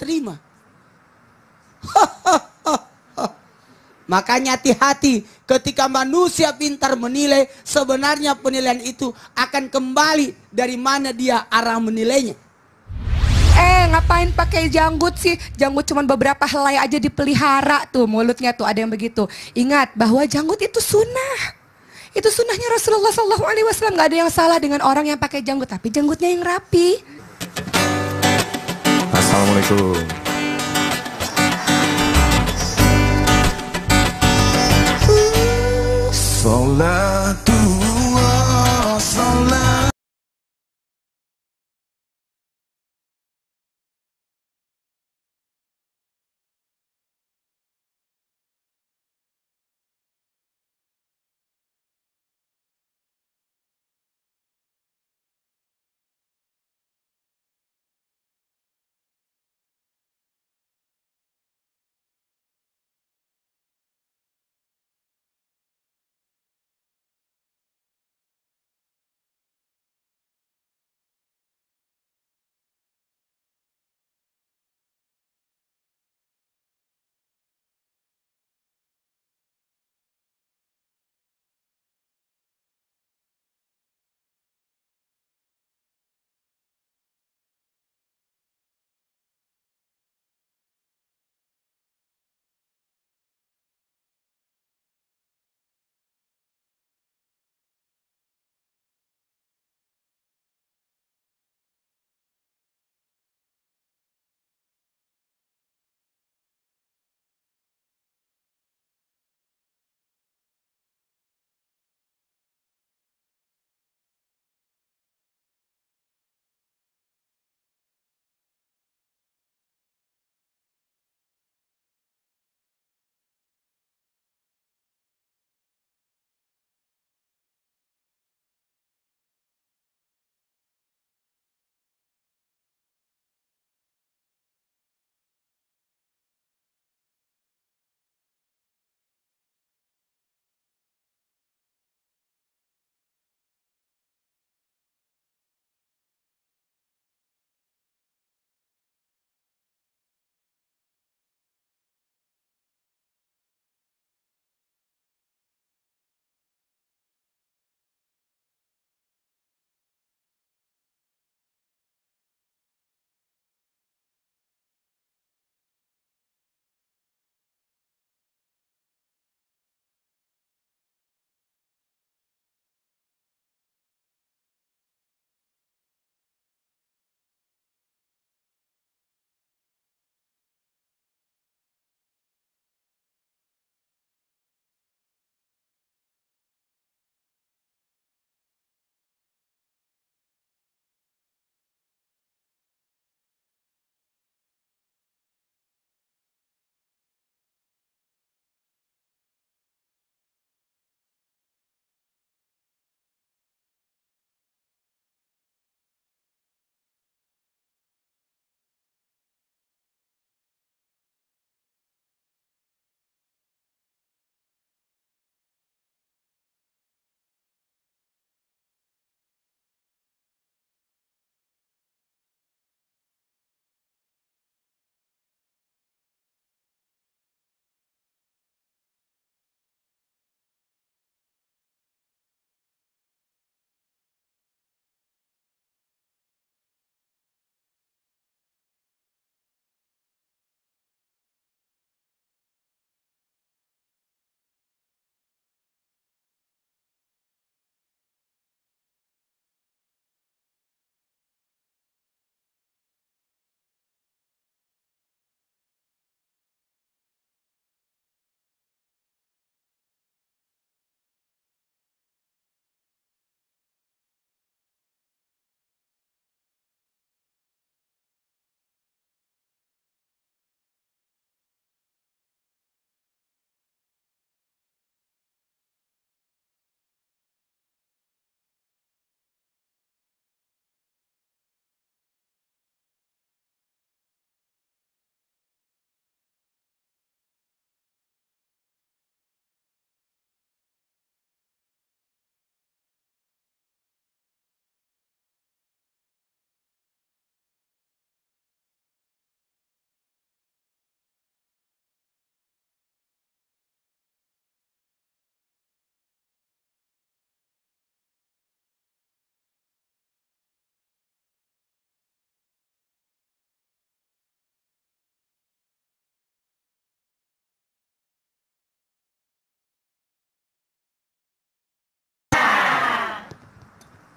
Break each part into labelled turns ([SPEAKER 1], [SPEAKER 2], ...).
[SPEAKER 1] terima. Makanya hati-hati ketika manusia pintar menilai, sebenarnya penilaian itu akan kembali dari mana dia arah menilainya.
[SPEAKER 2] Ngapain pakai janggut sih? Janggut cuma beberapa helai aja dipelihara tuh mulutnya tuh, ada yang begitu. Ingat bahwa janggut itu sunnah. Itu sunnahnya Rasulullah SAW. Gak ada yang salah dengan orang yang pakai janggut, tapi janggutnya yang rapi.
[SPEAKER 3] Assalamualaikum. Salatullah, salat.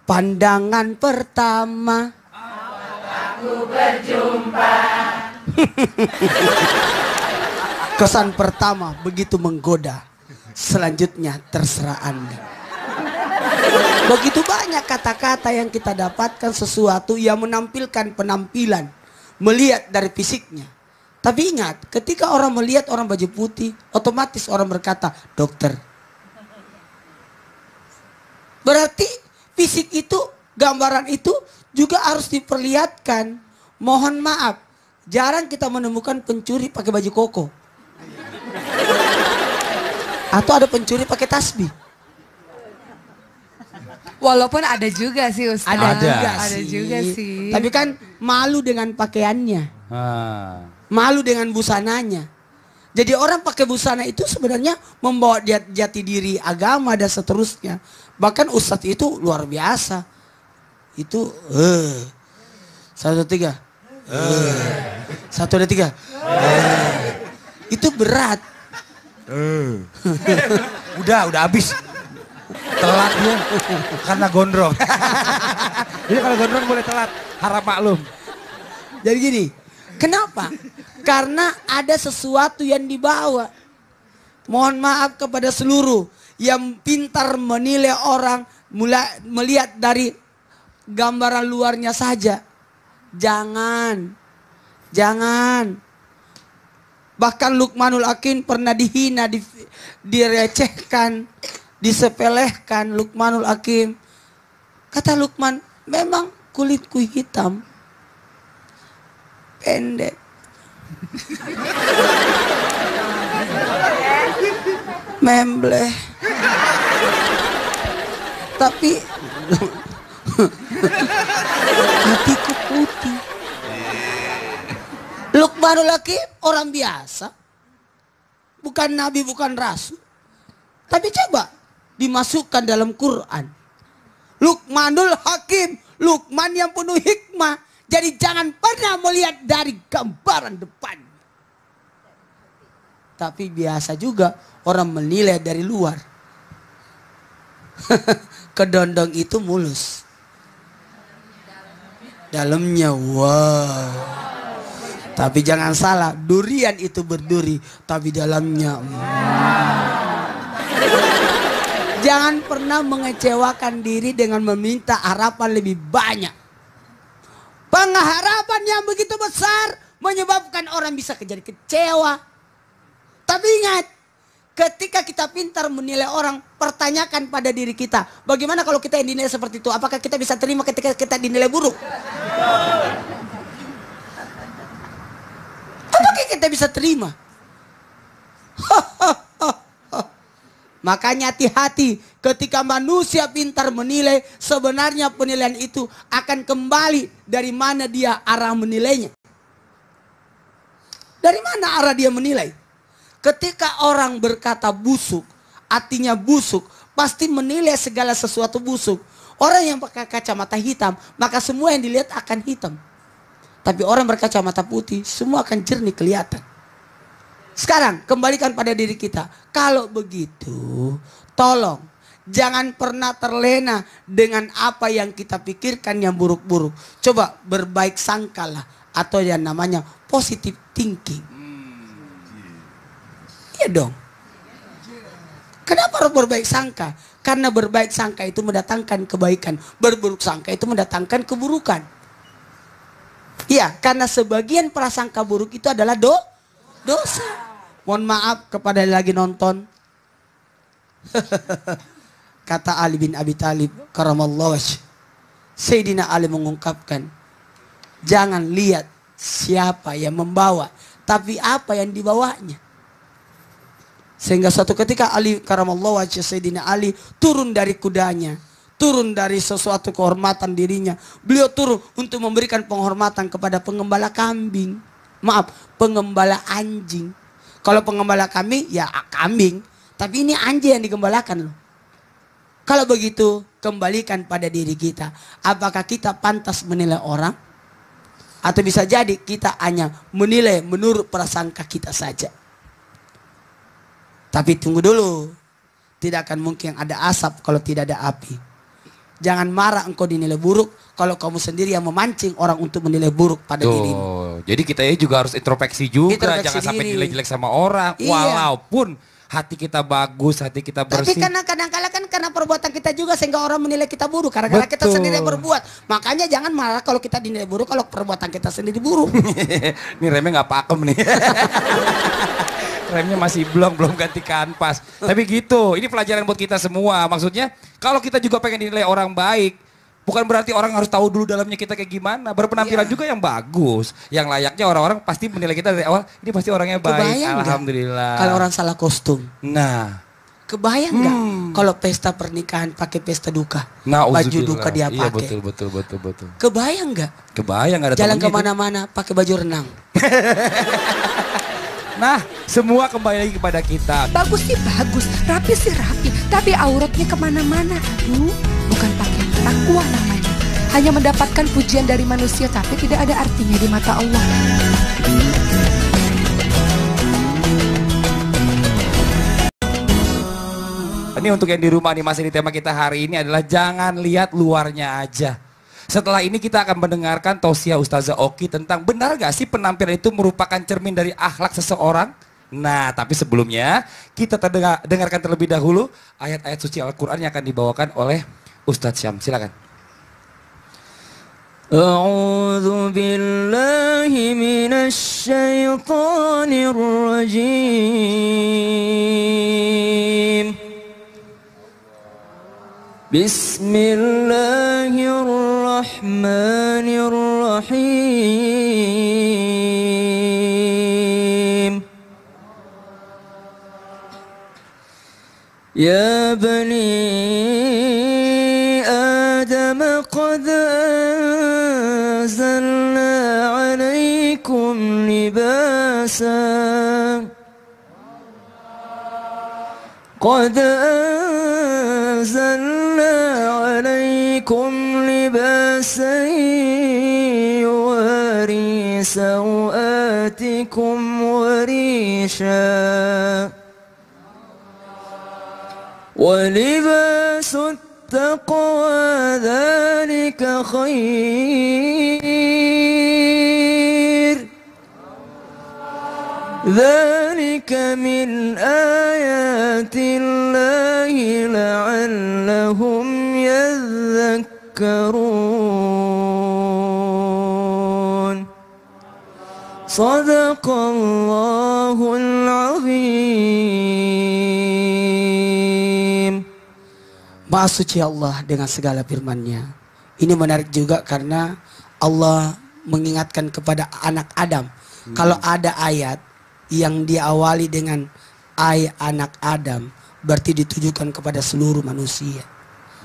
[SPEAKER 1] Pandangan pertama
[SPEAKER 2] Aku berjumpa.
[SPEAKER 1] kesan pertama begitu menggoda. Selanjutnya terserah Anda. Begitu banyak kata-kata yang kita dapatkan, sesuatu yang menampilkan penampilan, melihat dari fisiknya. Tapi ingat, ketika orang melihat orang baju putih, otomatis orang berkata, dokter. Berarti fisik itu, gambaran itu juga harus diperlihatkan. Mohon maaf, jarang kita menemukan pencuri pakai baju koko. Atau ada pencuri pakai tasbih.
[SPEAKER 2] Walaupun ada juga sih Ustaz.
[SPEAKER 1] Ada
[SPEAKER 2] juga sih.
[SPEAKER 1] Tapi kan malu dengan pakaiannya. Malu dengan busananya. Jadi orang pakai busana itu sebenarnya membawa jati diri agama dan seterusnya. Bahkan ustadz itu luar biasa. Itu 1, 2, 3. 1, 2, 3. Itu berat.
[SPEAKER 4] Udah habis. Telat dia karena gondrong. Jadi kalau gondrong boleh telat, harap maklum.
[SPEAKER 1] Jadi gini, kenapa? Karena ada sesuatu yang dibawa. Mohon maaf kepada seluruh yang pintar menilai orang, melihat dari gambaran luarnya saja. Jangan. Bahkan Luqmanul Hakim pernah dihina, direcehkan, disepelehkan. Luqmanul Hakim, kata Luqman, memang kulitku hitam, pendek, membleh, tapi hatiku putih. Luqmanul Hakim orang biasa, bukan nabi, bukan rasul. Tapi coba dimasukkan dalam Quran. Luqmanul Hakim, Luqman yang penuh hikmah. Jadi jangan pernah melihat dari gambaran depan. Tapi biasa juga orang menilai dari luar. Kedondong itu mulus, dalamnya wow. Tapi jangan salah, durian itu berduri, tapi dalamnya Jangan pernah mengecewakan diri dengan meminta harapan lebih banyak. Pengharapan yang begitu besar menyebabkan orang bisa jadi kecewa. Tapi ingat, ketika kita pintar menilai orang, pertanyakan pada diri kita, bagaimana kalau kita yang dinilai seperti itu? Apakah kita bisa terima ketika kita dinilai buruk? Apakah kita bisa terima? Makanya hati-hati ketika manusia pintar menilai, sebenarnya penilaian itu akan kembali dari mana dia arah menilainya. Dari mana arah dia menilai? Ketika orang berkata busuk, artinya busuk, pasti menilai segala sesuatu busuk. Orang yang pakai kacamata hitam, maka semua yang dilihat akan hitam. Tapi orang berkacamata putih, semua akan jernih kelihatan. Sekarang kembalikan pada diri kita. Kalau begitu, tolong jangan pernah terlena dengan apa yang kita pikirkan yang buruk-buruk. Coba berbaik sangkalah, atau yang namanya positive thinking. Iya dong. Kenapa harus berbaik sangka? Karena berbaik sangka itu mendatangkan kebaikan. Berburuk sangka itu mendatangkan keburukan. Iya, karena sebagian prasangka buruk itu adalah dosa. Mohon maaf kepada yang lagi nonton. Kata Ali bin Abi Thalib karamallahu wajh, Sayyidina Ali mengungkapkan, jangan lihat siapa yang membawa, tapi apa yang dibawanya. Sehingga suatu ketika Ali karamallahu wajh, Sayyidina Ali turun dari kudanya, turun dari sesuatu kehormatan dirinya. Beliau turun untuk memberikan penghormatan kepada pengembala kambing. Maaf, pengembala anjing. Kalau pengembala kambing, ya kambing. Tapi ini anjing yang digembalakan loh. Kalau begitu, kembalikan pada diri kita. Apakah kita pantas menilai orang? Atau bisa jadi kita hanya menilai menurut prasangka kita saja. Tapi tunggu dulu. Tidak akan mungkin ada asap kalau tidak ada api. Jangan marah engkau dinilai buruk kalau kamu sendiri yang memancing orang untuk menilai buruk pada dirimu.
[SPEAKER 4] Jadi kita juga harus introspeksi juga,
[SPEAKER 1] Introspeksi
[SPEAKER 4] jangan sampai
[SPEAKER 1] diri.
[SPEAKER 4] nilai jelek sama orang.
[SPEAKER 1] Iya.
[SPEAKER 4] Walaupun hati kita bagus, hati kita bersih.
[SPEAKER 1] Tapi karena kadang-kala kan karena perbuatan kita juga sehingga orang menilai kita buruk. Karena kita
[SPEAKER 4] Betul.
[SPEAKER 1] sendiri yang berbuat. Makanya jangan marah kalau kita dinilai buruk kalau perbuatan kita sendiri buruk.
[SPEAKER 4] Nih remnya nggak pakem nih. Remnya masih belum ganti kanvas. Tapi gitu, ini pelajaran buat kita semua. Maksudnya kalau kita juga pengen dinilai orang baik, bukan berarti orang harus tahu dulu dalamnya kita kayak gimana. Berpenampilan juga yang bagus. Yang layaknya orang-orang pasti menilai kita dari awal, ini pasti orangnya baik.
[SPEAKER 1] Kebayang nggak
[SPEAKER 4] Alhamdulillah.
[SPEAKER 1] kalau orang salah kostum.
[SPEAKER 4] Nah.
[SPEAKER 1] Kebayang nggak kalau pesta pernikahan pakai pesta duka.
[SPEAKER 4] Nah,
[SPEAKER 1] Baju duka dia
[SPEAKER 4] Iya
[SPEAKER 1] pakai.
[SPEAKER 4] betul.
[SPEAKER 1] Kebayang nggak?
[SPEAKER 4] Kebayang nggak ada
[SPEAKER 1] Jalan
[SPEAKER 4] temennya itu.
[SPEAKER 1] kemana-mana pakai baju renang.
[SPEAKER 4] Nah, semua kembali lagi kepada kita.
[SPEAKER 2] Bagus sih bagus, rapi sih rapi, tapi auratnya kemana-mana. Aduh, bukan pakaian takwa namanya. Hanya mendapatkan pujian dari manusia, tapi tidak ada artinya di mata Allah.
[SPEAKER 4] Ini untuk yang di rumah nih, masih di tema kita hari ini adalah jangan lihat luarnya aja. Setelah ini kita akan mendengarkan tausiah Ustazah Oki tentang benar gak sih penampilan itu merupakan cermin dari akhlak seseorang? Nah, tapi sebelumnya kita dengarkan terlebih dahulu ayat-ayat suci Al-Quran yang akan dibawakan oleh Ustadz Syam. Silakan.
[SPEAKER 5] A'udzu billahi minasy syaithanir rajim. Bismillahirrahmanirrahim. Ya bani Adam qad anzalna 'alaikum libasan قد أنزلنا عليكم لباسا يواري سوآتكم وريشا ولباس التقوى ذلك خير ذلك من آيات الله لعلهم يذكرون صدق الله العظيم.
[SPEAKER 1] Maha suci Allah dengan segala firman-Nya. Ini menarik juga karena Allah mengingatkan kepada anak Adam. Kalau ada ayat yang diawali dengan anak Adam, berarti ditujukan kepada seluruh manusia.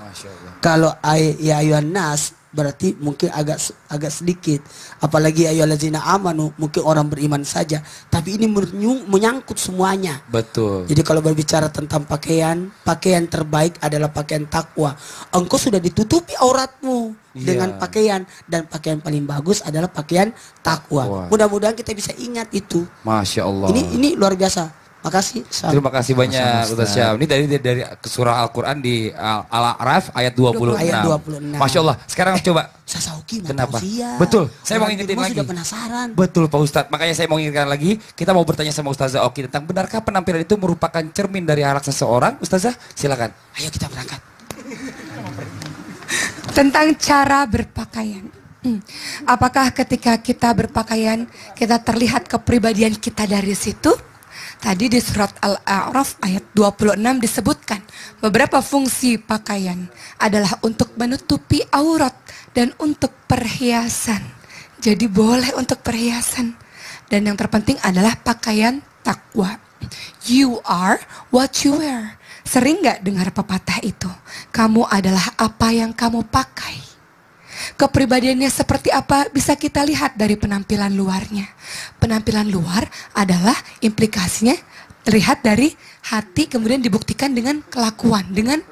[SPEAKER 4] Masya Allah.
[SPEAKER 1] Kalau ya ayuhan nas, berarti mungkin agak sedikit. Apalagi ayyuhallazina amanu, mungkin orang beriman saja. Tapi ini menyangkut semuanya.
[SPEAKER 4] Betul.
[SPEAKER 1] Jadi kalau berbicara tentang pakaian, pakaian terbaik adalah pakaian takwa. Engkau sudah ditutupi auratmu dengan pakaian, dan pakaian paling bagus adalah pakaian takwa. Mudah-mudahan kita bisa ingat itu.
[SPEAKER 4] Masya Allah.
[SPEAKER 1] Ini luar biasa. Makasih.
[SPEAKER 4] Terima kasih banyak Ustaz Syam. Ini dari surah Al-Quran di Al-A'raf ayat 26.
[SPEAKER 1] Ayat 26.
[SPEAKER 4] Masya Allah. Sekarang coba.
[SPEAKER 1] Ustaz Oki,
[SPEAKER 4] Kenapa?
[SPEAKER 1] tausiah.
[SPEAKER 4] Betul. Saya mau
[SPEAKER 1] Orang
[SPEAKER 4] ingetin
[SPEAKER 1] di rumah
[SPEAKER 4] lagi.
[SPEAKER 1] sudah penasaran.
[SPEAKER 4] Betul Pak Ustadz. Makanya saya mau ingatkan lagi. Kita mau bertanya sama Ustazah Oki tentang benarkah penampilan itu merupakan cermin dari akhlak seseorang? Ustazah, silakan.
[SPEAKER 1] Ayo kita berangkat.
[SPEAKER 2] Tentang cara berpakaian. Apakah ketika kita berpakaian, kita terlihat kepribadian kita dari situ? Tadi di surat Al-A'raf ayat 26 disebutkan beberapa fungsi pakaian adalah untuk menutupi aurat dan untuk perhiasan. Jadi boleh untuk perhiasan. Dan yang terpenting adalah pakaian takwa. You are what you wear. Sering gak dengar pepatah itu? Kamu adalah apa yang kamu pakai. Kepribadiannya seperti apa bisa kita lihat dari penampilan luarnya. Penampilan luar adalah implikasinya terlihat dari hati, kemudian dibuktikan dengan kelakuan, dengan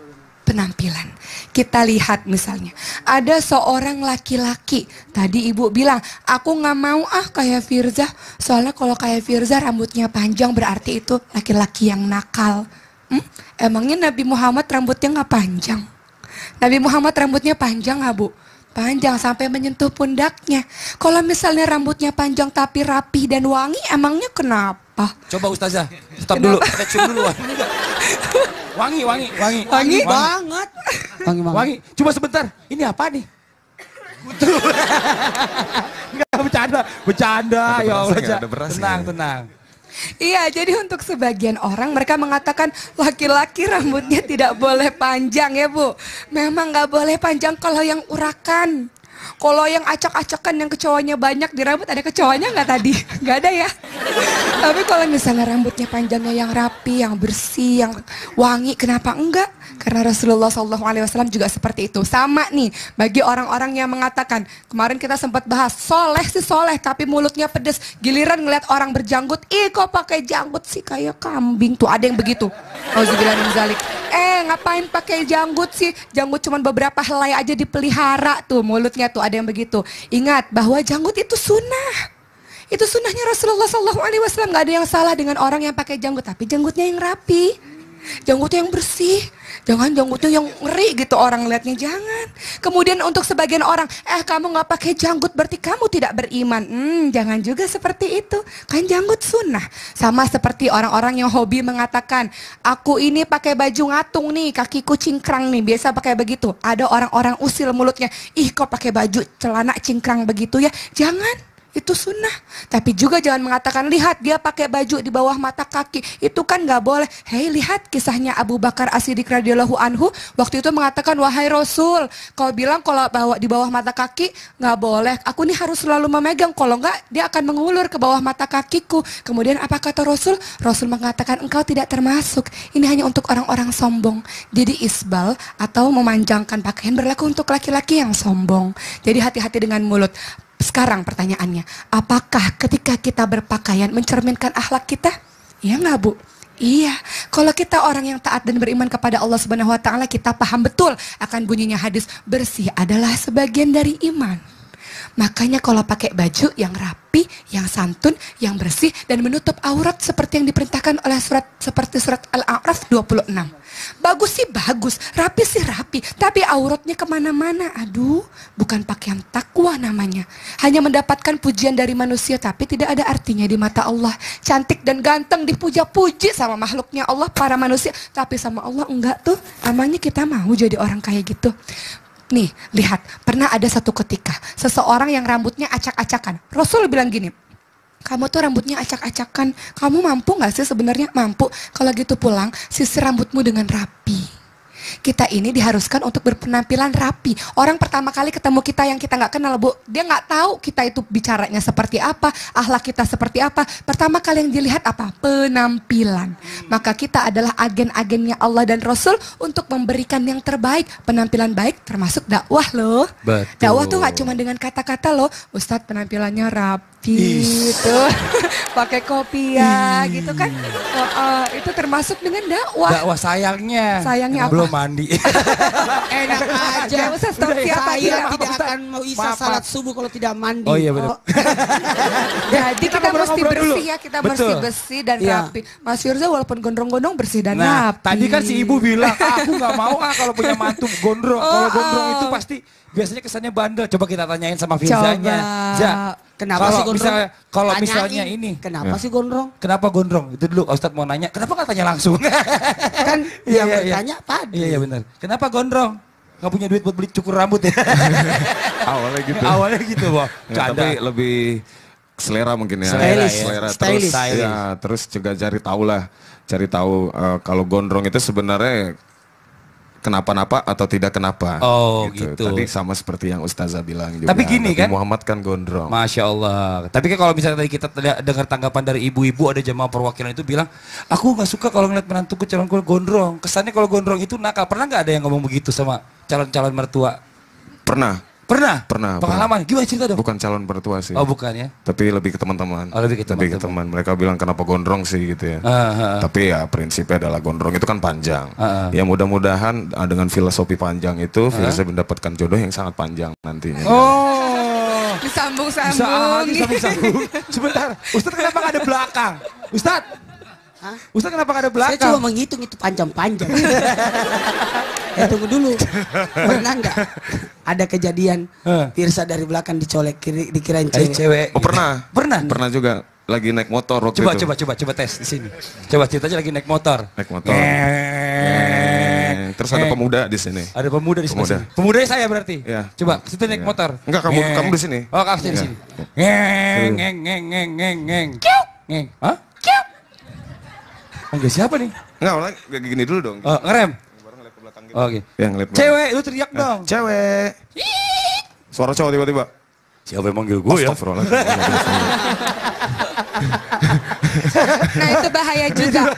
[SPEAKER 2] penampilan. Kita lihat misalnya, ada seorang laki-laki, tadi ibu bilang, aku gak mau kayak Firza, soalnya kalau kayak Firza rambutnya panjang berarti itu laki-laki yang nakal. Emangnya Nabi Muhammad rambutnya gak panjang? Nabi Muhammad rambutnya panjang nggak Bu? Panjang sampai menyentuh pundaknya. Kalau misalnya rambutnya panjang tapi rapi dan wangi, emangnya kenapa?
[SPEAKER 4] Coba Ustazah, stop dulu, kita cium dulu. Wangi.
[SPEAKER 1] Wangi banget. Wangi banget.
[SPEAKER 4] Wangi. Coba sebentar, ini apa nih? Enggak bercanda ya Allah.
[SPEAKER 3] Ada berasnya.
[SPEAKER 4] Tenang.
[SPEAKER 2] Iya, jadi untuk sebagian orang mereka mengatakan laki-laki rambutnya tidak boleh panjang ya Bu. Memang nggak boleh panjang kalau yang urakan. Kalau yang acak-acakan yang kecoanya banyak di rambut, ada kecoanya nggak tadi? Nggak ada ya. Tapi kalau misalnya rambutnya panjangnya yang rapi, yang bersih, yang wangi, kenapa enggak? Karena Rasulullah SAW juga seperti itu. Sama nih, bagi orang-orang yang mengatakan, kemarin kita sempat bahas, soleh sih soleh, tapi mulutnya pedes. Giliran ngeliat orang berjanggut, ih kok pakai janggut sih kayak kambing. Tuh ada yang begitu. Auzubillah min zalik. Ngapain pakai janggut sih? Janggut cuman beberapa helai aja dipelihara tuh mulutnya tuh ada yang begitu. Ingat bahwa janggut itu sunnah. Itu sunnahnya Rasulullah SAW. Gak ada yang salah dengan orang yang pakai janggut, tapi janggutnya yang rapi, janggutnya yang bersih. Jangan janggutnya yang ngeri gitu orang lihatnya, jangan. Kemudian untuk sebagian orang, kamu gak pakai janggut berarti kamu tidak beriman. Jangan juga seperti itu. Kan janggut sunnah. Sama seperti orang-orang yang hobi mengatakan, aku ini pakai baju ngatung nih, kakiku cingkrang nih, biasa pakai begitu. Ada orang-orang usil mulutnya, ih kok pakai baju celana cingkrang begitu ya. Jangan. Itu sunnah. Tapi juga jangan mengatakan, lihat dia pakai baju di bawah mata kaki. Itu kan gak boleh. Hei, lihat kisahnya Abu Bakar As-Siddiq radhiyallahu anhu. Waktu itu mengatakan, wahai Rasul, kau bilang kalau di bawah mata kaki gak boleh. Aku nih harus selalu memegang. Kalau enggak, dia akan mengulur ke bawah mata kakiku. Kemudian apa kata Rasul? Rasul mengatakan, engkau tidak termasuk. Ini hanya untuk orang-orang sombong. Jadi isbal atau memanjangkan pakaian berlaku untuk laki-laki yang sombong. Jadi hati-hati dengan mulut. Sekarang pertanyaannya, apakah ketika kita berpakaian mencerminkan akhlak kita? Iya nggak Bu? Iya, kalau kita orang yang taat dan beriman kepada Allah Subhanahu Wa Taala, kita paham betul akan bunyinya hadis, bersih adalah sebagian dari iman. Makanya kalau pakai baju yang rapi, yang santun, yang bersih dan menutup aurat seperti yang diperintahkan oleh seperti surat Al-A'raf 26. Bagus sih bagus, rapi sih rapi, tapi auratnya kemana-mana. Aduh, bukan pakaian takwa namanya. Hanya mendapatkan pujian dari manusia tapi tidak ada artinya di mata Allah. Cantik dan ganteng dipuja-puji sama makhluknya Allah, para manusia, tapi sama Allah enggak tuh. Emangnya kita mau jadi orang kayak gitu? Nih, lihat, pernah ada satu ketika seseorang yang rambutnya acak-acakan. Rasul bilang gini, kamu tuh rambutnya acak-acakan, kamu mampu gak sih sebenarnya? Mampu. Kalau gitu pulang, sisir rambutmu dengan rapi. Kita ini diharuskan untuk berpenampilan rapi. Orang pertama kali ketemu kita yang kita nggak kenal Bu, dia nggak tahu kita itu bicaranya seperti apa, akhlak kita seperti apa. Pertama kali yang dilihat apa? Penampilan. Maka kita adalah agen-agennya Allah dan Rasul untuk memberikan yang terbaik. Penampilan baik termasuk dakwah loh.
[SPEAKER 4] Betul.
[SPEAKER 2] Dakwah tuh nggak cuma dengan kata-kata loh. Ustadz penampilannya rapi gitu, pakai kopiah gitu kan. Itu termasuk dengan dakwah.
[SPEAKER 4] Dakwah sayangnya
[SPEAKER 2] Sayangnya
[SPEAKER 4] belum
[SPEAKER 2] apa?
[SPEAKER 4] mandi.
[SPEAKER 1] Enak aja.
[SPEAKER 2] Gak usah stop siapa
[SPEAKER 1] Saya
[SPEAKER 2] dia.
[SPEAKER 1] tidak akan mau isa
[SPEAKER 4] Maaf,
[SPEAKER 1] salat
[SPEAKER 4] maaf.
[SPEAKER 1] subuh kalau tidak mandi.
[SPEAKER 4] Oh iya benar.
[SPEAKER 2] Jadi kita mesti
[SPEAKER 4] ngobrol-ngobrol dulu.
[SPEAKER 2] bersih ya, kita
[SPEAKER 4] Betul.
[SPEAKER 2] bersih dan
[SPEAKER 1] Iya.
[SPEAKER 2] rapi. Mas Firza walaupun gondrong-gondrong bersih dan
[SPEAKER 4] Nah,
[SPEAKER 2] rapi.
[SPEAKER 4] tadi kan si ibu bilang, aku nggak mau kalau punya mantu gondrong. Kalau gondrong itu pasti biasanya kesannya bandel. Coba kita tanyain sama Firzanya. Ja,
[SPEAKER 1] Kenapa
[SPEAKER 4] kalau
[SPEAKER 1] sih gondrong?
[SPEAKER 4] kalau
[SPEAKER 1] Tanyain,
[SPEAKER 4] misalnya ini,
[SPEAKER 1] Kenapa sih gondrong?
[SPEAKER 4] kenapa gondrong? Itu dulu Ustadz mau nanya, kenapa nggak tanya langsung?
[SPEAKER 1] Kan
[SPEAKER 4] Iya,
[SPEAKER 1] yang
[SPEAKER 4] iya, iya.
[SPEAKER 1] bertanya tadi.
[SPEAKER 4] Iya benar. Kenapa gondrong? Nggak punya duit buat beli cukur rambut ya?
[SPEAKER 3] Awalnya gitu.
[SPEAKER 4] Awalnya gitu, Boh.
[SPEAKER 3] Ya, tapi lebih selera mungkin ya.
[SPEAKER 4] Selera ya.
[SPEAKER 3] Selera.
[SPEAKER 1] Stylish.
[SPEAKER 3] Terus ya, terus juga cari tahu lah. Cari tahu kalau gondrong itu sebenarnya kenapa-napa atau tidak kenapa.
[SPEAKER 4] Oh, gitu.
[SPEAKER 3] Tadi sama seperti yang Ustazah bilang juga.
[SPEAKER 4] Tapi gini kan?
[SPEAKER 3] Muhammad kan gondrong.
[SPEAKER 4] Masya Allah. Tapi kan kalau misalnya tadi kita dengar tanggapan dari ibu-ibu, ada jamaah perwakilan itu bilang, aku nggak suka kalau ngeliat menantuku calonku gondrong. Kesannya kalau gondrong itu nakal. Pernah nggak ada yang ngomong begitu sama calon-calon mertua?
[SPEAKER 3] Pernah.
[SPEAKER 4] Pernah?
[SPEAKER 3] Pernah.
[SPEAKER 4] Pengalaman? Gimana cerita dong?
[SPEAKER 3] Bukan calon mertua sih.
[SPEAKER 4] Oh bukan ya?
[SPEAKER 3] Tapi lebih ke teman-teman.
[SPEAKER 4] Oh, lebih ke
[SPEAKER 3] Lebih ke
[SPEAKER 4] teman-teman.
[SPEAKER 3] teman. Mereka bilang kenapa gondrong sih gitu ya. Tapi ya prinsipnya adalah gondrong itu kan panjang. Ya mudah-mudahan dengan filosofi panjang itu Firza mendapatkan jodoh yang sangat panjang nantinya.
[SPEAKER 4] Oh.
[SPEAKER 2] Disambung-sambung.
[SPEAKER 4] Disambung-sambung. Sebentar. Ustadz kenapa nggak ada belakang? Ustadz. Ustadz kenapa nggak ada
[SPEAKER 1] Saya
[SPEAKER 4] belakang?
[SPEAKER 1] cuma menghitung itu panjang-panjang. Tunggu dulu. Pernah nggak ada kejadian Pirsa dari belakang dicolek, dikirain cewek?
[SPEAKER 3] Oh pernah.
[SPEAKER 4] Pernah?
[SPEAKER 3] Pernah juga. Lagi naik motor waktu itu.
[SPEAKER 4] Coba tes di sini. Coba ceritanya lagi naik motor.
[SPEAKER 3] Naik motor. Terus ada pemuda di sini.
[SPEAKER 4] Ada pemuda di sini. Pemudanya saya berarti.
[SPEAKER 3] Ya.
[SPEAKER 4] Coba situ naik motor.
[SPEAKER 3] Enggak, kamu di sini.
[SPEAKER 4] Oh, kamu di sini. Ngeng. Hah? Enggak siapa nih?
[SPEAKER 3] Enggak, kayak gini dulu dong.
[SPEAKER 4] Oh, ngerem.
[SPEAKER 3] Baru ngeliat ke belakang gitu.
[SPEAKER 4] Oke.
[SPEAKER 3] Ya, ngeliat belakang.
[SPEAKER 4] Cewek, lu teriak dong.
[SPEAKER 3] Cewek. Suara cowok tiba-tiba.
[SPEAKER 4] Siapa yang manggil gue ya?
[SPEAKER 2] Nah itu bahaya juga.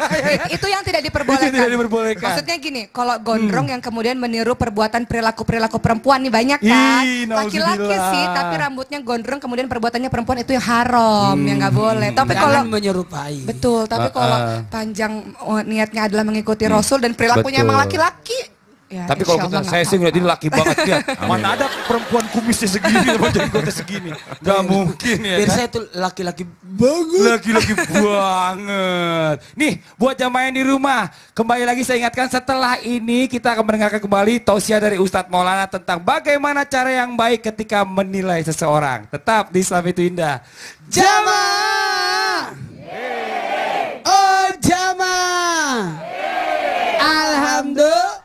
[SPEAKER 2] Itu yang tidak diperbolehkan.
[SPEAKER 4] Itu tidak diperbolehkan.
[SPEAKER 2] Maksudnya gini, kalau gondrong yang kemudian meniru perbuatan perilaku perempuan nih banyak kan. Laki-laki sih, tapi rambutnya gondrong kemudian perbuatannya perempuan itu yang haram, yang nggak boleh. Tapi kalau
[SPEAKER 1] menyerupai.
[SPEAKER 2] betul, tapi kalau panjang niatnya adalah mengikuti Rasul dan perilakunya emang laki-laki. Ya,
[SPEAKER 4] tapi kalau kita saya sih ngeliat ini laki banget ya. Mana ada perempuan kumisnya segini sama jenggotnya segini. Gak mungkin ya.
[SPEAKER 1] Biar saya tuh laki-laki banget.
[SPEAKER 4] Laki-laki banget. Nih buat jamaah yang di rumah, kembali lagi saya ingatkan setelah ini kita akan mendengarkan kembali tausiah dari Ustadz Maulana tentang bagaimana cara yang baik ketika menilai seseorang. Tetap di Islam itu Indah.
[SPEAKER 1] Jamaah. Oh jamaah. Alhamdulillah.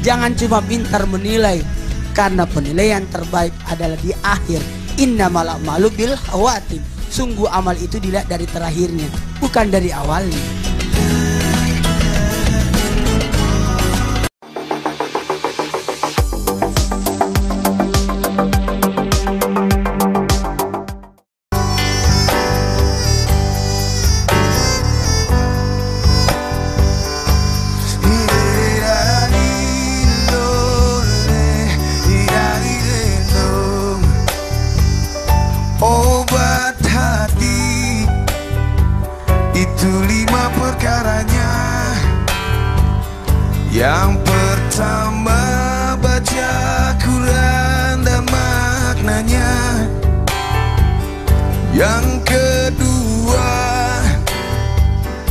[SPEAKER 1] Jangan cuma pintar menilai, karena penilaian terbaik adalah di akhir. Innamal a'malu bil khawatim. Sungguh amal itu dilihat dari terakhirnya, bukan dari awalnya.
[SPEAKER 6] Obat hati itu 5 perkaranya. Yang pertama baca Quran dan maknanya. Yang kedua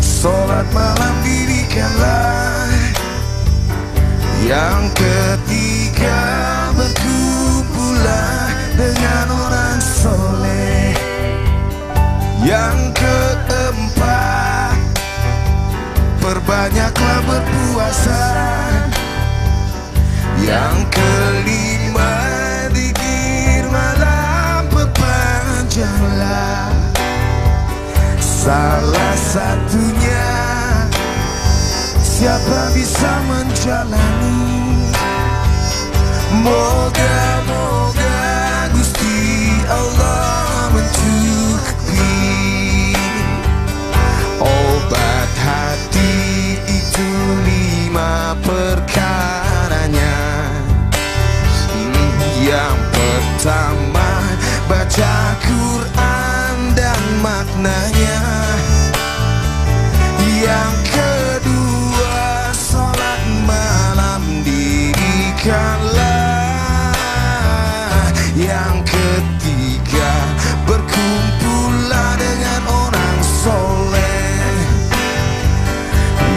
[SPEAKER 6] sholat malam dirikanlah. Yang ketiga berkumpullah dengan orang soleh. Yang keempat perbanyaklah berpuasa. Yang kelima zikir malam perpanjanglah. Salah satunya siapa bisa menjalani. Moga-moga Gusti Allah mencukupi. Obat hati itu 5 perkaranya. Yang pertama baca Quran dan maknanya. Yang kedua sholat malam dirikanlah. Yang ketiga berkumpullah dengan orang soleh.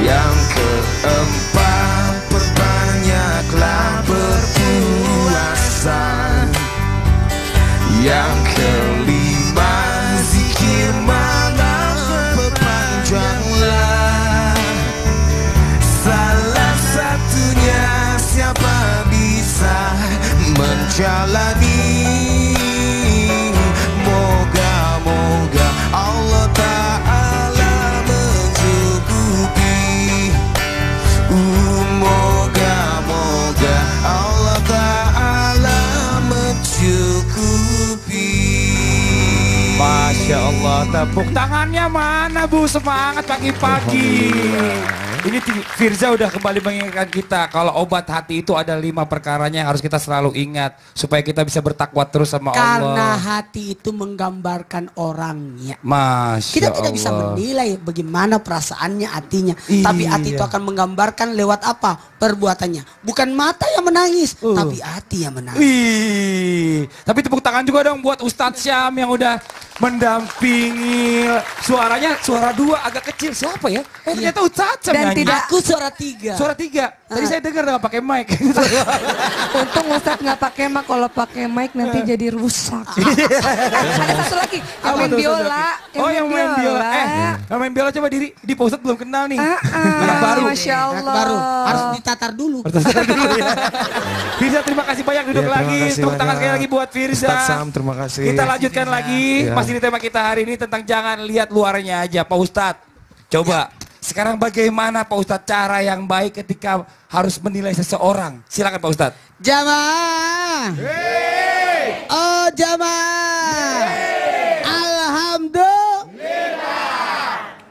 [SPEAKER 6] Yang keempat perbanyaklah berpuasa. Yang kelima zikir malam perpanjanglah. Salah satunya siapa bisa menjalani. Moga-moga Allah Ta'ala mencukupi. Moga-moga Allah Ta'ala mencukupi.
[SPEAKER 4] Masya Allah, tepuk tangannya mana Bu, semangat pagi-pagi. Ini Firza udah kembali mengingatkan kita kalau obat hati itu ada 5 perkaranya yang harus kita selalu ingat supaya kita bisa bertakwa terus sama Allah.
[SPEAKER 1] Karena hati itu menggambarkan orangnya.
[SPEAKER 4] Masya
[SPEAKER 1] Kita tidak
[SPEAKER 4] Allah.
[SPEAKER 1] bisa menilai bagaimana perasaannya hatinya. Tapi hati itu akan menggambarkan lewat apa? Perbuatannya. Bukan mata yang menangis, tapi hati yang menangis.
[SPEAKER 4] Wih, tapi tepuk tangan juga dong buat Ustadz Syam yang udah mendampingi. Suaranya suara 2 agak kecil. Siapa ya? Ternyata Ustadz
[SPEAKER 2] Dan
[SPEAKER 4] nyanyi.
[SPEAKER 2] tidak-
[SPEAKER 1] Aku suara 3.
[SPEAKER 4] Suara 3. Tadi saya dengar nggak pakai mic.
[SPEAKER 2] Untung Ustadz nggak pakai mic, kalau pakai mic nanti jadi rusak. Ada satu lagi yang
[SPEAKER 4] Apa
[SPEAKER 2] main
[SPEAKER 4] tuh,
[SPEAKER 2] biola.
[SPEAKER 4] Ustadz? Oh, yang main biola. Yang main biola coba diri. Di Pak Ustadz belum kenal nih. Anak baru.
[SPEAKER 2] Masya
[SPEAKER 1] Anak
[SPEAKER 2] Allah.
[SPEAKER 1] baru harus ditatar dulu.
[SPEAKER 4] Firza, terima kasih banyak duduk
[SPEAKER 3] Ya, terima
[SPEAKER 4] lagi.
[SPEAKER 3] kasih
[SPEAKER 4] Tepuk tangan
[SPEAKER 3] banyak.
[SPEAKER 4] sekali lagi buat Firza.
[SPEAKER 3] Ustadz Sam, terima kasih.
[SPEAKER 4] Kita lanjutkan lagi.
[SPEAKER 3] Ya.
[SPEAKER 4] Masih di tema kita hari ini tentang jangan lihat luarnya aja, Pak Ustadz. Coba. Sekarang bagaimana Pak Ustadz cara yang baik ketika harus menilai seseorang? Silakan Pak Ustadz.
[SPEAKER 1] Jamaah. Oh jamaah. Alhamdulillah.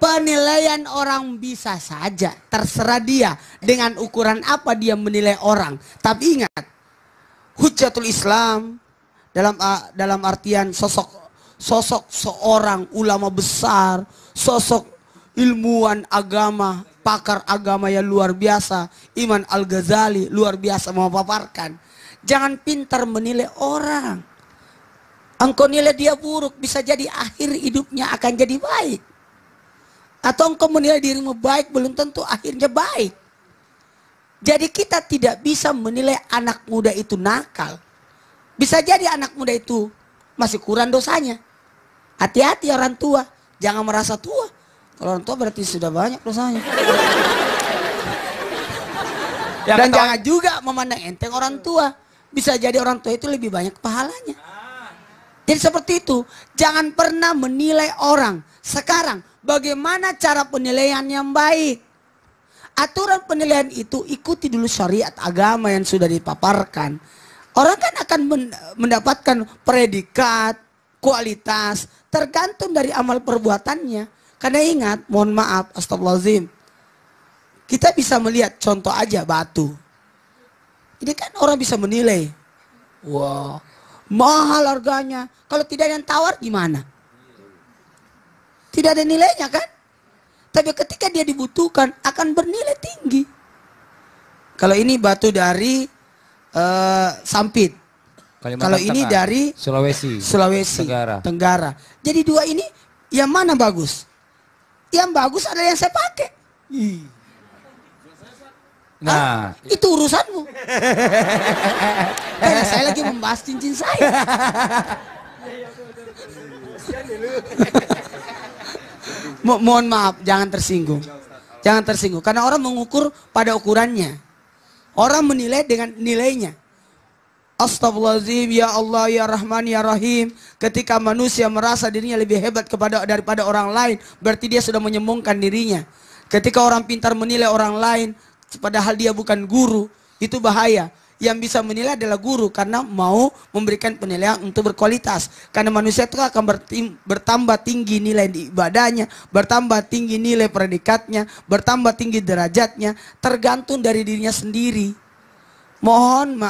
[SPEAKER 1] Penilaian orang bisa saja, terserah dia dengan ukuran apa dia menilai orang. Tapi ingat, Hujjatul Islam dalam artian sosok seorang ulama besar, sosok ilmuwan agama, pakar agama yang luar biasa, Imam Al-Ghazali luar biasa memaparkan. Jangan pintar menilai orang. Engkau nilai dia buruk, bisa jadi akhir hidupnya akan jadi baik. Atau engkau menilai dirimu baik, belum tentu akhirnya baik. Jadi kita tidak bisa menilai anak muda itu nakal. Bisa jadi anak muda itu masih kurang dosanya. Hati-hati orang tua, jangan merasa tua. Kalau orang tua berarti sudah banyak dosanya. Dan jangan juga memandang enteng orang tua. Bisa jadi orang tua itu lebih banyak pahalanya. Jadi seperti itu, jangan pernah menilai orang. Sekarang, bagaimana cara penilaian yang baik? Aturan penilaian itu ikuti dulu syariat agama yang sudah dipaparkan. Orang kan akan mendapatkan predikat, kualitas, tergantung dari amal perbuatannya. Karena ingat, mohon maaf, astagfirullahaladzim. Kita bisa melihat contoh aja batu. Ini kan orang bisa menilai. Wah, mahal harganya. Kalau tidak ada yang tawar gimana? Tidak ada nilainya kan? Tapi ketika dia dibutuhkan akan bernilai tinggi. Kalau ini batu dari Sampit. Kalau ini dari
[SPEAKER 4] Sulawesi
[SPEAKER 1] Tenggara. Jadi dua ini yang mana bagus? Yang bagus adalah yang saya pakai.
[SPEAKER 4] Nah,
[SPEAKER 1] itu urusanmu. Karena saya lagi membahas cincin saya. Mohon maaf, jangan tersinggung. Jangan tersinggung. Karena orang mengukur pada ukurannya. Orang menilai dengan nilainya. Astagfirullahaladzim, ya Allah, ya Rahman, ya Rahim. Ketika manusia merasa dirinya lebih hebat daripada orang lain, berarti dia sudah menyombongkan dirinya. Ketika orang pintar menilai orang lain, padahal dia bukan guru, itu bahaya. Yang bisa menilai adalah guru karena mau memberikan penilaian untuk berkualitas. Karena manusia itu akan bertambah tinggi nilai di ibadahnya, bertambah tinggi nilai predikatnya, bertambah tinggi derajatnya, tergantung dari dirinya sendiri. Mohon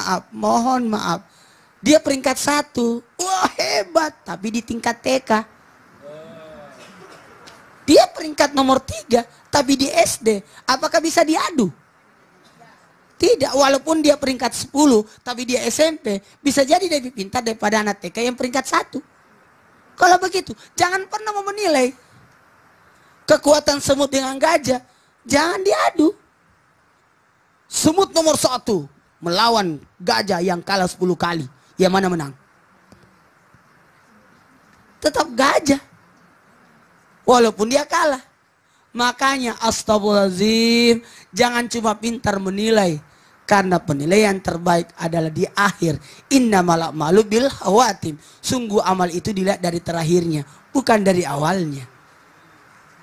[SPEAKER 1] maaf. Dia peringkat 1, wah hebat, tapi di tingkat TK. Dia peringkat nomor 3, tapi di SD, apakah bisa diadu? Tidak, walaupun dia peringkat 10, tapi dia SMP, bisa jadi lebih pintar daripada anak TK yang peringkat 1. Kalau begitu, jangan pernah menilai kekuatan semut dengan gajah. Jangan diadu. Semut nomor 1 melawan gajah yang kalah 10 kali. Yang mana menang? Tetap gajah. Walaupun dia kalah. Makanya astagfirullahaladzim, jangan cuma pintar menilai. Karena penilaian terbaik adalah di akhir. Innamal a'malu bil khawatim. Sungguh amal itu dilihat dari terakhirnya, bukan dari awalnya.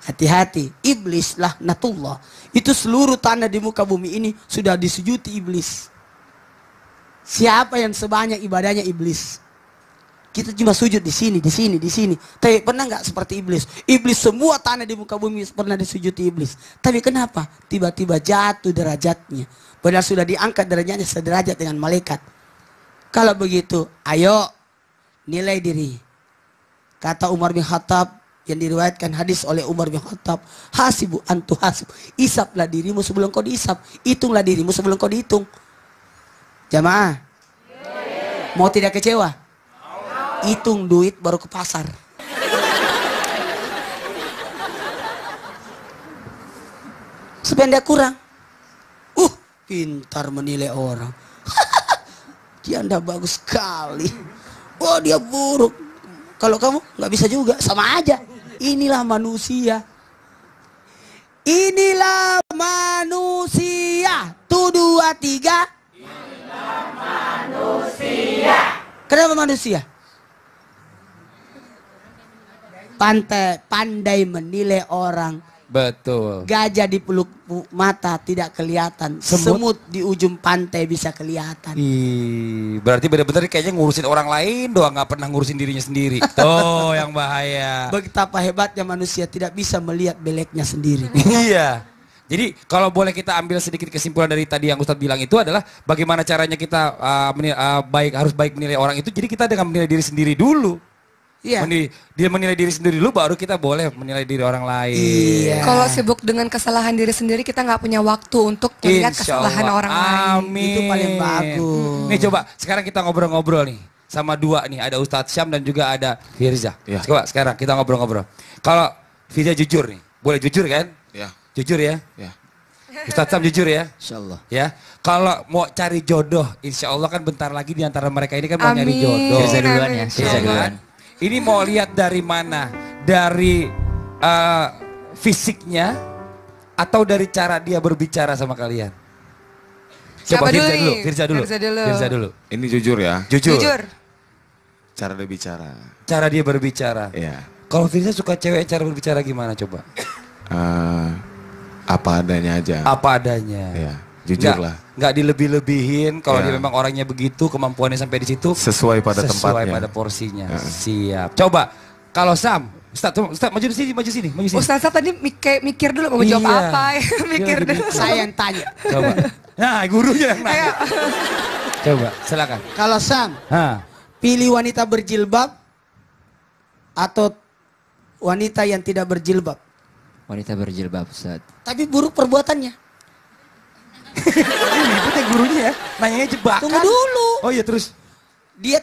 [SPEAKER 1] Hati-hati, iblis laknatullah. Itu seluruh tanah di muka bumi ini sudah disujuti iblis. Siapa yang sebanyak ibadahnya iblis? Kita cuma sujud di sini. Tapi pernah nggak seperti iblis? Iblis semua tanah di muka bumi pernah disujuti iblis. Tapi kenapa? Tiba-tiba jatuh derajatnya. Padahal sudah diangkat derajatnya sederajat dengan malaikat. Kalau begitu, ayo nilai diri. Kata Umar bin Khattab yang diriwayatkan hadis oleh Umar bin Khattab, hasibu antu hasib. Isaplah dirimu sebelum kau diisap. Hitunglah dirimu sebelum kau dihitung. Jamaah, mau tidak kecewa? Hitung duit baru ke pasar. Sependek kurang. Pintar menilai orang. Dia ndak bagus sekali. Oh dia buruk. Kalau kamu nggak bisa juga, sama aja. Inilah manusia. Inilah manusia. Tuh 2, 3. Inilah manusia. Kenapa manusia? Pandai menilai orang.
[SPEAKER 4] Betul.
[SPEAKER 1] Gajah di peluk mata tidak kelihatan. Semut di ujung pantai bisa kelihatan.
[SPEAKER 4] Berarti benar-benar kayaknya ngurusin orang lain doang, nggak pernah ngurusin dirinya sendiri. Tuh yang bahaya.
[SPEAKER 1] Betapa hebatnya manusia tidak bisa melihat beleknya sendiri.
[SPEAKER 4] Iya. Jadi kalau boleh kita ambil sedikit kesimpulan dari tadi yang Ustadz bilang itu adalah bagaimana caranya kita harus baik menilai orang itu. Jadi kita dengan menilai diri sendiri dulu.
[SPEAKER 1] Iya.
[SPEAKER 4] Dia menilai diri sendiri dulu baru kita boleh menilai diri orang lain.
[SPEAKER 1] Iya.
[SPEAKER 2] Kalau sibuk dengan kesalahan diri sendiri kita nggak punya waktu untuk melihat kesalahan orang lain.
[SPEAKER 4] Amin.
[SPEAKER 1] Itu paling bagus.
[SPEAKER 4] Nih coba sekarang kita ngobrol-ngobrol nih sama dua nih, ada Ustadz Syam dan juga ada Firza.
[SPEAKER 3] Ya.
[SPEAKER 4] Coba sekarang kita ngobrol-ngobrol. Kalau Firza jujur nih, boleh jujur kan?
[SPEAKER 3] Ya.
[SPEAKER 4] Jujur ya?
[SPEAKER 3] Ya.
[SPEAKER 4] Ustadz Syam jujur ya?
[SPEAKER 5] Insyaallah.
[SPEAKER 4] Ya, kalau mau cari jodoh, insya Allah kan bentar lagi di antara mereka ini kan mau nyari jodoh.
[SPEAKER 5] Firza duluan ya.
[SPEAKER 4] Iya kan? Ini mau lihat dari mana? Dari fisiknya atau dari cara dia berbicara sama kalian?
[SPEAKER 2] Siapa
[SPEAKER 4] Coba
[SPEAKER 2] dulu
[SPEAKER 4] Firza
[SPEAKER 2] nih?
[SPEAKER 4] dulu, Firza dulu.
[SPEAKER 2] Firza dulu.
[SPEAKER 3] Ini jujur ya.
[SPEAKER 4] Jujur.
[SPEAKER 3] Cara dia bicara.
[SPEAKER 4] Cara dia berbicara.
[SPEAKER 3] Ya.
[SPEAKER 4] Kalau Firza suka cewek cara berbicara gimana coba?
[SPEAKER 3] Apa adanya aja.
[SPEAKER 4] Apa adanya.
[SPEAKER 3] Ya. Jujur lah.
[SPEAKER 4] Nggak dilebih-lebihin. Kalau
[SPEAKER 3] Ya.
[SPEAKER 4] dia memang orangnya begitu, kemampuannya sampai di situ.
[SPEAKER 3] Sesuai pada tempatnya.
[SPEAKER 4] Sesuai pada porsinya. Siap. Coba. Kalau Sam, Ustadz maju sini.
[SPEAKER 2] Ustaz tadi mikir dulu mau jawab
[SPEAKER 4] Iya.
[SPEAKER 2] apa. Mikir
[SPEAKER 4] Dia
[SPEAKER 2] dulu.
[SPEAKER 4] lebih-
[SPEAKER 1] Saya yang tanya.
[SPEAKER 4] Coba. Nah, gurunya yang nanya.
[SPEAKER 2] Ayo.
[SPEAKER 4] Coba, silakan.
[SPEAKER 1] Kalau Sam pilih wanita berjilbab atau wanita yang tidak berjilbab,
[SPEAKER 5] Wanita berjilbab, Ustaz.
[SPEAKER 1] tapi buruk perbuatannya.
[SPEAKER 4] Ini itu gurunya ya. Nanyanya jebakan.
[SPEAKER 1] Tunggu dulu.
[SPEAKER 4] Oh iya terus.
[SPEAKER 1] Dia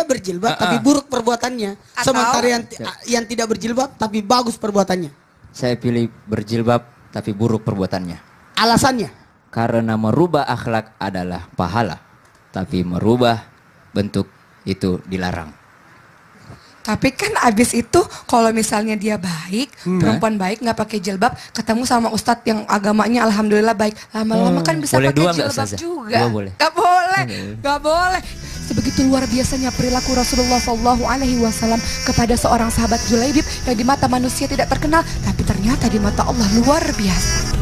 [SPEAKER 1] berjilbab tapi buruk perbuatannya.
[SPEAKER 2] Atau-
[SPEAKER 1] Sementara yang tidak berjilbab tapi bagus perbuatannya.
[SPEAKER 5] Saya pilih berjilbab tapi buruk perbuatannya.
[SPEAKER 1] Alasannya?
[SPEAKER 5] Karena merubah akhlak adalah pahala, tapi merubah bentuk itu dilarang.
[SPEAKER 2] Tapi kan abis itu kalau misalnya dia baik, perempuan baik nggak pakai jilbab, ketemu sama ustadz yang agamanya alhamdulillah baik, lama-lama kan bisa
[SPEAKER 5] Boleh
[SPEAKER 2] pakai
[SPEAKER 5] dua nggak,
[SPEAKER 2] jilbab
[SPEAKER 5] Ustazah?
[SPEAKER 2] juga.
[SPEAKER 5] Dua boleh.
[SPEAKER 2] Gak boleh, gak boleh. Sebegitu luar biasanya perilaku Rasulullah SAW kepada seorang sahabat Julaibib yang di mata manusia tidak terkenal, tapi ternyata di mata Allah luar biasa.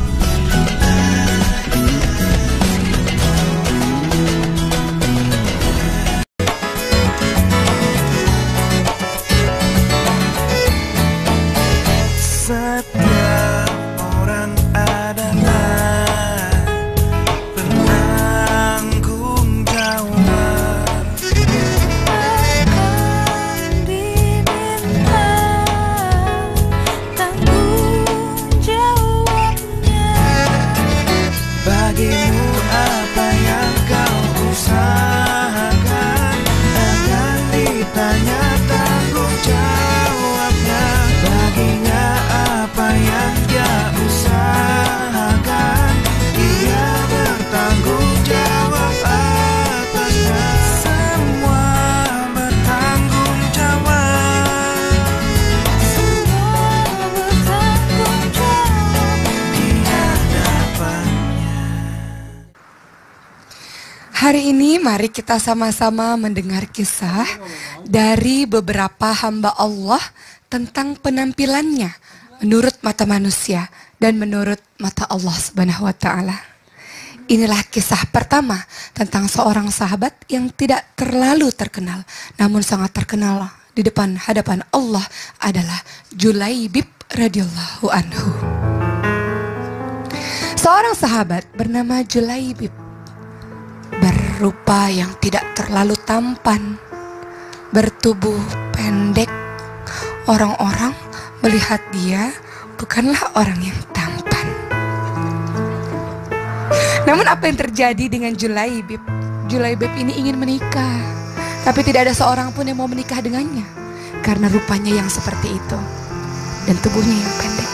[SPEAKER 6] Setiap orang adalah penanggung jawab.
[SPEAKER 7] Akan diminta tanggung jawabnya.
[SPEAKER 6] Bagimu apa yang kau usahakan akan ditanya tanggung jawabnya. Baginya apa yang dia usahakan, dia bertanggung jawab atasnya. Semua bertanggung jawab.
[SPEAKER 7] Semua bertanggung jawab.
[SPEAKER 6] Di hadapannya.
[SPEAKER 2] Hari ini mari kita sama-sama mendengar kisah dari beberapa hamba Allah tentang penampilannya menurut mata manusia dan menurut mata Allah Subhanahu wa taala. Inilah kisah pertama tentang seorang sahabat yang tidak terlalu terkenal namun sangat terkenal di hadapan Allah adalah Julaibib radhiyallahu anhu. Seorang sahabat bernama Julaibib berupa yang tidak terlalu tampan, bertubuh pendek. Orang-orang melihat dia bukanlah orang yang tampan. Namun apa yang terjadi dengan Julaibib? Julaibib ini ingin menikah, tapi tidak ada seorang pun yang mau menikah dengannya karena rupanya yang seperti itu dan tubuhnya yang pendek.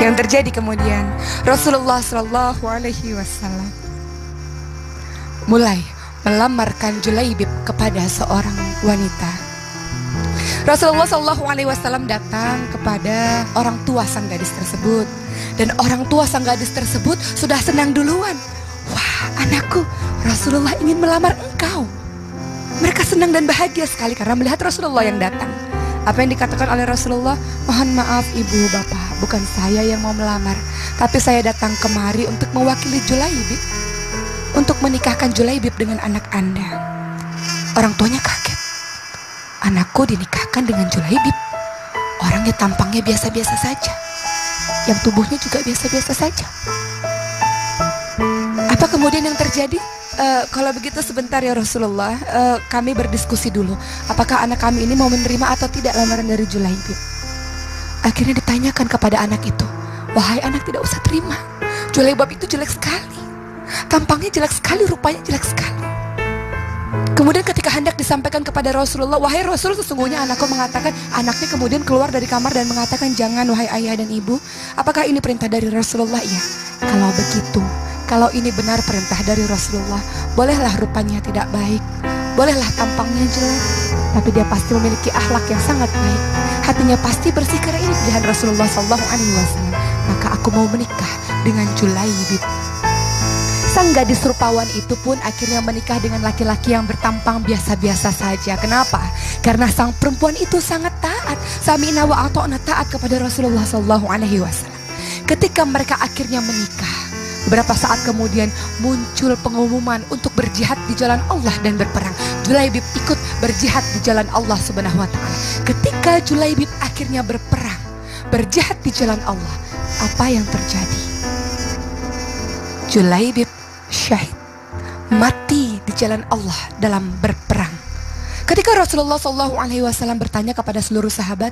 [SPEAKER 2] Yang terjadi kemudian, Rasulullah Shallallahu Alaihi Wasallam mulai melamarkan Julaibib kepada seorang wanita. Rasulullah Shallallahu Alaihi Wasallam datang kepada orang tua sang gadis tersebut, dan orang tua sang gadis tersebut sudah senang duluan. Wah, anakku, Rasulullah ingin melamar engkau. Mereka senang dan bahagia sekali karena melihat Rasulullah yang datang. Apa yang dikatakan oleh Rasulullah? Mohon maaf ibu bapak, bukan saya yang mau melamar, tapi saya datang kemari untuk mewakili Julaibib, untuk menikahkan Julaibib dengan anak anda. Orang tuanya kaget. Anakku dinikahkan dengan Julaibib, orangnya tampangnya biasa-biasa saja, yang tubuhnya juga biasa-biasa saja. Apa kemudian yang terjadi? Kalau begitu sebentar ya Rasulullah, kami berdiskusi dulu. Apakah anak kami ini mau menerima atau tidak lamaran dari Julaibib? Akhirnya ditanyakan kepada anak itu, wahai anak, tidak usah terima. Julaibib itu jelek sekali, tampangnya jelek sekali, rupanya jelek sekali. Kemudian ketika hendak disampaikan kepada Rasulullah, wahai Rasul, sesungguhnya anakku mengatakan, anaknya kemudian keluar dari kamar dan mengatakan, jangan wahai ayah dan ibu. Apakah ini perintah dari Rasulullah? Ya, kalau begitu, kalau ini benar perintah dari Rasulullah, bolehlah rupanya tidak baik, bolehlah tampangnya jelek, tapi dia pasti memiliki akhlak yang sangat baik. Hatinya pasti bersih karena ini pilihan Rasulullah SAW. Maka aku mau menikah dengan Julaibib. Sang gadis rupawan itu pun akhirnya menikah dengan laki-laki yang bertampang biasa-biasa saja. Kenapa? Karena sang perempuan itu sangat taat. Sami'na wa ata'na, taat kepada Rasulullah SAW. Ketika mereka akhirnya menikah, beberapa saat kemudian muncul pengumuman untuk berjihad di jalan Allah dan berperang. Julaibib ikut berjihad di jalan Allah Subhanahu wa taala. Ketika Julaibib akhirnya berperang, berjihad di jalan Allah, apa yang terjadi? Julaibib syahid, mati di jalan Allah dalam berperang. Ketika Rasulullah SAW bertanya kepada seluruh sahabat,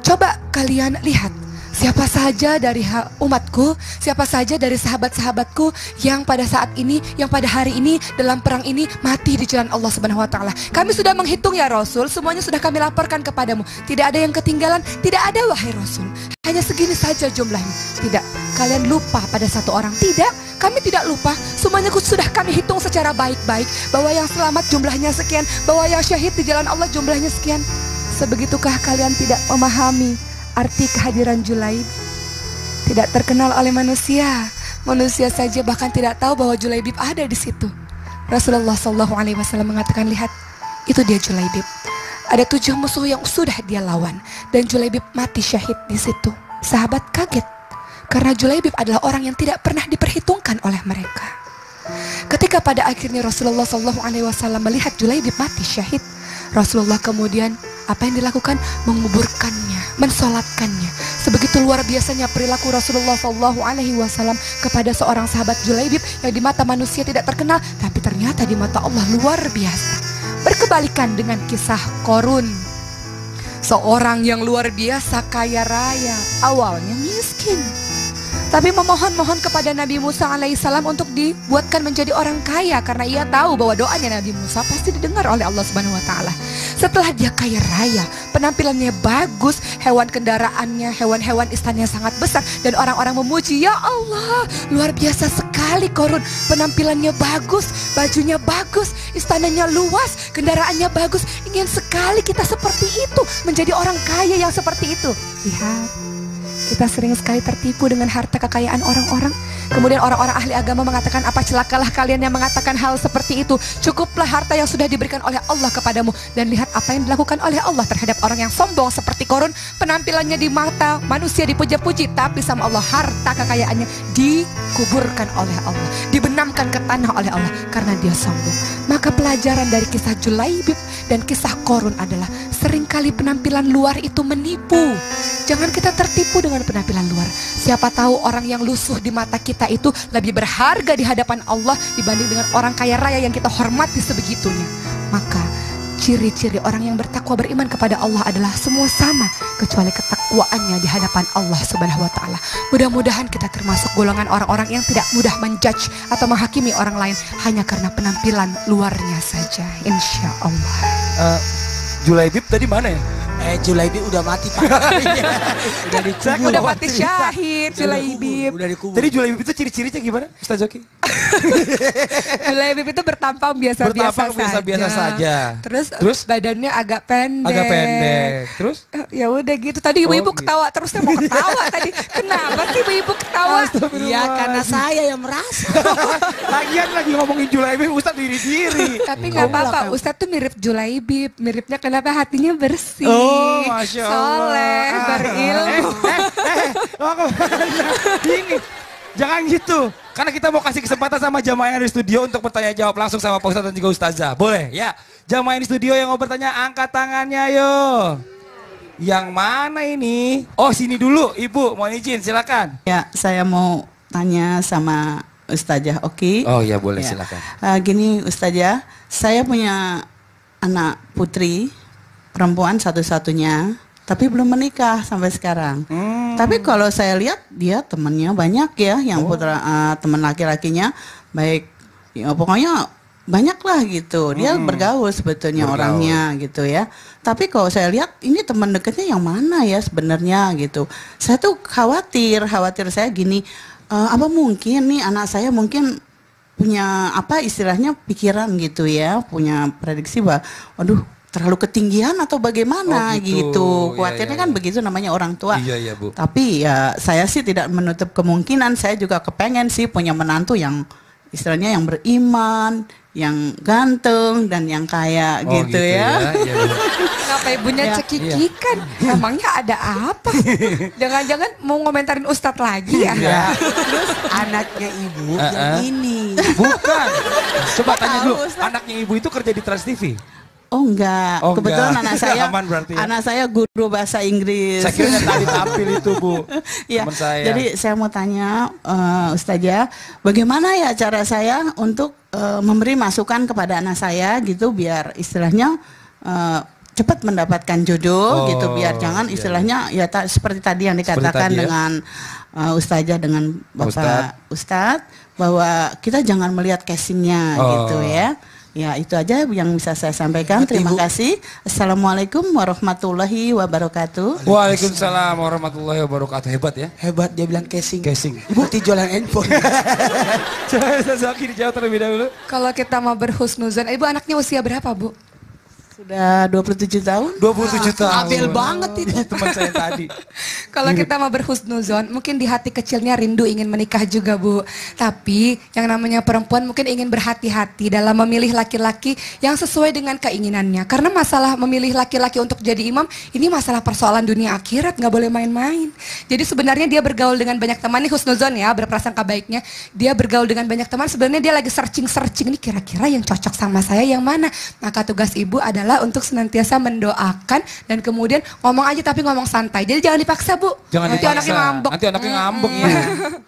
[SPEAKER 2] coba kalian lihat, siapa saja dari umatku, siapa saja dari sahabat-sahabatku yang pada saat ini, yang pada hari ini dalam perang ini mati di jalan Allah Subhanahu wa taala. Kami sudah menghitung ya Rasul, semuanya sudah kami laporkan kepadamu. Tidak ada yang ketinggalan, tidak ada wahai Rasul. Hanya segini saja jumlahnya. Tidak, kalian lupa pada satu orang. Tidak, kami tidak lupa. Semuanya sudah kami hitung secara baik-baik, bahwa yang selamat jumlahnya sekian, bahwa yang syahid di jalan Allah jumlahnya sekian. Sebegitukah kalian tidak memahami arti kehadiran Julaib? Tidak terkenal oleh manusia. Manusia saja bahkan tidak tahu bahwa Julaibib ada di situ. Rasulullah SAW mengatakan, lihat, itu dia Julaibib. Ada 7 musuh yang sudah dia lawan, dan Julaibib mati syahid di situ. Sahabat kaget karena Julaibib adalah orang yang tidak pernah diperhitungkan oleh mereka. Ketika pada akhirnya Rasulullah SAW melihat Julaibib mati syahid, Rasulullah kemudian apa yang dilakukan? Menguburkannya, mensolatkannya. Sebegitu luar biasanya perilaku Rasulullah SAW kepada seorang sahabat Julaibib yang di mata manusia tidak terkenal, tapi ternyata di mata Allah luar biasa. Berkebalikan dengan kisah Qorun, seorang yang luar biasa kaya raya, awalnya miskin, tapi memohon-mohon kepada Nabi Musa alaihissalam untuk dibuatkan menjadi orang kaya, karena ia tahu bahwa doanya Nabi Musa pasti didengar oleh Allah Subhanahu wa taala. Setelah dia kaya raya, penampilannya bagus, hewan kendaraannya, hewan-hewan istananya sangat besar, dan orang-orang memuji, ya Allah, luar biasa sekali Qorun, penampilannya bagus, bajunya bagus, istananya luas, kendaraannya bagus. Ingin sekali kita seperti itu, menjadi orang kaya yang seperti itu. Lihat, kita sering sekali tertipu dengan harta kekayaan orang-orang. Kemudian orang-orang ahli agama mengatakan, apa celakalah kalian yang mengatakan hal seperti itu. Cukuplah harta yang sudah diberikan oleh Allah kepadamu. Dan lihat apa yang dilakukan oleh Allah terhadap orang yang sombong seperti Qorun. Penampilannya di mata manusia dipuja-puji, tapi sama Allah harta kekayaannya dikuburkan oleh Allah, dibenamkan ke tanah oleh Allah karena dia sombong. Maka pelajaran dari kisah Julaibib dan kisah Qorun adalah seringkali penampilan luar itu menipu. Jangan kita tertipu dengan penampilan luar. Siapa tahu orang yang lusuh di mata kita itu lebih berharga di hadapan Allah dibanding dengan orang kaya raya yang kita hormati sebegitunya. Maka ciri-ciri orang yang bertakwa beriman kepada Allah adalah semua sama kecuali ketakwaannya di hadapan Allah Subhanahu wa taala. Mudah-mudahan kita termasuk golongan orang-orang yang tidak mudah menjudge atau menghakimi orang lain hanya karena penampilan luarnya saja, insya Allah.
[SPEAKER 4] Julaibib tadi mana ya?
[SPEAKER 1] Julaibi udah mati Pak. Udah dikubur.
[SPEAKER 2] Udah mati syahid Julaibib.
[SPEAKER 1] Udah dikubur.
[SPEAKER 4] Jadi Julaibib itu ciri-cirinya gimana, Ustaz Zoki?
[SPEAKER 2] Julaibib itu bertampang biasa-biasa saja. Terus badannya agak pendek.
[SPEAKER 4] Agak pendek. Terus?
[SPEAKER 2] Ya udah gitu. Tadi ibu-ibu ketawa terus, saya mau ketawa tadi. Kenapa sih ibu-ibu ketawa?
[SPEAKER 1] Iya karena saya yang merasa.
[SPEAKER 4] Lagian lagi ngomongin Julaibib, Ustaz diri-diri.
[SPEAKER 2] Tapi nggak apa-apa, Ustaz tuh mirip Julaibib. Miripnya kenapa hatinya bersih.
[SPEAKER 4] Oh, Masya Allah.
[SPEAKER 2] Soleh, berilmu.
[SPEAKER 4] Ini, jangan gitu. Karena kita mau kasih kesempatan sama jamaah yang di studio untuk bertanya jawab langsung sama Pak Ustadz dan juga Ustazah. Boleh? Ya. Jamaah yang di studio yang mau bertanya, angkat tangannya yo. Yang mana ini? Oh, sini dulu, Ibu. Mohon izin, silakan.
[SPEAKER 8] Ya, saya mau tanya sama Ustazah Oki.
[SPEAKER 4] Oh ya, boleh,
[SPEAKER 8] Ya.
[SPEAKER 4] silakan.
[SPEAKER 8] Gini Ustazah, saya punya anak putri perempuan satu-satunya, tapi belum menikah sampai sekarang. Tapi kalau saya lihat dia temannya banyak ya, yang putra teman laki-lakinya baik, ya, pokoknya banyak lah gitu. Dia bergaul sebetulnya orangnya gitu ya. Tapi kalau saya lihat ini teman dekatnya yang mana ya sebenarnya gitu. Saya tuh khawatir saya gini, apa mungkin nih anak saya mungkin punya apa istilahnya pikiran gitu ya, punya prediksi bahwa waduh terlalu ketinggian atau bagaimana gitu. Khawatirnya kan begitu namanya orang tua.
[SPEAKER 4] Iya, Bu.
[SPEAKER 8] Tapi ya saya sih tidak menutup kemungkinan, saya juga kepengen sih punya menantu yang istilahnya yang beriman, yang ganteng dan yang kaya gitu ya.
[SPEAKER 4] Iya,
[SPEAKER 2] Kenapa ibunya
[SPEAKER 8] Ya.
[SPEAKER 2] cekikikan? Emangnya ada apa? Jangan-jangan mau ngomentarin Ustadz lagi ya?
[SPEAKER 1] Terus anaknya ibu yang ini.
[SPEAKER 4] Bukan. Coba tanya
[SPEAKER 8] tahu,
[SPEAKER 4] dulu,
[SPEAKER 8] Ustaz.
[SPEAKER 4] anaknya Ibu itu kerja di Trans TV?
[SPEAKER 8] Oh enggak,
[SPEAKER 4] Oh,
[SPEAKER 8] kebetulan
[SPEAKER 4] enggak.
[SPEAKER 8] anak saya
[SPEAKER 4] Aman berarti ya?
[SPEAKER 8] anak saya guru bahasa Inggris.
[SPEAKER 4] Saya kira yang tadi tampil itu, Bu.
[SPEAKER 8] Ya,
[SPEAKER 4] Teman saya.
[SPEAKER 8] jadi saya mau tanya Ustazah, bagaimana ya cara saya untuk memberi masukan kepada anak saya gitu biar istilahnya cepat mendapatkan jodoh gitu, biar jangan istilahnya ya seperti tadi yang dikatakan
[SPEAKER 4] tadi ya.
[SPEAKER 8] dengan Ustazah dengan Bapak Ustadz bahwa kita jangan melihat casingnya gitu ya. Ya itu aja yang bisa saya sampaikan. Terima kasih. Assalamualaikum warahmatullahi wabarakatuh.
[SPEAKER 4] Waalaikumsalam warahmatullahi wabarakatuh. Hebat ya.
[SPEAKER 1] Hebat dia bilang casing.
[SPEAKER 4] Casing.
[SPEAKER 1] Bukti jualan handphone.
[SPEAKER 4] Coba Ustaz Zoki dijawab terlebih dahulu.
[SPEAKER 2] Kalau kita mau berhusnuzon, ibu anaknya usia berapa, Bu?
[SPEAKER 8] Sudah 27 tahun.
[SPEAKER 4] 27 tahun.
[SPEAKER 1] Abel banget itu.
[SPEAKER 4] Teman saya tadi.
[SPEAKER 2] Kalau kita mau berhusnuzon, mungkin di hati kecilnya rindu ingin menikah juga, Bu. Tapi yang namanya perempuan mungkin ingin berhati-hati dalam memilih laki-laki yang sesuai dengan keinginannya. Karena masalah memilih laki-laki untuk jadi imam, ini masalah persoalan dunia akhirat, nggak boleh main-main. Jadi sebenarnya dia bergaul dengan banyak teman, nih husnuzon ya, berprasangka baiknya. Dia bergaul dengan banyak teman, sebenarnya dia lagi searching nih kira-kira yang cocok sama saya yang mana. Maka tugas ibu adalah untuk senantiasa mendoakan dan kemudian ngomong aja tapi ngomong santai. Jadi jangan dipaksa, Bu.
[SPEAKER 4] Jangan
[SPEAKER 2] Nanti
[SPEAKER 4] dipaksa.
[SPEAKER 2] anaknya ngambek.
[SPEAKER 4] Nanti anaknya ngambek.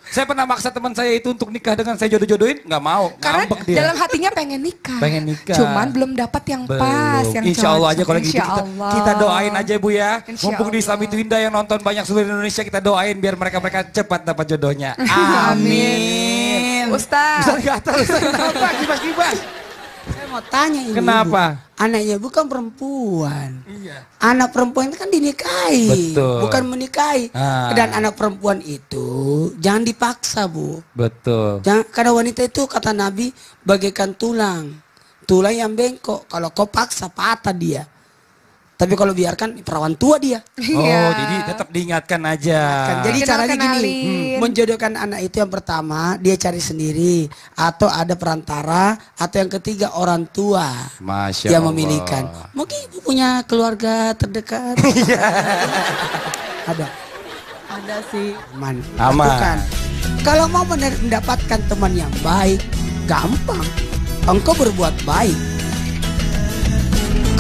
[SPEAKER 4] Saya pernah maksa teman saya itu untuk nikah dengan saya jodoh-jodohin, nggak mau.
[SPEAKER 2] Karena
[SPEAKER 4] Ngambek dia.
[SPEAKER 2] dalam hatinya pengen nikah.
[SPEAKER 4] Pengen nikah.
[SPEAKER 2] Cuman belum dapat yang pas, yang
[SPEAKER 4] Insya Allah aja
[SPEAKER 2] cocok.
[SPEAKER 4] kalau gitu
[SPEAKER 2] Insya Allah.
[SPEAKER 4] kita doain aja Bu ya.
[SPEAKER 2] Insya
[SPEAKER 4] Mumpung di Islam
[SPEAKER 2] Allah.
[SPEAKER 4] itu indah yang nonton banyak seluruh Indonesia, kita doain biar mereka cepat dapat jodohnya.
[SPEAKER 2] Amin. Ustaz.
[SPEAKER 4] Ustaz gatal, Ustaz kenapa? Kibas-kibas.
[SPEAKER 1] Saya mau tanya ini.
[SPEAKER 4] Kenapa?
[SPEAKER 1] Anaknya bukan perempuan.
[SPEAKER 4] Iya.
[SPEAKER 1] Anak perempuan itu kan dinikahi,
[SPEAKER 4] Betul.
[SPEAKER 1] bukan menikahi.
[SPEAKER 4] Ah.
[SPEAKER 1] Dan anak perempuan itu jangan dipaksa, Bu.
[SPEAKER 4] Betul.
[SPEAKER 1] Jangan, karena wanita itu kata Nabi bagaikan tulang yang bengkok. Kalau kau paksa patah dia. Tapi kalau biarkan perawan tua dia.
[SPEAKER 4] Oh, jadi tetap diingatkan aja.
[SPEAKER 1] Jadi caranya gini,
[SPEAKER 2] kenalin.
[SPEAKER 1] menjodohkan anak itu yang pertama dia cari sendiri atau ada perantara atau yang ketiga orang tua
[SPEAKER 4] Masya
[SPEAKER 1] yang
[SPEAKER 4] Allah.
[SPEAKER 1] memilihkan. Mungkin ibu punya keluarga terdekat. Ada.
[SPEAKER 8] Ada sih.
[SPEAKER 1] Aman.
[SPEAKER 4] Aman.
[SPEAKER 1] Lakukan. Kalau mau mendapatkan teman yang baik, gampang. Engkau berbuat baik.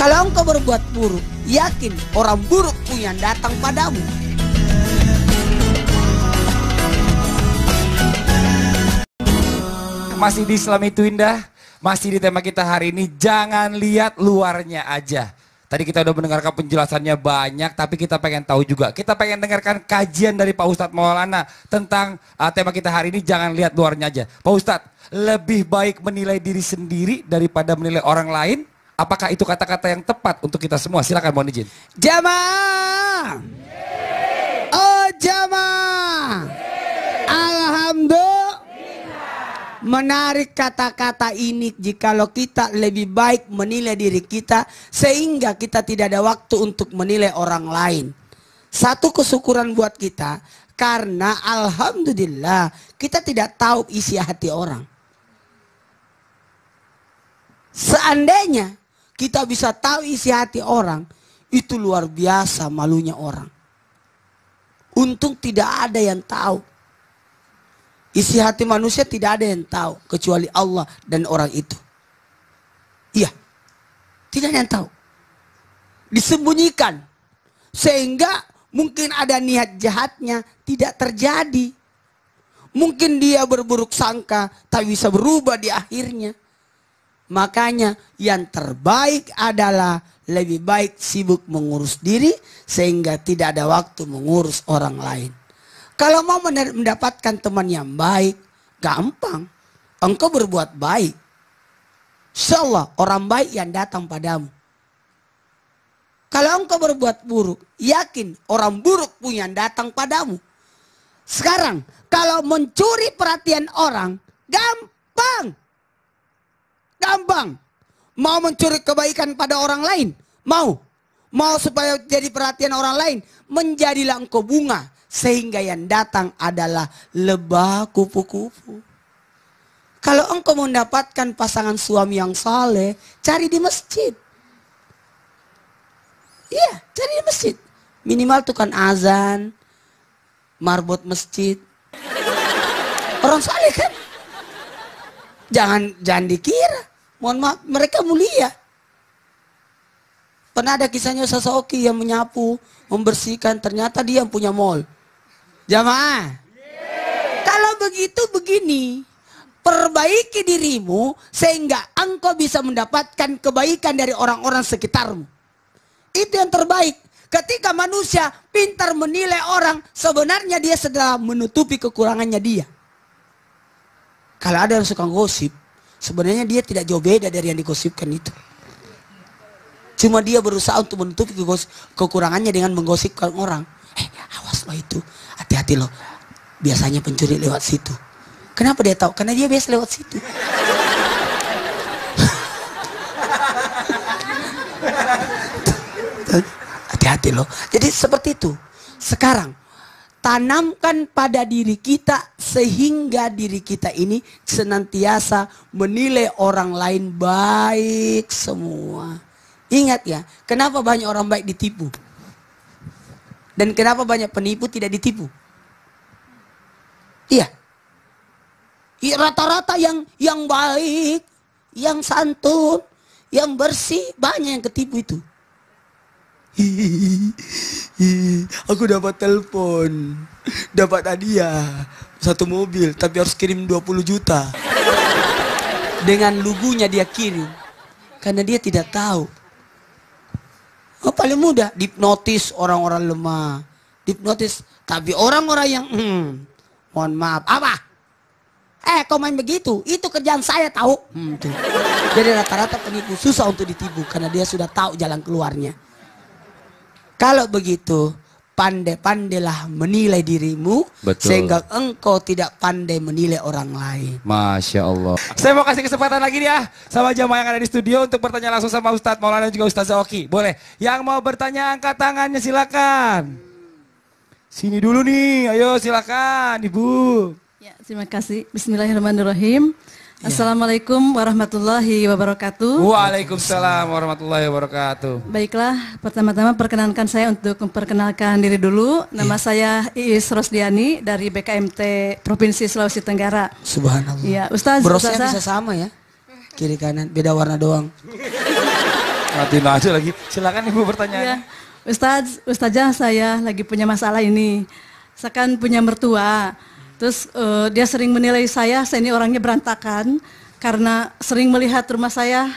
[SPEAKER 1] Kalau engkau berbuat buruk, yakin orang buruk pun yang datang padamu.
[SPEAKER 4] Masih di Islam itu indah, masih di tema kita hari ini, jangan lihat luarnya aja. Tadi kita udah mendengarkan penjelasannya banyak, tapi kita pengen tahu juga. Kita pengen dengarkan kajian dari Pak Ustadz Maulana tentang tema kita hari ini, jangan lihat luarnya aja. Pak Ustadz, lebih baik menilai diri sendiri daripada menilai orang lain? Apakah itu kata-kata yang tepat untuk kita semua? Silakan, mohon izin.
[SPEAKER 1] Jamaah. Oh jamaah. Alhamdulillah. Menarik kata-kata ini jikalau kita lebih baik menilai diri kita sehingga kita tidak ada waktu untuk menilai orang lain. Satu kesyukuran buat kita karena alhamdulillah kita tidak tahu isi hati orang. Seandainya kita bisa tahu isi hati orang, itu luar biasa malunya orang. Untung tidak ada yang tahu. Isi hati manusia tidak ada yang tahu kecuali Allah dan orang itu. Iya, tidak ada yang tahu. Disembunyikan sehingga mungkin ada niat jahatnya tidak terjadi. Mungkin dia berburuk sangka tapi bisa berubah di akhirnya. Makanya yang terbaik adalah lebih baik sibuk mengurus diri sehingga tidak ada waktu mengurus orang lain. Kalau mau mendapatkan teman yang baik, gampang. Engkau berbuat baik. Insyaallah orang baik yang datang padamu. Kalau engkau berbuat buruk, yakin orang buruk pun yang datang padamu. Sekarang kalau mencuri perhatian orang, gampang. Gampang. Mau mencuri kebaikan pada orang lain? Mau supaya jadi perhatian orang lain? Menjadilah engkau bunga. Sehingga yang datang adalah lebah kupu-kupu. Kalau engkau mendapatkan pasangan suami yang saleh, cari di masjid. Iya, cari di masjid. Minimal tukang azan, marbot masjid. Orang saleh kan? Jangan dikira. Mohon maaf, mereka mulia. Pernah ada kisahnya Ustaz Oki yang menyapu, membersihkan, ternyata dia yang punya mall. Jamaah. Kalau begitu begini, perbaiki dirimu sehingga engkau bisa mendapatkan kebaikan dari orang-orang sekitarmu. Itu yang terbaik. Ketika manusia pintar menilai orang, sebenarnya dia sedang menutupi kekurangannya dia. Kalau ada yang suka gosip, sebenarnya dia tidak jauh beda dari yang digosipkan itu. Cuma dia berusaha untuk menutupi kekurangannya dengan menggosipkan orang. Awas lo itu, hati-hati lo. Biasanya pencuri lewat situ. Kenapa dia tahu? Karena dia biasa lewat situ. Hati-hati lo. Jadi seperti itu. Sekarang tanamkan pada diri kita sehingga diri kita ini senantiasa menilai orang lain baik semua. Ingat ya, kenapa banyak orang baik ditipu? Dan kenapa banyak penipu tidak ditipu? Iya. Rata-rata yang baik, yang santun, yang bersih, banyak yang ketipu itu. Aku dapat telepon, dapat hadiah, satu mobil, tapi harus kirim 20 juta. Dengan lugunya dia kirim, karena dia tidak tahu. Oh, paling mudah, hipnotis orang-orang lemah, hipnotis. Tapi orang-orang yang, mohon maaf, apa? Kau main begitu, itu kerjaan saya tahu. Tuh. Jadi rata-rata penipu susah untuk ditipu karena dia sudah tahu jalan keluarnya. Kalau begitu, pandai-pandailah menilai dirimu.
[SPEAKER 4] Betul.
[SPEAKER 1] Sehingga engkau tidak pandai menilai orang lain.
[SPEAKER 4] Masya Allah. Saya mau kasih kesempatan lagi nih ya sama jamaah yang ada di studio untuk bertanya langsung sama Ustadz Maulana dan juga Ustazah Oki. Boleh? Yang mau bertanya angkat tangannya silakan. Sini dulu nih, ayo silakan Ibu.
[SPEAKER 9] Ya, terima kasih. Bismillahirrahmanirrahim. Assalamualaikum warahmatullahi wabarakatuh.
[SPEAKER 4] Waalaikumsalam warahmatullahi wabarakatuh.
[SPEAKER 9] Baiklah, pertama-tama perkenankan saya untuk memperkenalkan diri dulu. Nama saya Iis Rosdiani dari BKMT Provinsi Sulawesi Tenggara.
[SPEAKER 1] Subhanallah.
[SPEAKER 9] Ya, Ustaz,
[SPEAKER 1] Brosnya
[SPEAKER 9] Ustazah.
[SPEAKER 1] bisa sama ya. Kiri kanan, beda warna doang.
[SPEAKER 4] Matiin aja lagi. Silakan Ibu bertanya.
[SPEAKER 9] Ya, Ustazah saya lagi punya masalah ini. Saya kan punya mertua. Terus dia sering menilai saya ini orangnya berantakan karena sering melihat rumah saya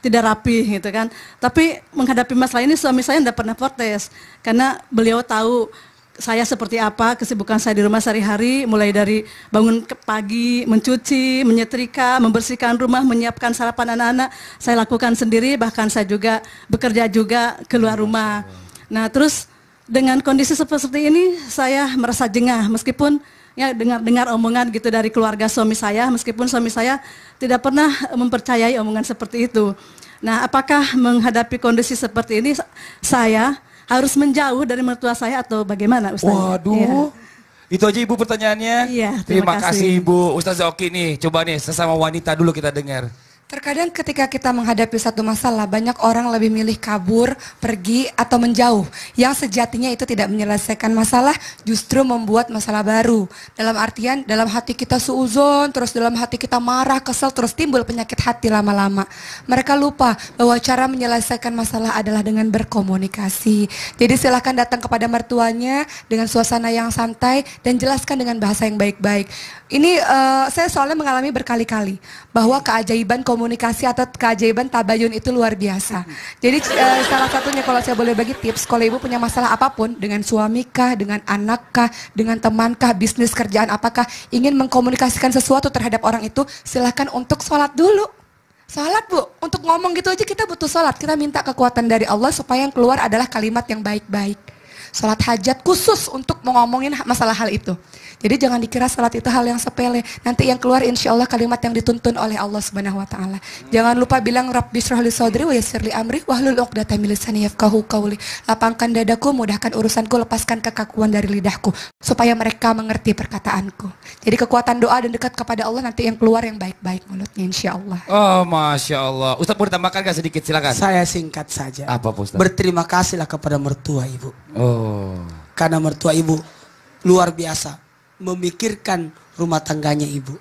[SPEAKER 9] tidak rapi gitu kan. Tapi menghadapi masalah ini suami saya tidak pernah protes karena beliau tahu saya seperti apa, kesibukan saya di rumah sehari-hari, mulai dari bangun ke pagi, mencuci, menyetrika, membersihkan rumah, menyiapkan sarapan anak-anak, saya lakukan sendiri, bahkan saya juga bekerja juga keluar rumah. Nah, terus dengan kondisi seperti ini, saya merasa jengah, meskipun ya dengar omongan gitu dari keluarga suami saya, meskipun suami saya tidak pernah mempercayai omongan seperti itu. Nah, apakah menghadapi kondisi seperti ini saya harus menjauh dari mertua saya atau bagaimana, Ustaz?
[SPEAKER 4] Waduh,
[SPEAKER 9] Ya.
[SPEAKER 4] itu aja Ibu pertanyaannya.
[SPEAKER 9] Iya,
[SPEAKER 4] terima
[SPEAKER 9] terima
[SPEAKER 4] kasih
[SPEAKER 9] kasih.
[SPEAKER 4] Ibu. Ustazah Oki nih, coba nih sesama wanita dulu kita dengar.
[SPEAKER 2] Terkadang ketika kita menghadapi satu masalah, banyak orang lebih milih kabur, pergi, atau menjauh. Yang sejatinya itu tidak menyelesaikan masalah, justru membuat masalah baru. Dalam artian, dalam hati kita suuzon, terus dalam hati kita marah, kesel, terus timbul penyakit hati lama-lama. Mereka lupa bahwa cara menyelesaikan masalah adalah dengan berkomunikasi. Jadi silakan datang kepada mertuanya dengan suasana yang santai dan jelaskan dengan bahasa yang baik-baik. Ini saya soalnya mengalami berkali-kali bahwa keajaiban komunikasi atau keajaiban tabayun itu luar biasa. Jadi salah satunya kalau saya boleh bagi tips, kalau ibu punya masalah apapun dengan suami kah, dengan anak kah, dengan teman kah, bisnis kerjaan apakah, ingin mengkomunikasikan sesuatu terhadap orang itu, silahkan untuk sholat dulu. Sholat Bu, untuk ngomong gitu aja kita butuh sholat. Kita minta kekuatan dari Allah supaya yang keluar adalah kalimat yang baik-baik. Sholat hajat khusus untuk ngomongin masalah hal itu. Jadi jangan dikira sholat itu hal yang sepele. Nanti yang keluar insya Allah kalimat yang dituntun oleh Allah Subhanahu Wa Taala. Jangan lupa bilang Rabbi shrah li sadri wa yassir li amri wahlul 'uqdatam min lisani yafqahu qawli. Lapangkan dadaku, mudahkan urusanku, lepaskan kekakuan dari lidahku supaya mereka mengerti perkataanku. Jadi kekuatan doa dan dekat kepada Allah, nanti yang keluar yang baik-baik mulutnya insya Allah.
[SPEAKER 4] Oh, Masya Allah. Ustaz mau ditambahkan gak sedikit, silakan.
[SPEAKER 1] Saya singkat saja.
[SPEAKER 4] Apa Pak Ustaz?
[SPEAKER 1] Berterima kasihlah kepada mertua ibu.
[SPEAKER 4] Oh.
[SPEAKER 1] Karena mertua ibu luar biasa memikirkan rumah tangganya ibu.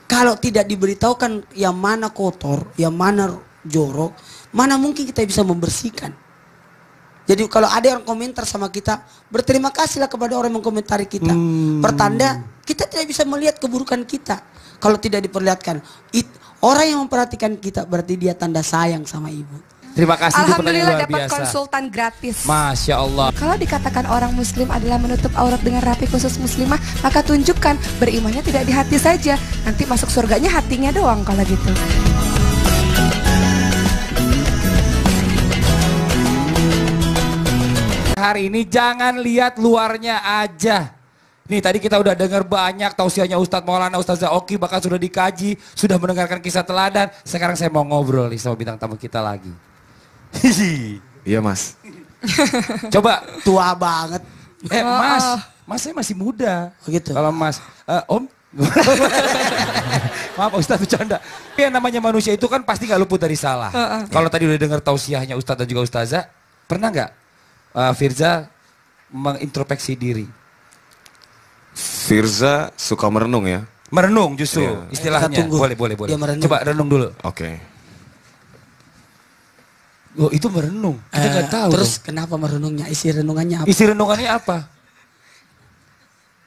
[SPEAKER 1] Kalau tidak diberitahukan yang mana kotor, yang mana jorok, mana mungkin kita bisa membersihkan. Jadi kalau ada yang komentar sama kita, berterima kasihlah kepada orang yang mengkomentari kita. Pertanda kita tidak bisa melihat keburukan kita. Kalau tidak diperlihatkan, orang yang memperhatikan kita berarti dia tanda sayang sama ibu.
[SPEAKER 4] Terima kasih, itu pertanyaan
[SPEAKER 2] Alhamdulillah
[SPEAKER 4] luar
[SPEAKER 2] dapat
[SPEAKER 4] biasa.
[SPEAKER 2] konsultan gratis.
[SPEAKER 4] Masya Allah.
[SPEAKER 2] Kalau dikatakan orang muslim adalah menutup aurat dengan rapi khusus muslimah, maka tunjukkan berimannya tidak di hati saja. Nanti masuk surganya hatinya doang kalau gitu.
[SPEAKER 4] Hari ini jangan lihat luarnya aja. Nih tadi kita udah dengar banyak tausiahnya Ustadz Maulana, Ustazah Oki, bahkan sudah dikaji, sudah mendengarkan kisah teladan. Sekarang saya mau ngobrol nih sama bintang tamu kita lagi.
[SPEAKER 3] Iya Mas.
[SPEAKER 4] Coba.
[SPEAKER 1] Tua banget.
[SPEAKER 4] Mas saya masih muda.
[SPEAKER 1] Begitu.
[SPEAKER 4] Kalau Mas, Om. Maaf Ustadz bercanda. Yang namanya manusia itu kan pasti gak luput dari salah. Kalau tadi udah dengar tausiahnya Ustadz dan juga Ustazah, pernah gak Firza mengintrospeksi diri?
[SPEAKER 3] Firza suka merenung ya?
[SPEAKER 4] Merenung justru
[SPEAKER 3] Iya.
[SPEAKER 4] istilahnya. Boleh.
[SPEAKER 1] Dia merenung.
[SPEAKER 4] Coba renung dulu.
[SPEAKER 3] Oke.
[SPEAKER 4] Oh itu merenung, kita nggak tahu.
[SPEAKER 1] Terus kenapa merenungnya? Isi renungannya apa?
[SPEAKER 4] Isi renungannya apa?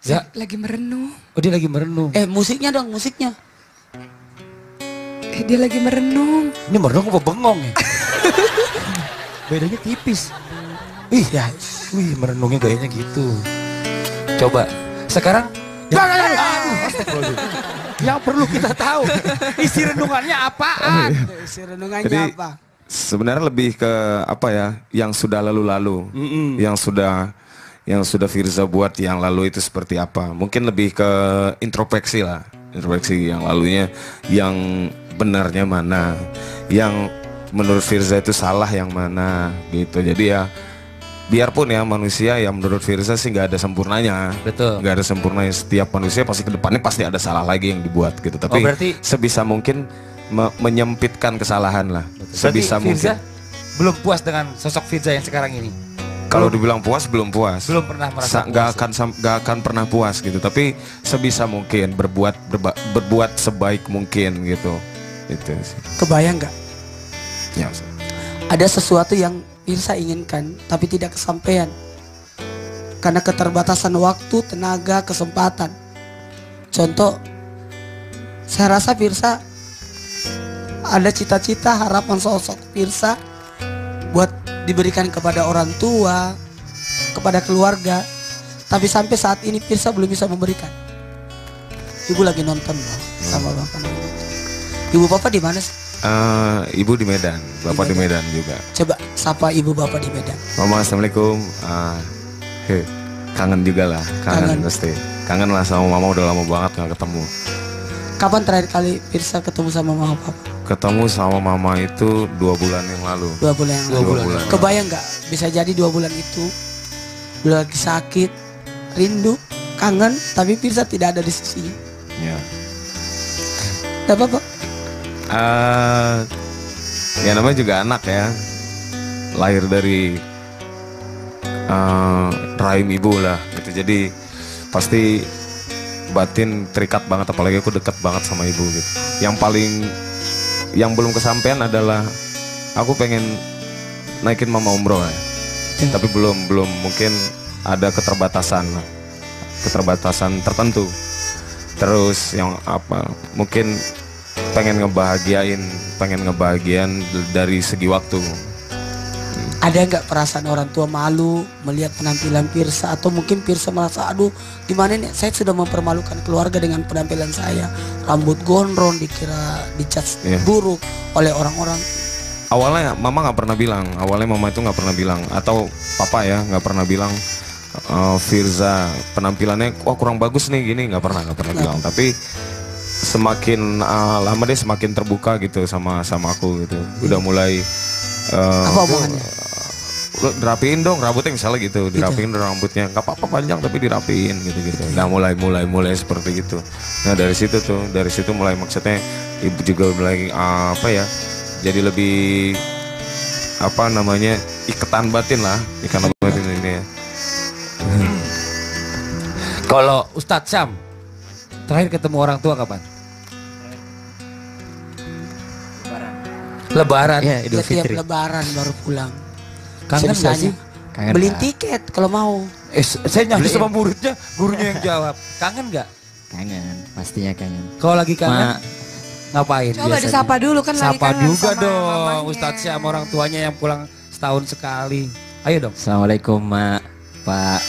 [SPEAKER 4] Ya,
[SPEAKER 2] Lagi merenung.
[SPEAKER 4] oh dia lagi merenung.
[SPEAKER 1] Musiknya dong, musiknya.
[SPEAKER 2] Dia lagi merenung.
[SPEAKER 4] Ini merenung apa bengong ya? Bedanya tipis. Ih, ya, wih merenungnya gayanya gitu. Coba, sekarang. Yang perlu kita tahu, isi renungannya apaan?
[SPEAKER 1] Isi renungannya
[SPEAKER 3] Jadi,
[SPEAKER 1] apa?
[SPEAKER 3] sebenarnya lebih ke apa ya, yang sudah lalu-lalu, yang sudah Firza buat yang lalu itu seperti apa. Mungkin lebih ke introspeksi lah, introspeksi yang lalunya, yang benarnya mana, yang menurut Firza itu salah yang mana gitu. Jadi ya biarpun ya manusia ya menurut Firza sih nggak ada sempurnanya.
[SPEAKER 4] Betul.
[SPEAKER 3] Nggak ada sempurnanya, setiap manusia pasti kedepannya pasti ada salah lagi yang dibuat gitu. Tapi
[SPEAKER 4] berarti
[SPEAKER 3] sebisa mungkin menyempitkan kesalahan lah. Sebisa
[SPEAKER 4] Firza
[SPEAKER 3] mungkin.
[SPEAKER 4] belum puas dengan sosok Firza yang sekarang ini.
[SPEAKER 3] Kalau dibilang puas belum puas.
[SPEAKER 4] Belum pernah merasa puas.
[SPEAKER 3] Nggak akan pernah puas gitu. Tapi sebisa mungkin berbuat sebaik mungkin gitu. Itu sih.
[SPEAKER 1] Kebayang nggak?
[SPEAKER 3] Ya.
[SPEAKER 1] Ada sesuatu yang Firza inginkan tapi tidak kesampaian karena keterbatasan waktu, tenaga, kesempatan. Contoh, saya rasa Firza ada cita-cita, harapan sosok Firza buat diberikan kepada orang tua, kepada keluarga. Tapi sampai saat ini Pirsa belum bisa memberikan. Ibu lagi nonton loh sama bapak. Ibu bapak di mana sih?
[SPEAKER 3] Ibu di Medan, bapak di Medan juga.
[SPEAKER 1] Coba sapa ibu bapak di Medan.
[SPEAKER 3] Mama, assalamualaikum. Kangen juga lah, kangen pasti. Kangen lah sama mama, udah lama banget gak ketemu.
[SPEAKER 1] Kapan terakhir kali Pirsa ketemu sama mama papa?
[SPEAKER 3] Ketemu sama mama itu 2 bulan yang lalu.
[SPEAKER 1] 2 bulan yang lalu. Kebayang nggak? Bisa jadi 2 bulan itu beliau lagi sakit, rindu, kangen, tapi Pirsa tidak ada di sisinya.
[SPEAKER 3] Ya.
[SPEAKER 1] Gak apa-apa.
[SPEAKER 3] Ya namanya juga anak ya, lahir dari rahim ibu lah gitu. Jadi pasti batin terikat banget, apalagi aku dekat banget sama ibu gitu. Yang belum kesampaian adalah aku pengen naikin mama umroh ya. Tapi belum mungkin ada keterbatasan tertentu. Terus yang apa, mungkin pengen ngebahagiain dari segi waktu.
[SPEAKER 1] Ada nggak perasaan orang tua malu melihat penampilan Pirsa, atau mungkin Pirsa merasa aduh gimana nih, saya sudah mempermalukan keluarga dengan penampilan saya, rambut gondrong, dikira dicat buruk oleh orang-orang.
[SPEAKER 3] Awalnya mama nggak pernah bilang, mama itu nggak pernah bilang, atau papa ya nggak pernah bilang Firza penampilannya kurang bagus nih gini, nggak pernah bilang. Tapi semakin lama dia semakin terbuka gitu sama aku gitu. Udah mulai
[SPEAKER 1] apa omongannya?
[SPEAKER 3] Dirapiin dong rambutnya misalnya gitu, dirapiin dong rambutnya, nggak apa-apa panjang tapi dirapiin gitu. Nah mulai seperti gitu. Nah dari situ mulai, maksudnya ibu juga mulai jadi lebih ikatan batin ini ya.
[SPEAKER 4] Kalau Ustadz Syam terakhir ketemu orang tua kapan? Lebaran.
[SPEAKER 5] Ya, Idul
[SPEAKER 1] Tiap
[SPEAKER 5] Fitri.
[SPEAKER 1] Lebaran baru pulang.
[SPEAKER 4] Kangen gak sih?
[SPEAKER 5] Kangen.
[SPEAKER 1] Beliin tiket kalau mau.
[SPEAKER 4] Saya nyanyi sama muridnya, gurunya yang jawab. Kangen gak?
[SPEAKER 5] Kangen, pastinya kangen.
[SPEAKER 4] Kalau lagi kangen ngapain?
[SPEAKER 2] Coba
[SPEAKER 4] biasanya?
[SPEAKER 2] disapa dulu kan lagi
[SPEAKER 4] Sapa
[SPEAKER 2] kangen
[SPEAKER 4] juga
[SPEAKER 2] sama
[SPEAKER 4] dong
[SPEAKER 2] mamanya.
[SPEAKER 4] Ustadz Syam, orang tuanya yang pulang setahun sekali. Ayo dong.
[SPEAKER 5] Assalamualaikum Mak, Pak.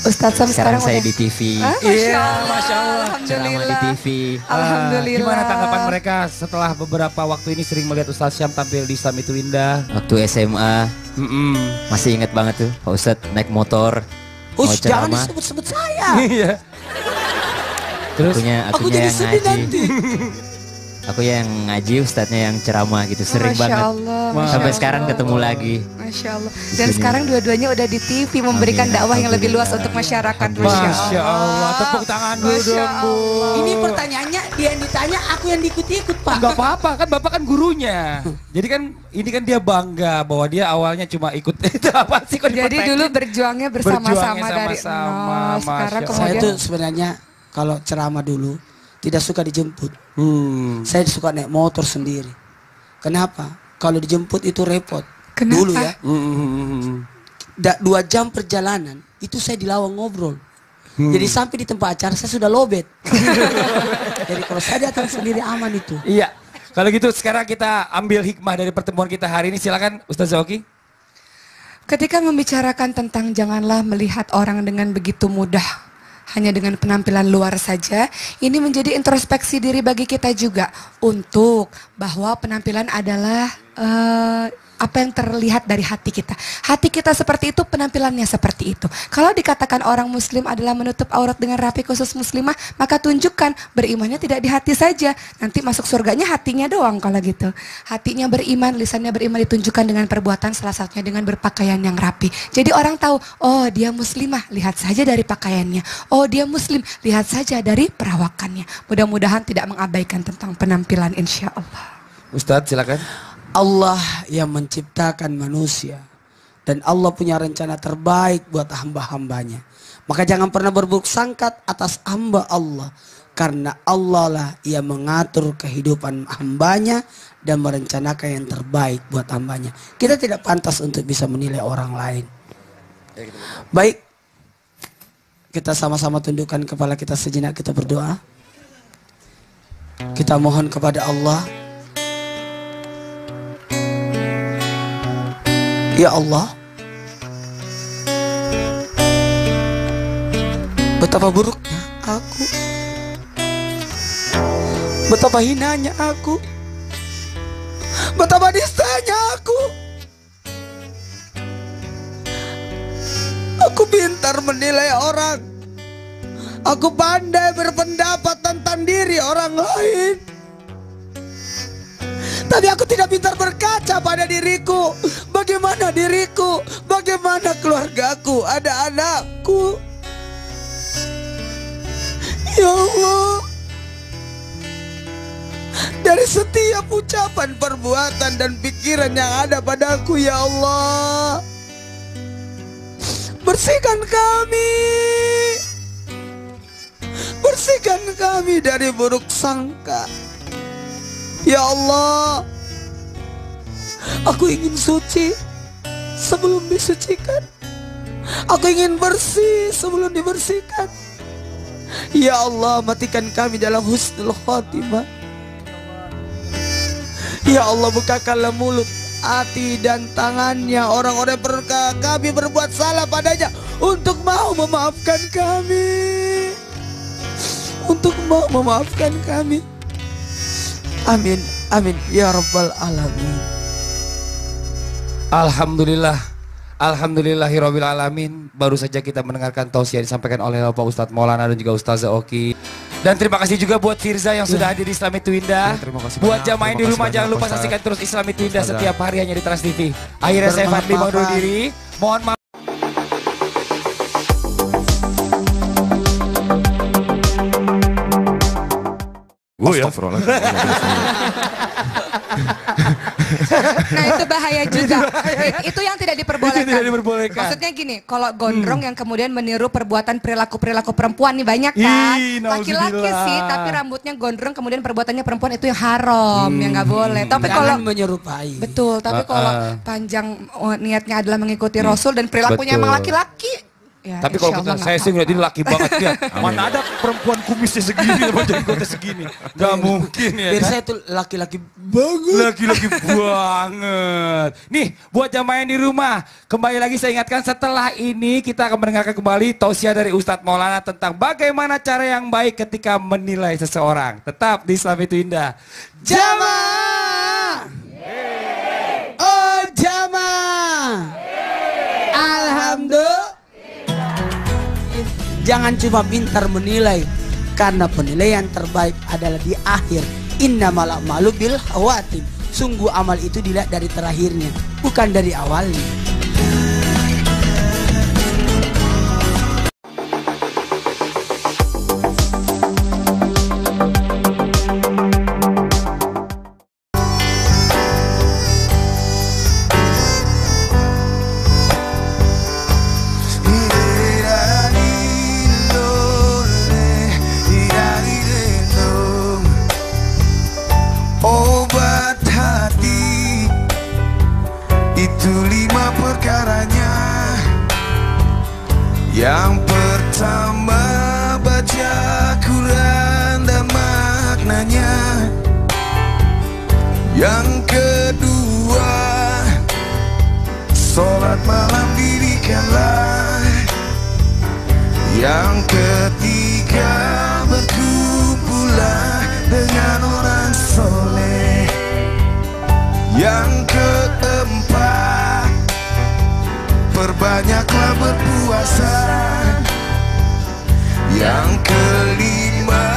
[SPEAKER 2] Ustadz Sam
[SPEAKER 5] Sekarang
[SPEAKER 2] sekarang
[SPEAKER 5] saya
[SPEAKER 2] udah-
[SPEAKER 5] di TV.
[SPEAKER 4] Iya, Masya Allah.
[SPEAKER 5] Ceramah di
[SPEAKER 2] Alhamdulillah.
[SPEAKER 5] TV.
[SPEAKER 2] Alhamdulillah.
[SPEAKER 4] Gimana tanggapan mereka setelah beberapa waktu ini sering melihat Ustadz Syam tampil di Islam Itu Indah?
[SPEAKER 5] Waktu SMA masih inget banget tuh Pak Ustadz naik motor mau
[SPEAKER 1] Ush, jangan
[SPEAKER 5] ceramah.
[SPEAKER 1] disebut-sebut saya.
[SPEAKER 4] Iya. Terus
[SPEAKER 1] Aku
[SPEAKER 5] Akunya
[SPEAKER 1] jadi
[SPEAKER 5] yang
[SPEAKER 1] sedih
[SPEAKER 5] ngaji.
[SPEAKER 1] nanti.
[SPEAKER 5] Aku yang ngaji, Ustadznya yang ceramah gitu. Sering
[SPEAKER 2] Masya
[SPEAKER 5] banget.
[SPEAKER 2] Allah, Masya
[SPEAKER 5] Sampai
[SPEAKER 2] Allah.
[SPEAKER 5] sekarang ketemu lagi.
[SPEAKER 2] Masya Allah. Dan sekarang dua-duanya udah di TV memberikan
[SPEAKER 5] Amin.
[SPEAKER 2] dakwah yang lebih luas untuk masyarakat.
[SPEAKER 4] Masya Allah, tepuk tangan dulu
[SPEAKER 2] Masya
[SPEAKER 4] dong Bu.
[SPEAKER 1] Ini pertanyaannya dia yang ditanya, aku yang diikut-ikut Pak.
[SPEAKER 4] Gak apa-apa, kan Bapak kan gurunya. Jadi kan ini kan dia bangga bahwa dia awalnya cuma ikut itu apa sih kok
[SPEAKER 2] Jadi
[SPEAKER 4] dipertekin?
[SPEAKER 2] dulu berjuangnya bersama-sama
[SPEAKER 4] Berjuangnya
[SPEAKER 2] dari
[SPEAKER 4] sama-sama,
[SPEAKER 2] nol. Sekarang
[SPEAKER 4] Masya
[SPEAKER 1] Saya
[SPEAKER 2] kemudian
[SPEAKER 1] tuh sebenarnya kalau ceramah dulu tidak suka dijemput. Saya suka naik motor sendiri. Kenapa? Kalau dijemput itu repot.
[SPEAKER 2] Kenapa?
[SPEAKER 1] Dulu ya. 2 jam perjalanan itu saya di Lawang ngobrol. Jadi sampai di tempat acara saya sudah lobet. Jadi kalau saya datang sendiri aman itu.
[SPEAKER 4] Iya. Kalau gitu sekarang kita ambil hikmah dari pertemuan kita hari ini. Silakan Ustaz Oki.
[SPEAKER 2] ketika membicarakan tentang janganlah melihat orang dengan begitu mudah hanya dengan penampilan luar saja, ini menjadi introspeksi diri bagi kita juga untuk bahwa penampilan adalah apa yang terlihat dari hati kita. Hati kita seperti itu, penampilannya seperti itu. Kalau dikatakan orang muslim adalah menutup aurat dengan rapi khusus muslimah, maka tunjukkan berimannya tidak di hati saja. Nanti masuk surganya hatinya doang kalau gitu. Hatinya beriman, lisannya beriman ditunjukkan dengan perbuatan, salah satunya dengan berpakaian yang rapi. Jadi orang tahu, oh dia muslimah, lihat saja dari pakaiannya. Oh dia muslim, lihat saja dari perawakannya. Mudah-mudahan tidak mengabaikan tentang penampilan, insya Allah.
[SPEAKER 4] Ustadz silakan.
[SPEAKER 1] Allah yang menciptakan manusia dan Allah punya rencana terbaik buat hamba-hambanya. Maka jangan pernah berburuk sangka atas hamba Allah, karena Allah lah yang mengatur kehidupan hambanya dan merencanakan yang terbaik buat hambanya. Kita tidak pantas untuk bisa menilai orang lain. Baik, kita sama-sama tundukkan kepala kita sejenak, kita berdoa. Kita mohon kepada Allah. Ya Allah, Betapa buruknya aku, betapa hinanya aku, betapa nistanya aku. Aku pintar menilai orang, aku pandai berpendapat tentang diri orang lain. Tapi aku tidak pintar berkaca pada diriku. Bagaimana diriku, bagaimana keluargaku, ada anakku. Ya Allah, dari setiap ucapan, perbuatan, dan pikiran yang ada padaku, ya Allah, bersihkan kami, bersihkan kami dari buruk sangka. Ya Allah, aku ingin suci sebelum disucikan. Aku ingin bersih sebelum dibersihkan. Ya Allah, matikan kami dalam husnul khotimah. Ya Allah, bukakanlah mulut, hati, dan tangannya orang-orang kami berbuat salah padanya, untuk mau memaafkan kami, untuk mau memaafkan kami. Amin, amin, ya Rabbal Alamin.
[SPEAKER 4] Alhamdulillah, alhamdulillahirabbil alamin. Baru saja kita mendengarkan tausiah disampaikan oleh Bapak Ustadz Maulana dan juga Ustazah Oki. Dan terima kasih juga buat Firza yang sudah hadir di Islami Twinda. Buat jamaah di rumah, jangan lupa saksikan terus Islami Twinda setiap hari hanya di Trans TV. Akhirnya saya Fadli undur diri. Mohon maaf.
[SPEAKER 2] Nah itu bahaya juga. Itu yang tidak diperbolehkan.
[SPEAKER 4] Itu tidak diperbolehkan.
[SPEAKER 2] Maksudnya gini, kalau gondrong yang kemudian meniru perbuatan perilaku perempuan nih banyak kan. Laki-laki sih, tapi rambutnya gondrong kemudian perbuatannya perempuan itu yang haram, yang nggak boleh. Tapi kalau
[SPEAKER 1] menyerupai.
[SPEAKER 2] Betul, tapi kalau panjang niatnya adalah mengikuti Rasul dan perilakunya emang laki-laki. Ya,
[SPEAKER 4] tapi kalau saya sih ngeliat ini laki banget ya. Mana ada perempuan kumisnya segini sama jenggotnya segini. Gak mungkin ya.
[SPEAKER 1] Biar saya tuh laki-laki banget.
[SPEAKER 4] Laki-laki banget. Nih buat jamaah yang di rumah, kembali lagi saya ingatkan, setelah ini kita akan mendengarkan kembali tausiah dari Ustadz Maulana tentang bagaimana cara yang baik ketika menilai seseorang. Tetap di Islami Twinda.
[SPEAKER 1] Jamaah. Oh jamaah. Alhamdulillah. Jangan cuma pintar menilai, karena penilaian terbaik adalah di akhir. Innamal a'malu bil khawatim. Sungguh amal itu dilihat dari terakhirnya, bukan dari awalnya.
[SPEAKER 6] Obat hati itu 5 perkaranya. Yang pertama, baca Quran dan maknanya. Yang kedua, sholat malam dirikanlah. Yang ketiga, berkumpullah dengan orang soleh. Yang keempat, perbanyaklah berpuasa. Yang kelima,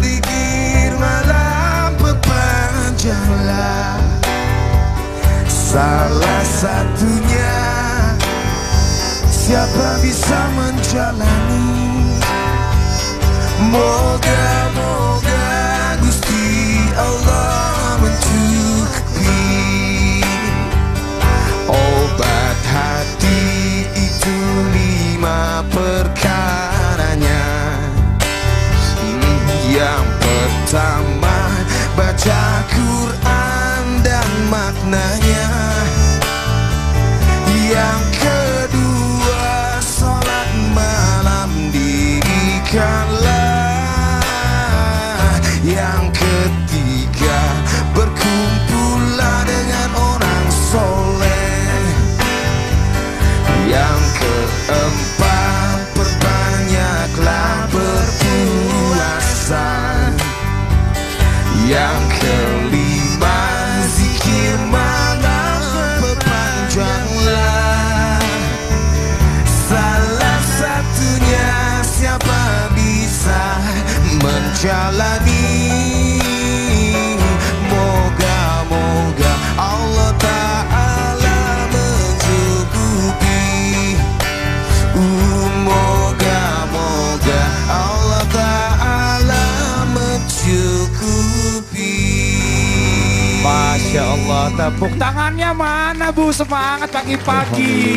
[SPEAKER 6] zikir malam perpanjanglah. Salah satunya, siapa bisa menjalani. Moga-moga Gusti Allah mencukupi. Obat hati itu 5 perkaranya. Yang pertama, baca Quran dan maknanya. Yang kedua, sholat malam dirikanlah. Yang kelima, zikir malam perpanjanglah. Salah satunya siapa bisa menjalani. Moga-moga Allah Ta'ala mencukupi. Moga-moga Allah Ta'ala mencukupi.
[SPEAKER 4] Masya Allah, tepuk tangannya mana Bu, semangat pagi-pagi.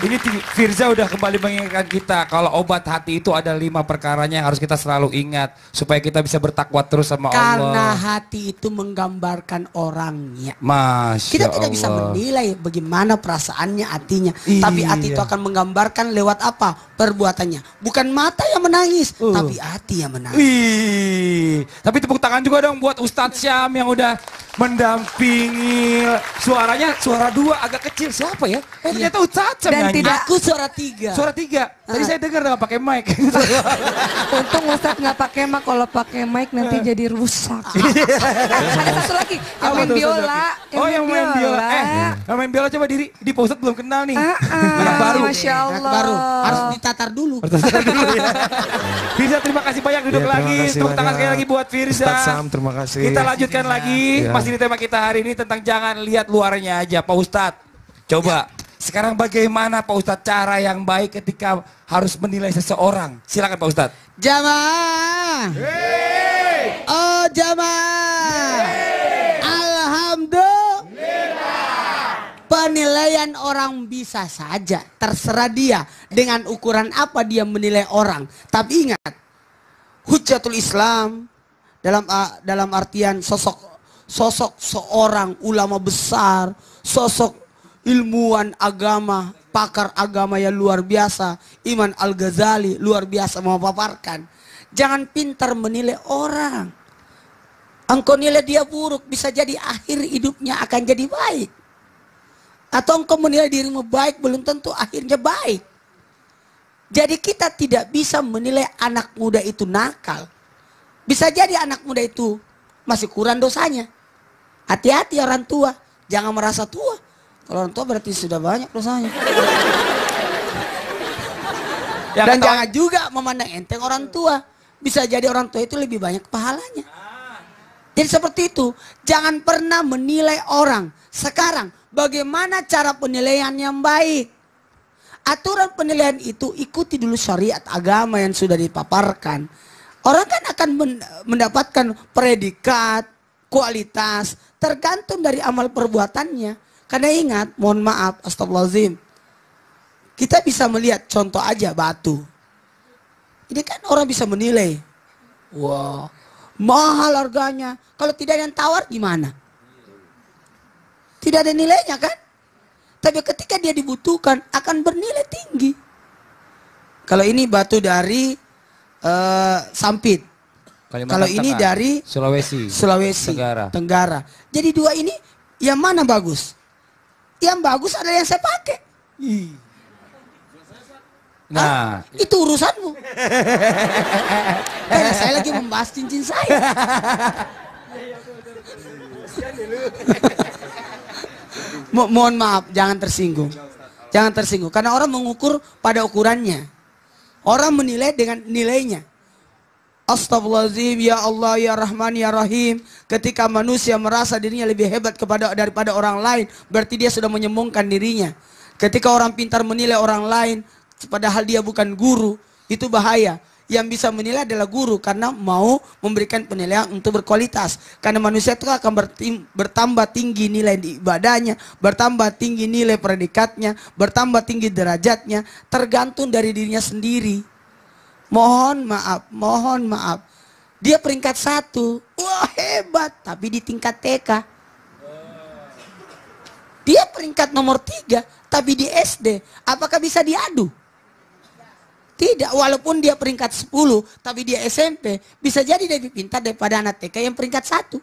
[SPEAKER 4] Ini Firza udah kembali mengingatkan kita kalau obat hati itu ada 5 perkaranya yang harus kita selalu ingat supaya kita bisa bertakwa terus sama
[SPEAKER 1] Karena
[SPEAKER 4] Allah.
[SPEAKER 1] hati itu menggambarkan orangnya.
[SPEAKER 4] Masya
[SPEAKER 1] Kita tidak bisa
[SPEAKER 4] Allah.
[SPEAKER 1] menilai bagaimana perasaannya hatinya.
[SPEAKER 4] Iya.
[SPEAKER 1] Tapi hati itu akan menggambarkan lewat apa? Perbuatannya. Bukan mata yang menangis, tapi hati yang menangis.
[SPEAKER 4] Wih, tapi tepuk tangan juga dong buat Ustadz Syam yang udah mendampingi. Suaranya suara 2 agak kecil. Siapa ya? Ternyata Ustadz Syam
[SPEAKER 2] Dan
[SPEAKER 4] nyanyi.
[SPEAKER 2] tidak-
[SPEAKER 1] Aku suara 3.
[SPEAKER 4] Suara 3. Tadi saya dengar nggak pakai mic.
[SPEAKER 2] Untung Ustadz nggak pakai mic, kalau pakai mic nanti jadi rusak. Ada satu lagi yang
[SPEAKER 4] Apa
[SPEAKER 2] main
[SPEAKER 4] tuh,
[SPEAKER 2] biola.
[SPEAKER 4] Ustadz? Oh, yang main biola. Yang main biola coba diri. Di Pak Ustadz belum kenal nih. Anak baru.
[SPEAKER 2] Masya
[SPEAKER 1] Anak
[SPEAKER 2] Allah.
[SPEAKER 1] baru harus ditatar dulu.
[SPEAKER 4] Firza, terima kasih banyak duduk
[SPEAKER 3] Ya, terima
[SPEAKER 4] lagi.
[SPEAKER 3] kasih
[SPEAKER 4] Tepuk tangan
[SPEAKER 3] banyak.
[SPEAKER 4] sekali lagi buat Firza.
[SPEAKER 3] Ustadz Sam, terima kasih.
[SPEAKER 4] Kita lanjutkan lagi.
[SPEAKER 3] Ya.
[SPEAKER 4] Masih di tema kita hari ini tentang jangan lihat luarnya aja, Pak Ustadz. Coba. Sekarang bagaimana Pak Ustadz cara yang baik ketika harus menilai seseorang? Silakan Pak Ustadz.
[SPEAKER 1] Jamaah. Oh jamaah. Alhamdulillah. Penilaian orang bisa saja. Terserah dia dengan ukuran apa dia menilai orang. Tapi ingat. Hujjatul Islam. Dalam artian sosok seorang ulama besar. Sosok ilmuwan agama, pakar agama yang luar biasa, Imam Al-Ghazali luar biasa memaparkan. Jangan pintar menilai orang. Engkau nilai dia buruk, bisa jadi akhir hidupnya akan jadi baik. Atau engkau menilai dirimu baik, belum tentu akhirnya baik. Jadi kita tidak bisa menilai anak muda itu nakal. Bisa jadi anak muda itu masih kurang dosanya. Hati-hati orang tua, jangan merasa tua. Kalau orang tua berarti sudah banyak dosanya. Dan jangan juga memandang enteng orang tua. Bisa jadi orang tua itu lebih banyak pahalanya. Jadi seperti itu. Jangan pernah menilai orang. Sekarang bagaimana cara penilaian yang baik? Aturan penilaian itu ikuti dulu syariat agama yang sudah dipaparkan. Orang kan akan mendapatkan predikat, kualitas, tergantung dari amal perbuatannya. Karena ingat, mohon maaf, astagfirullahaladzim. Kita bisa melihat contoh aja batu. Ini kan orang bisa menilai. Wah, mahal harganya. Kalau tidak ada yang tawar gimana? Tidak ada nilainya kan? Tapi ketika dia dibutuhkan akan bernilai tinggi. Kalau ini batu dari Sampit. Kalau ini dari
[SPEAKER 4] Sulawesi
[SPEAKER 1] Tenggara. Jadi 2 ini yang mana bagus? Yang bagus adalah yang saya pakai.
[SPEAKER 4] Nah,
[SPEAKER 1] itu urusanmu. Karena saya lagi membahas cincin saya. Mohon maaf, jangan tersinggung. Jangan tersinggung. Karena orang mengukur pada ukurannya. Orang menilai dengan nilainya. Astagfirullahaladzim, ya Allah, ya Rahman, ya Rahim. Ketika manusia merasa dirinya lebih hebat daripada orang lain, berarti dia sudah menyombongkan dirinya. Ketika orang pintar menilai orang lain, padahal dia bukan guru, itu bahaya. Yang bisa menilai adalah guru, karena mau memberikan penilaian untuk berkualitas. Karena manusia itu akan bertambah tinggi nilai di ibadahnya, bertambah tinggi nilai predikatnya, bertambah tinggi derajatnya, tergantung dari dirinya sendiri. Mohon maaf. Dia peringkat 1. Wah hebat. Tapi di tingkat TK. Dia peringkat nomor 3. Tapi di SD. Apakah bisa diadu? Tidak. Walaupun dia peringkat 10. Tapi dia SMP. Bisa jadi lebih pintar daripada anak TK yang peringkat 1.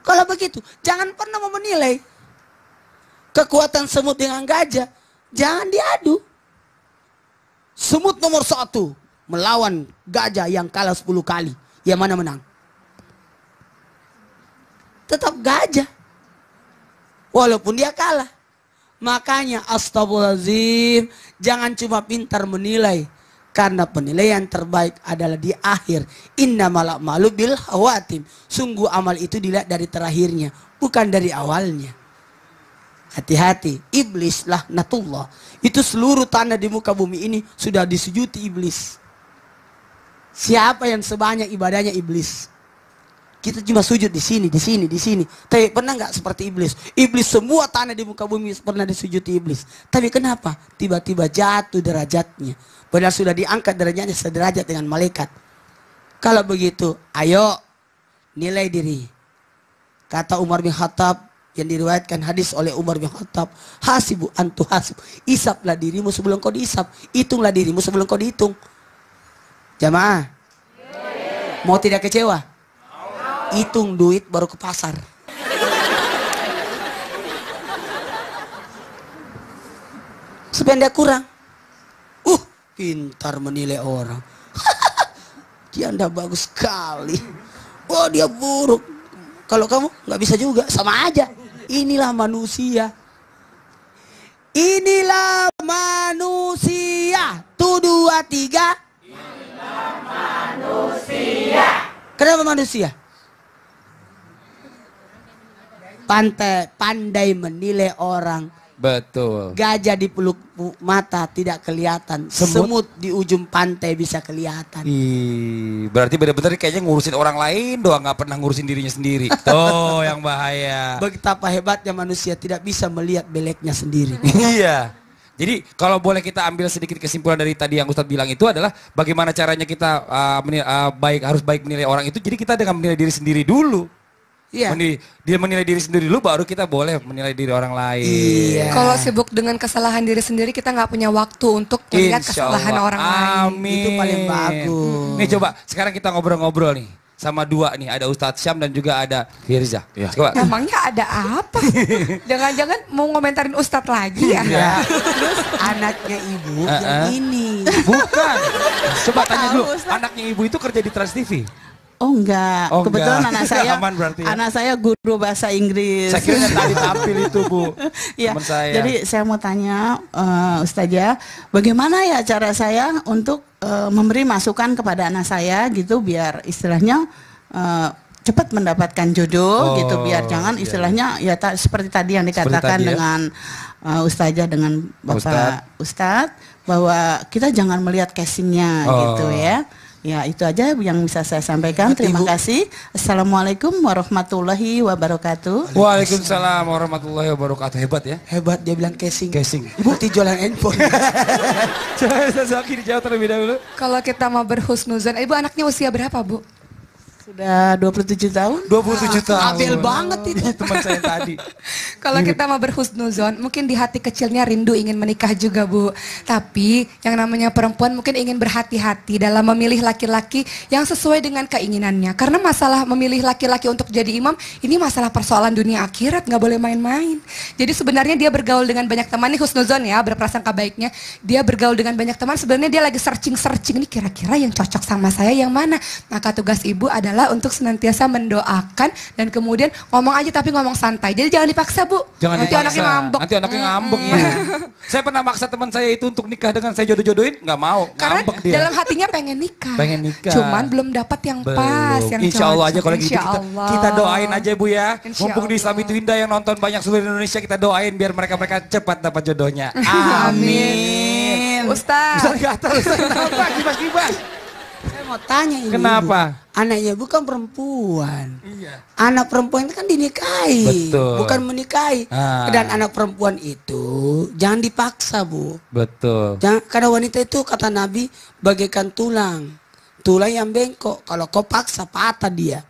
[SPEAKER 1] Kalau begitu. Jangan pernah menilai. Kekuatan semut dengan gajah. Jangan diadu. Semut nomor 1. Melawan gajah yang kalah 10 kali. Yang mana menang? tetap gajah. Walaupun dia kalah. Makanya astagfirullahaladzim, jangan cuma pintar menilai. Karena penilaian terbaik adalah di akhir. Innamal a'malu bil khawatim. Sungguh amal itu dilihat dari terakhirnya, bukan dari awalnya. Hati-hati, iblis laknatullah. Itu seluruh tanah di muka bumi ini sudah disujudi iblis. Siapa yang sebanyak ibadahnya iblis? Kita cuma sujud di sini, di sini, di sini. Tapi pernah nggak seperti iblis? Iblis semua tanah di muka bumi pernah disujudi iblis. Tapi kenapa? Tiba-tiba jatuh derajatnya. Padahal sudah diangkat derajatnya sederajat dengan malaikat. Kalau begitu, ayo nilai diri. Kata Umar bin Khattab yang diriwayatkan hadis oleh Umar bin Khattab, hasibu antu hasib. Isaplah dirimu sebelum kau diisap. Hitunglah dirimu sebelum kau dihitung. Jamaah, mau tidak kecewa? Hitung duit baru ke pasar. Sependek kurang. Pintar menilai orang. Dia Anda bagus sekali. Oh dia buruk. Kalau kamu nggak bisa juga, sama aja. Inilah manusia. Inilah manusia. Tuh 2, 3. Inilah manusia. Kenapa manusia? Pandai menilai orang.
[SPEAKER 4] Betul.
[SPEAKER 1] Gajah di peluk mata tidak kelihatan. Semut di ujung pantai bisa kelihatan.
[SPEAKER 4] Berarti benar-benar kayaknya ngurusin orang lain doang, nggak pernah ngurusin dirinya sendiri. Tuh yang bahaya.
[SPEAKER 1] Betapa hebatnya manusia tidak bisa melihat beleknya sendiri.
[SPEAKER 4] Iya. Jadi kalau boleh kita ambil sedikit kesimpulan dari tadi yang Ustadz bilang itu adalah bagaimana caranya kita harus baik menilai orang itu. Jadi kita dengan menilai diri sendiri dulu.
[SPEAKER 1] Iya.
[SPEAKER 4] Dia menilai diri sendiri dulu baru kita boleh menilai diri orang lain.
[SPEAKER 1] Iya.
[SPEAKER 2] Kalau sibuk dengan kesalahan diri sendiri kita nggak punya waktu untuk melihat
[SPEAKER 4] Insya
[SPEAKER 2] kesalahan
[SPEAKER 4] Allah.
[SPEAKER 2] orang lain.
[SPEAKER 4] Amin.
[SPEAKER 1] Itu paling bagus.
[SPEAKER 4] Nih coba sekarang kita ngobrol-ngobrol nih sama dua nih, ada Ustadz Syam dan juga ada Firza.
[SPEAKER 3] Ya.
[SPEAKER 4] Coba.
[SPEAKER 2] Emangnya ada apa? Jangan-jangan mau ngomentarin Ustadz lagi ya?
[SPEAKER 4] Ya.
[SPEAKER 1] Terus anaknya ibu yang ini.
[SPEAKER 4] Bukan. Coba tanya dulu,
[SPEAKER 8] Tahu, Ustadz.
[SPEAKER 4] anaknya ibu itu kerja di Trans TV?
[SPEAKER 8] Oh enggak,
[SPEAKER 4] Oh,
[SPEAKER 8] kebetulan
[SPEAKER 4] enggak.
[SPEAKER 8] anak saya
[SPEAKER 4] Aman berarti ya?
[SPEAKER 8] anak saya guru bahasa Inggris.
[SPEAKER 4] Saya kira yang tadi tampil itu Bu,
[SPEAKER 8] Ya,
[SPEAKER 4] teman saya.
[SPEAKER 8] jadi saya mau tanya Ustazah, bagaimana ya cara saya untuk memberi masukan kepada anak saya gitu biar istilahnya cepat mendapatkan jodoh gitu, biar jangan istilahnya ya seperti tadi yang dikatakan
[SPEAKER 4] tadi ya.
[SPEAKER 8] dengan Ustazah dengan Bapak Ustadz bahwa kita jangan melihat casingnya gitu ya. Ya itu aja yang bisa saya sampaikan. Terima kasih. Assalamualaikum warahmatullahi wabarakatuh.
[SPEAKER 4] Waalaikumsalam warahmatullahi wabarakatuh. Hebat ya.
[SPEAKER 1] Hebat dia bilang casing.
[SPEAKER 4] Casing.
[SPEAKER 1] Bukti jualan handphone.
[SPEAKER 4] Coba Zaki dijawab terlebih dahulu.
[SPEAKER 2] Kalau kita mau berhusnuzon, ibu anaknya usia berapa Bu?
[SPEAKER 8] Sudah 27 tahun.
[SPEAKER 4] 27 tahun.
[SPEAKER 1] Abel banget itu.
[SPEAKER 4] Teman saya tadi.
[SPEAKER 2] Kalau kita mau berhusnuzon, mungkin di hati kecilnya rindu ingin menikah juga Bu. Tapi yang namanya perempuan mungkin ingin berhati-hati dalam memilih laki-laki yang sesuai dengan keinginannya. Karena masalah memilih laki-laki untuk jadi imam, ini masalah persoalan dunia akhirat, nggak boleh main-main. Jadi sebenarnya dia bergaul dengan banyak teman, ini husnuzon ya, berprasangka baiknya. Dia bergaul dengan banyak teman, sebenarnya dia lagi searching nih kira-kira yang cocok sama saya yang mana. Maka tugas ibu adalah untuk senantiasa mendoakan dan kemudian ngomong aja tapi ngomong santai. Jadi jangan dipaksa Bu.
[SPEAKER 4] Jangan
[SPEAKER 2] Nanti
[SPEAKER 4] dipaksa.
[SPEAKER 2] anaknya ngambek.
[SPEAKER 4] Nanti anaknya ngambek ya. Saya pernah maksa teman saya itu untuk nikah dengan saya jodoh-jodohin, nggak mau.
[SPEAKER 2] Karena
[SPEAKER 4] Ngambek dia.
[SPEAKER 2] dalam hatinya pengen nikah.
[SPEAKER 4] Pengen nikah.
[SPEAKER 2] Cuman belum dapat yang pas, yang
[SPEAKER 4] Insya Allah aja
[SPEAKER 2] cocok.
[SPEAKER 4] kalau gitu
[SPEAKER 2] Insya
[SPEAKER 4] kita,
[SPEAKER 2] Allah.
[SPEAKER 4] kita doain aja Bu ya.
[SPEAKER 2] Insya
[SPEAKER 4] Mumpung di Islam
[SPEAKER 2] Allah.
[SPEAKER 4] itu indah yang nonton banyak seluruh Indonesia, kita doain biar mereka cepat dapat jodohnya.
[SPEAKER 8] Amin.
[SPEAKER 2] Ustaz.
[SPEAKER 4] Ustaz gatal, Ustaz kenapa? Kibas-kibas.
[SPEAKER 1] Saya mau tanya ibu.
[SPEAKER 4] Kenapa?
[SPEAKER 1] Anaknya ibu kan perempuan.
[SPEAKER 4] Iya.
[SPEAKER 1] Anak perempuan itu kan dinikahi,
[SPEAKER 4] Betul.
[SPEAKER 1] bukan menikahi.
[SPEAKER 4] Ah.
[SPEAKER 1] Dan anak perempuan itu jangan dipaksa Bu.
[SPEAKER 4] Betul.
[SPEAKER 1] Jangan, karena wanita itu kata Nabi bagaikan tulang yang bengkok. Kalau kau paksa patah dia.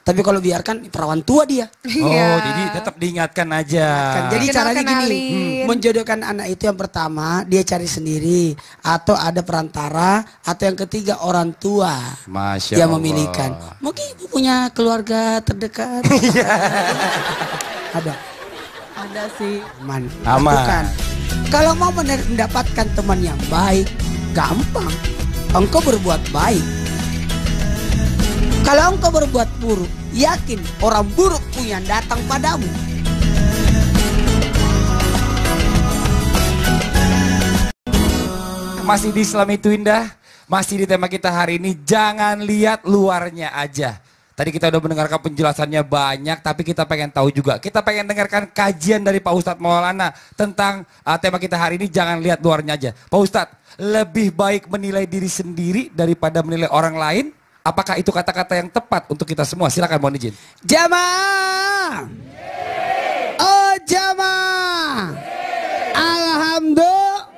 [SPEAKER 1] Tapi kalau biarkan perawan tua dia.
[SPEAKER 4] Oh, jadi tetap diingatkan aja.
[SPEAKER 1] Jadi
[SPEAKER 2] Kenal,
[SPEAKER 1] caranya gini,
[SPEAKER 2] kenalin.
[SPEAKER 1] menjodohkan anak itu yang pertama dia cari sendiri atau ada perantara atau yang ketiga orang tua
[SPEAKER 4] Masya
[SPEAKER 1] yang
[SPEAKER 4] Allah.
[SPEAKER 1] memilihkan. Mungkin ibu punya keluarga terdekat. Ada.
[SPEAKER 8] Ada sih.
[SPEAKER 1] Aman.
[SPEAKER 4] Aman.
[SPEAKER 1] Lakukan. Kalau mau mendapatkan teman yang baik, gampang. Engkau berbuat baik. Kalau engkau berbuat buruk, yakin orang buruk pun yang datang padamu.
[SPEAKER 4] Masih di Islam itu indah, masih di tema kita hari ini, jangan lihat luarnya aja. Tadi kita udah mendengarkan penjelasannya banyak, tapi kita pengen tahu juga. Kita pengen dengarkan kajian dari Pak Ustadz Maulana tentang tema kita hari ini, jangan lihat luarnya aja. Pak Ustadz, lebih baik menilai diri sendiri daripada menilai orang lain? Apakah itu kata-kata yang tepat untuk kita semua? Silakan, mohon izin.
[SPEAKER 1] Jamaah. Oh jamaah. Alhamdulillah.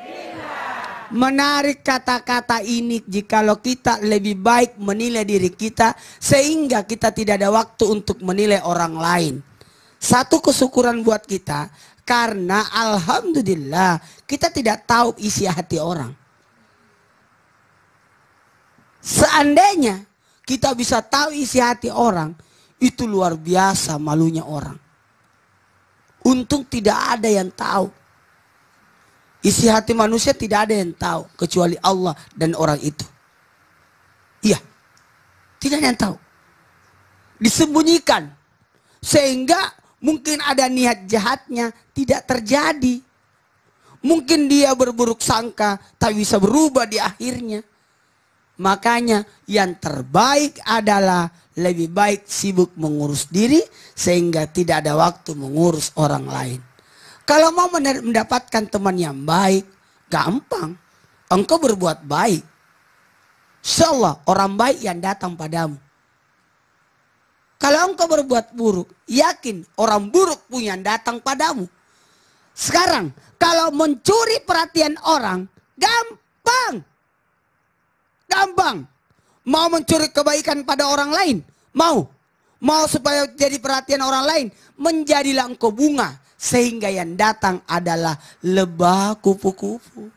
[SPEAKER 1] Menarik kata-kata ini jikalau kita lebih baik menilai diri kita sehingga kita tidak ada waktu untuk menilai orang lain. Satu kesyukuran buat kita karena alhamdulillah kita tidak tahu isi hati orang. Seandainya kita bisa tahu isi hati orang, itu luar biasa malunya orang. Untung tidak ada yang tahu. Isi hati manusia tidak ada yang tahu kecuali Allah dan orang itu. Iya, tidak ada yang tahu. Disembunyikan sehingga mungkin ada niat jahatnya tidak terjadi. Mungkin dia berburuk sangka tapi bisa berubah di akhirnya. Makanya yang terbaik adalah lebih baik sibuk mengurus diri sehingga tidak ada waktu mengurus orang lain. Kalau mau mendapatkan teman yang baik, gampang. Engkau berbuat baik. Insyaallah orang baik yang datang padamu. Kalau engkau berbuat buruk, yakin orang buruk pun yang datang padamu. Sekarang, kalau mencuri perhatian orang, gampang. Gampang. Mau mencuri kebaikan pada orang lain? Mau. Mau supaya jadi perhatian orang lain? Menjadilah engkau bunga. Sehingga yang datang adalah lebah kupu-kupu.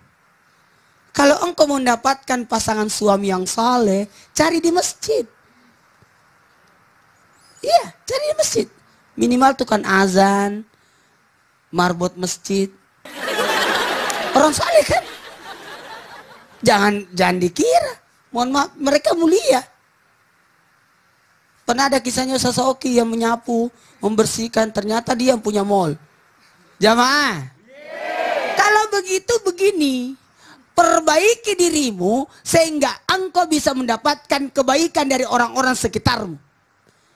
[SPEAKER 1] Kalau engkau mendapatkan pasangan suami yang saleh, cari di masjid. Iya, cari di masjid. Minimal tukang azan, marbot masjid. Orang saleh kan? Jangan dikira. Mohon maaf, mereka mulia. Pernah ada kisahnya Ustaz Oki yang menyapu, membersihkan, ternyata dia yang punya mall. Jamaah, kalau begitu begini, perbaiki dirimu sehingga engkau bisa mendapatkan kebaikan dari orang-orang sekitarmu.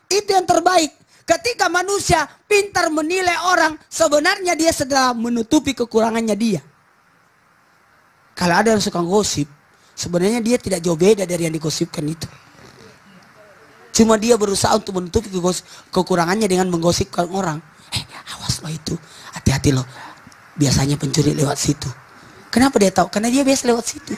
[SPEAKER 1] Itu yang terbaik. Ketika manusia pintar menilai orang, sebenarnya dia sedang menutupi kekurangannya dia. Kalau ada yang suka gosip, sebenarnya dia tidak jauh beda dari yang digosipkan itu. Cuma dia berusaha untuk menutupi kekurangannya dengan menggosipkan orang. Awas lo itu, hati-hati lo. Biasanya pencuri lewat situ. Kenapa dia tahu? Karena dia biasa lewat situ.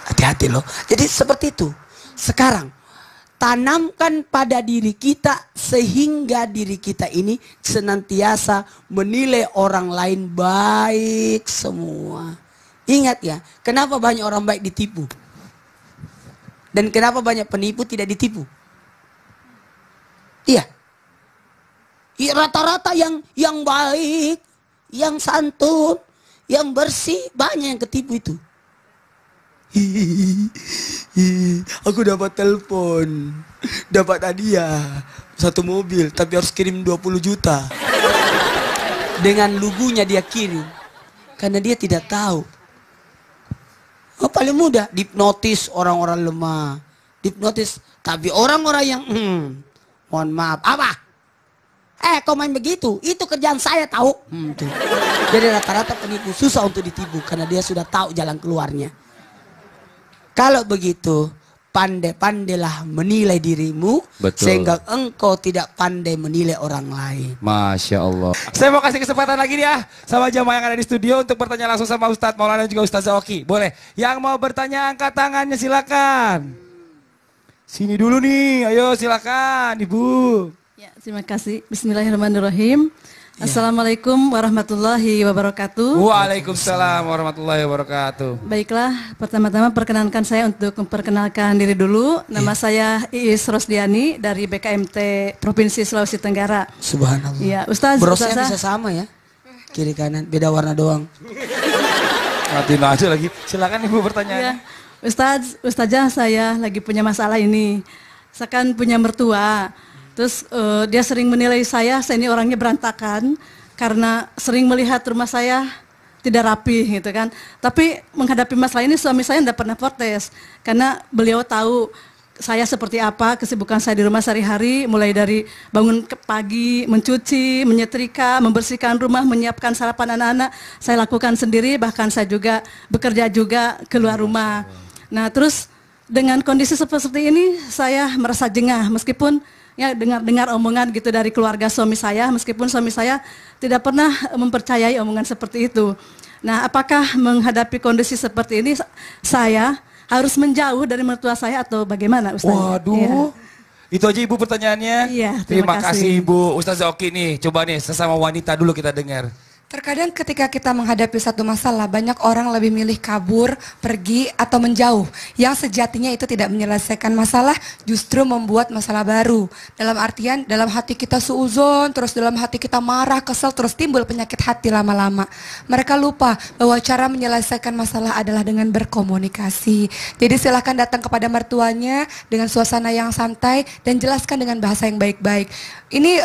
[SPEAKER 1] Hati-hati lo. Jadi seperti itu. Sekarang tanamkan pada diri kita sehingga diri kita ini senantiasa menilai orang lain baik semua. Ingat ya, kenapa banyak orang baik ditipu? Dan kenapa banyak penipu tidak ditipu? Iya. Rata-rata yang baik, yang santun, yang bersih, banyak yang ketipu itu. Aku dapat telepon, dapat hadiah, 1 mobil, tapi harus kirim 20 juta. Dengan lugunya dia kirim, karena dia tidak tahu. Oh, paling mudah, dihipnotis orang-orang lemah. Dihipnotis, tapi orang-orang yang, mohon maaf, apa? Kau main begitu, itu kerjaan saya tahu. Tuh. Jadi rata-rata penipu susah untuk ditipu, karena dia sudah tahu jalan keluarnya. Kalau begitu, pandai-pandailah menilai dirimu.
[SPEAKER 5] Betul.
[SPEAKER 1] Sehingga engkau tidak pandai menilai orang lain.
[SPEAKER 5] Masya Allah.
[SPEAKER 4] Saya mau kasih kesempatan lagi nih ya sama jamaah yang ada di studio untuk bertanya langsung sama Ustadz Maulana dan juga Ustazah Oki. Boleh? Yang mau bertanya angkat tangannya silakan. Sini dulu nih, ayo silakan Ibu.
[SPEAKER 9] Ya, terima kasih. Bismillahirrahmanirrahim. Assalamualaikum warahmatullahi wabarakatuh.
[SPEAKER 4] Waalaikumsalam warahmatullahi wabarakatuh.
[SPEAKER 9] Baiklah, pertama-tama perkenankan saya untuk memperkenalkan diri dulu. Nama saya Iis Rosdiani dari BKMT Provinsi Sulawesi Tenggara.
[SPEAKER 1] Subhanallah.
[SPEAKER 9] Ya, Ustaz,
[SPEAKER 1] Brosnya
[SPEAKER 9] Ustazah.
[SPEAKER 1] bisa sama ya. Kiri kanan, beda warna doang.
[SPEAKER 4] Matiin aja lagi. Silakan Ibu pertanyaannya.
[SPEAKER 9] Iya. Ustazah saya lagi punya masalah ini. Saya kan punya mertua. Terus dia sering menilai saya ini orangnya berantakan karena sering melihat rumah saya tidak rapi gitu kan. Tapi menghadapi masalah ini suami saya tidak pernah protes karena beliau tahu saya seperti apa, kesibukan saya di rumah sehari-hari, mulai dari bangun pagi, mencuci, menyetrika, membersihkan rumah, menyiapkan sarapan anak-anak, saya lakukan sendiri, bahkan saya juga bekerja juga keluar rumah. Nah terus dengan kondisi seperti ini saya merasa jengah, meskipun ya dengar omongan gitu dari keluarga suami saya, meskipun suami saya tidak pernah mempercayai omongan seperti itu. Nah apakah menghadapi kondisi seperti ini saya harus menjauh dari mertua saya atau bagaimana Ustaz?
[SPEAKER 4] Waduh. Ya. Itu aja Ibu pertanyaannya.
[SPEAKER 9] Iya,
[SPEAKER 4] terima kasih Ibu. Ustazah Oki nih, coba nih sesama wanita dulu kita dengar.
[SPEAKER 2] Terkadang ketika kita menghadapi satu masalah, banyak orang lebih milih kabur, pergi, atau menjauh. Yang sejatinya itu tidak menyelesaikan masalah, justru membuat masalah baru. Dalam artian, dalam hati kita suuzon, terus dalam hati kita marah, kesel, terus timbul penyakit hati lama-lama. Mereka lupa bahwa cara menyelesaikan masalah adalah dengan berkomunikasi. Jadi silahkan datang kepada mertuanya dengan suasana yang santai dan jelaskan dengan bahasa yang baik-baik. Ini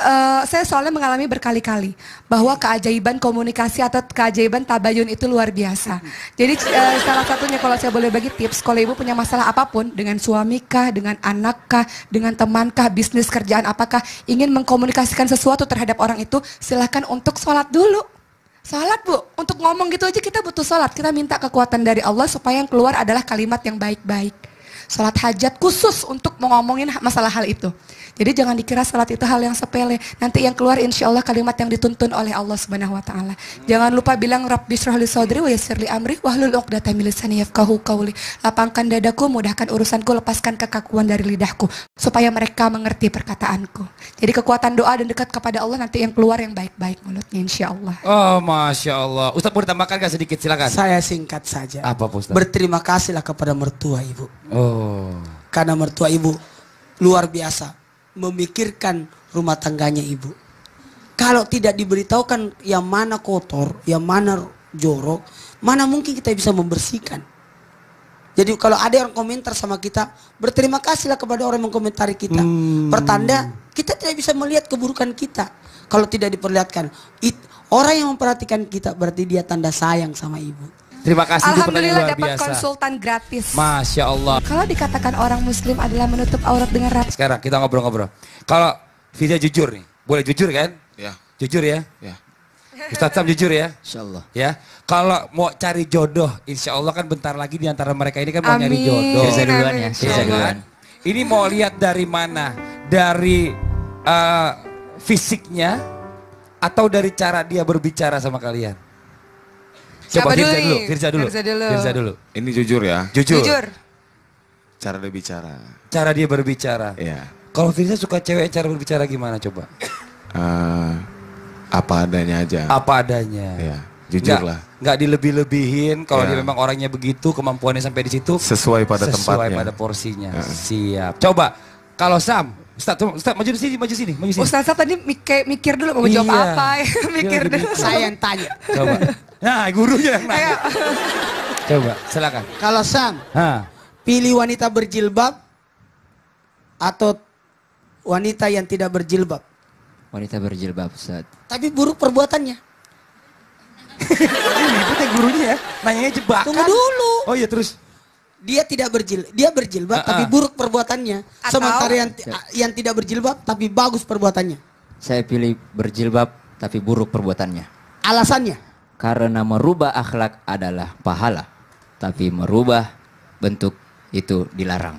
[SPEAKER 2] saya soalnya mengalami berkali-kali bahwa keajaiban komunikasi atau keajaiban tabayun itu luar biasa. Jadi salah satunya kalau saya boleh bagi tips, kalau ibu punya masalah apapun dengan suami kah, dengan anak kah, dengan teman kah, bisnis kerjaan apakah, ingin mengkomunikasikan sesuatu terhadap orang itu, silahkan untuk sholat dulu. Sholat Bu, untuk ngomong gitu aja kita butuh sholat. Kita minta kekuatan dari Allah supaya yang keluar adalah kalimat yang baik-baik. Sholat hajat khusus untuk ngomongin masalah hal itu. Jadi jangan dikira salat itu hal yang sepele. Nanti yang keluar insya Allah kalimat yang dituntun oleh Allah Subhanahu Wa Taala. Jangan lupa bilang Rabbi shrah li sadri wa yassir li amri wahlul 'uqdatam min lisani yafqahu qawli. Lapangkan dadaku, mudahkan urusanku, lepaskan kekakuan dari lidahku supaya mereka mengerti perkataanku. Jadi kekuatan doa dan dekat kepada Allah, nanti yang keluar yang baik-baik mulutnya insya Allah.
[SPEAKER 4] Oh Masya Allah. Ustaz mau ditambahkan gak sedikit, silakan.
[SPEAKER 1] Saya singkat saja.
[SPEAKER 4] Apa Ustaz?
[SPEAKER 1] Berterima kasihlah kepada mertua ibu.
[SPEAKER 4] Oh.
[SPEAKER 1] Karena mertua ibu luar biasa memikirkan rumah tangganya ibu. Kalau tidak diberitahukan yang mana kotor, yang mana jorok, mana mungkin kita bisa membersihkan. Jadi kalau ada yang komentar sama kita, berterima kasihlah kepada orang yang mengkomentari kita. Pertanda kita tidak bisa melihat keburukan kita. Kalau tidak diperlihatkan, orang yang memperhatikan kita berarti dia tanda sayang sama ibu.
[SPEAKER 4] Terima kasih.
[SPEAKER 2] Alhamdulillah dapat konsultan gratis.
[SPEAKER 4] Masya Allah.
[SPEAKER 2] Kalau dikatakan orang muslim adalah menutup aurat dengan rapi.
[SPEAKER 4] Sekarang kita ngobrol-ngobrol. Kalau Firza jujur nih, boleh jujur kan?
[SPEAKER 3] Ya.
[SPEAKER 4] Jujur ya?
[SPEAKER 3] Ya.
[SPEAKER 4] Ustaz Sam jujur ya?
[SPEAKER 5] Insya Allah.
[SPEAKER 4] Ya. Kalau mau cari jodoh, insya Allah kan bentar lagi di antara mereka ini kan mau nyari jodoh.
[SPEAKER 5] Firza duluan ya, Firza duluan.
[SPEAKER 4] Ini mau lihat dari mana? Dari fisiknya atau dari cara dia berbicara sama kalian? Coba Firza dulu. Firza dulu.
[SPEAKER 3] Ini jujur ya.
[SPEAKER 2] Jujur.
[SPEAKER 3] Cara dia bicara.
[SPEAKER 4] Cara dia berbicara.
[SPEAKER 3] Iya.
[SPEAKER 4] Kalau Firza suka cewek cara berbicara gimana coba?
[SPEAKER 3] Apa adanya aja.
[SPEAKER 4] Apa adanya.
[SPEAKER 3] Ya, jujur lah.
[SPEAKER 4] Nggak dilebih-lebihin. Kalau
[SPEAKER 3] Ya.
[SPEAKER 4] dia memang orangnya begitu, kemampuannya sampai di situ.
[SPEAKER 3] Sesuai pada tempatnya.
[SPEAKER 4] Sesuai pada porsinya.
[SPEAKER 3] Ya.
[SPEAKER 4] Siap. Coba. Kalau Sam, Ustaz maju di sini, maju sini.
[SPEAKER 2] Ustaz tadi mikir dulu mau jawab
[SPEAKER 4] Iya.
[SPEAKER 2] apa. Mikir
[SPEAKER 4] Dia
[SPEAKER 2] dulu.
[SPEAKER 4] lebih
[SPEAKER 1] Saya yang tanya.
[SPEAKER 4] Coba. Nah, gurunya yang nanya.
[SPEAKER 2] Ayo.
[SPEAKER 4] Coba, silakan.
[SPEAKER 1] Kalau Sam, pilih wanita berjilbab atau wanita yang tidak berjilbab?
[SPEAKER 5] Wanita berjilbab Ustaz.
[SPEAKER 1] Tapi buruk perbuatannya.
[SPEAKER 4] Itu gurunya ya. Nanyanya jebakan.
[SPEAKER 1] Tunggu dulu.
[SPEAKER 4] Oh iya terus.
[SPEAKER 1] Dia berjilbab tapi buruk perbuatannya.
[SPEAKER 2] Atau?
[SPEAKER 1] Sementara yang tidak berjilbab tapi bagus perbuatannya.
[SPEAKER 5] Saya pilih berjilbab tapi buruk perbuatannya.
[SPEAKER 1] Alasannya?
[SPEAKER 5] Karena merubah akhlak adalah pahala, tapi merubah bentuk itu dilarang.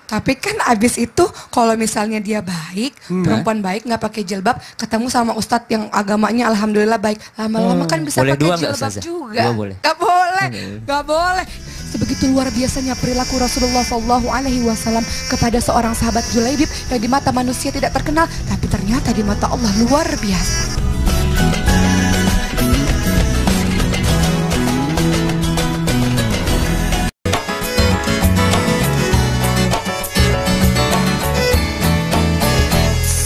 [SPEAKER 2] Tapi kan abis itu kalau misalnya dia baik, perempuan baik nggak pakai jilbab, ketemu sama ustadz yang agamanya alhamdulillah baik, lama-lama kan bisa
[SPEAKER 5] Boleh
[SPEAKER 2] pakai
[SPEAKER 5] dua nggak,
[SPEAKER 2] jilbab
[SPEAKER 5] Ustazah?
[SPEAKER 2] juga.
[SPEAKER 5] Dua boleh.
[SPEAKER 2] Nggak boleh, nggak boleh. Sebegitu luar biasanya perilaku Rasulullah SAW kepada seorang sahabat Julaibib yang di mata manusia tidak terkenal, tapi ternyata di mata Allah luar biasa.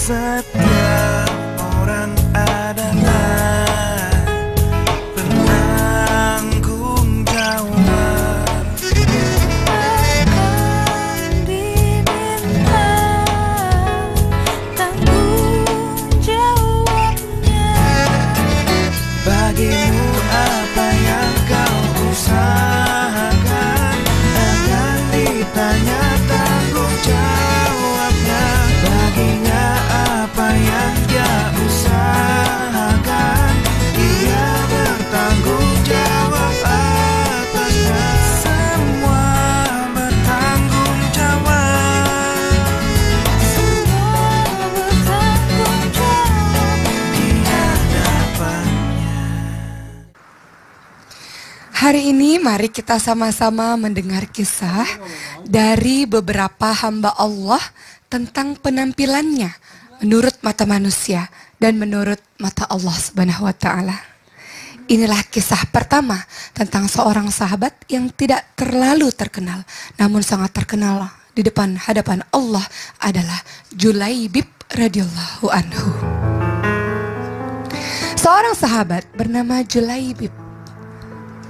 [SPEAKER 6] Setiap orang adalah pelangku
[SPEAKER 2] Hari ini mari kita sama-sama mendengar kisah dari beberapa hamba Allah tentang penampilannya menurut mata manusia dan menurut mata Allah Subhanahu wa taala. Inilah kisah pertama tentang seorang sahabat yang tidak terlalu terkenal namun sangat terkenal di hadapan Allah adalah Julaibib radhiyallahu anhu. Seorang sahabat bernama Julaibib,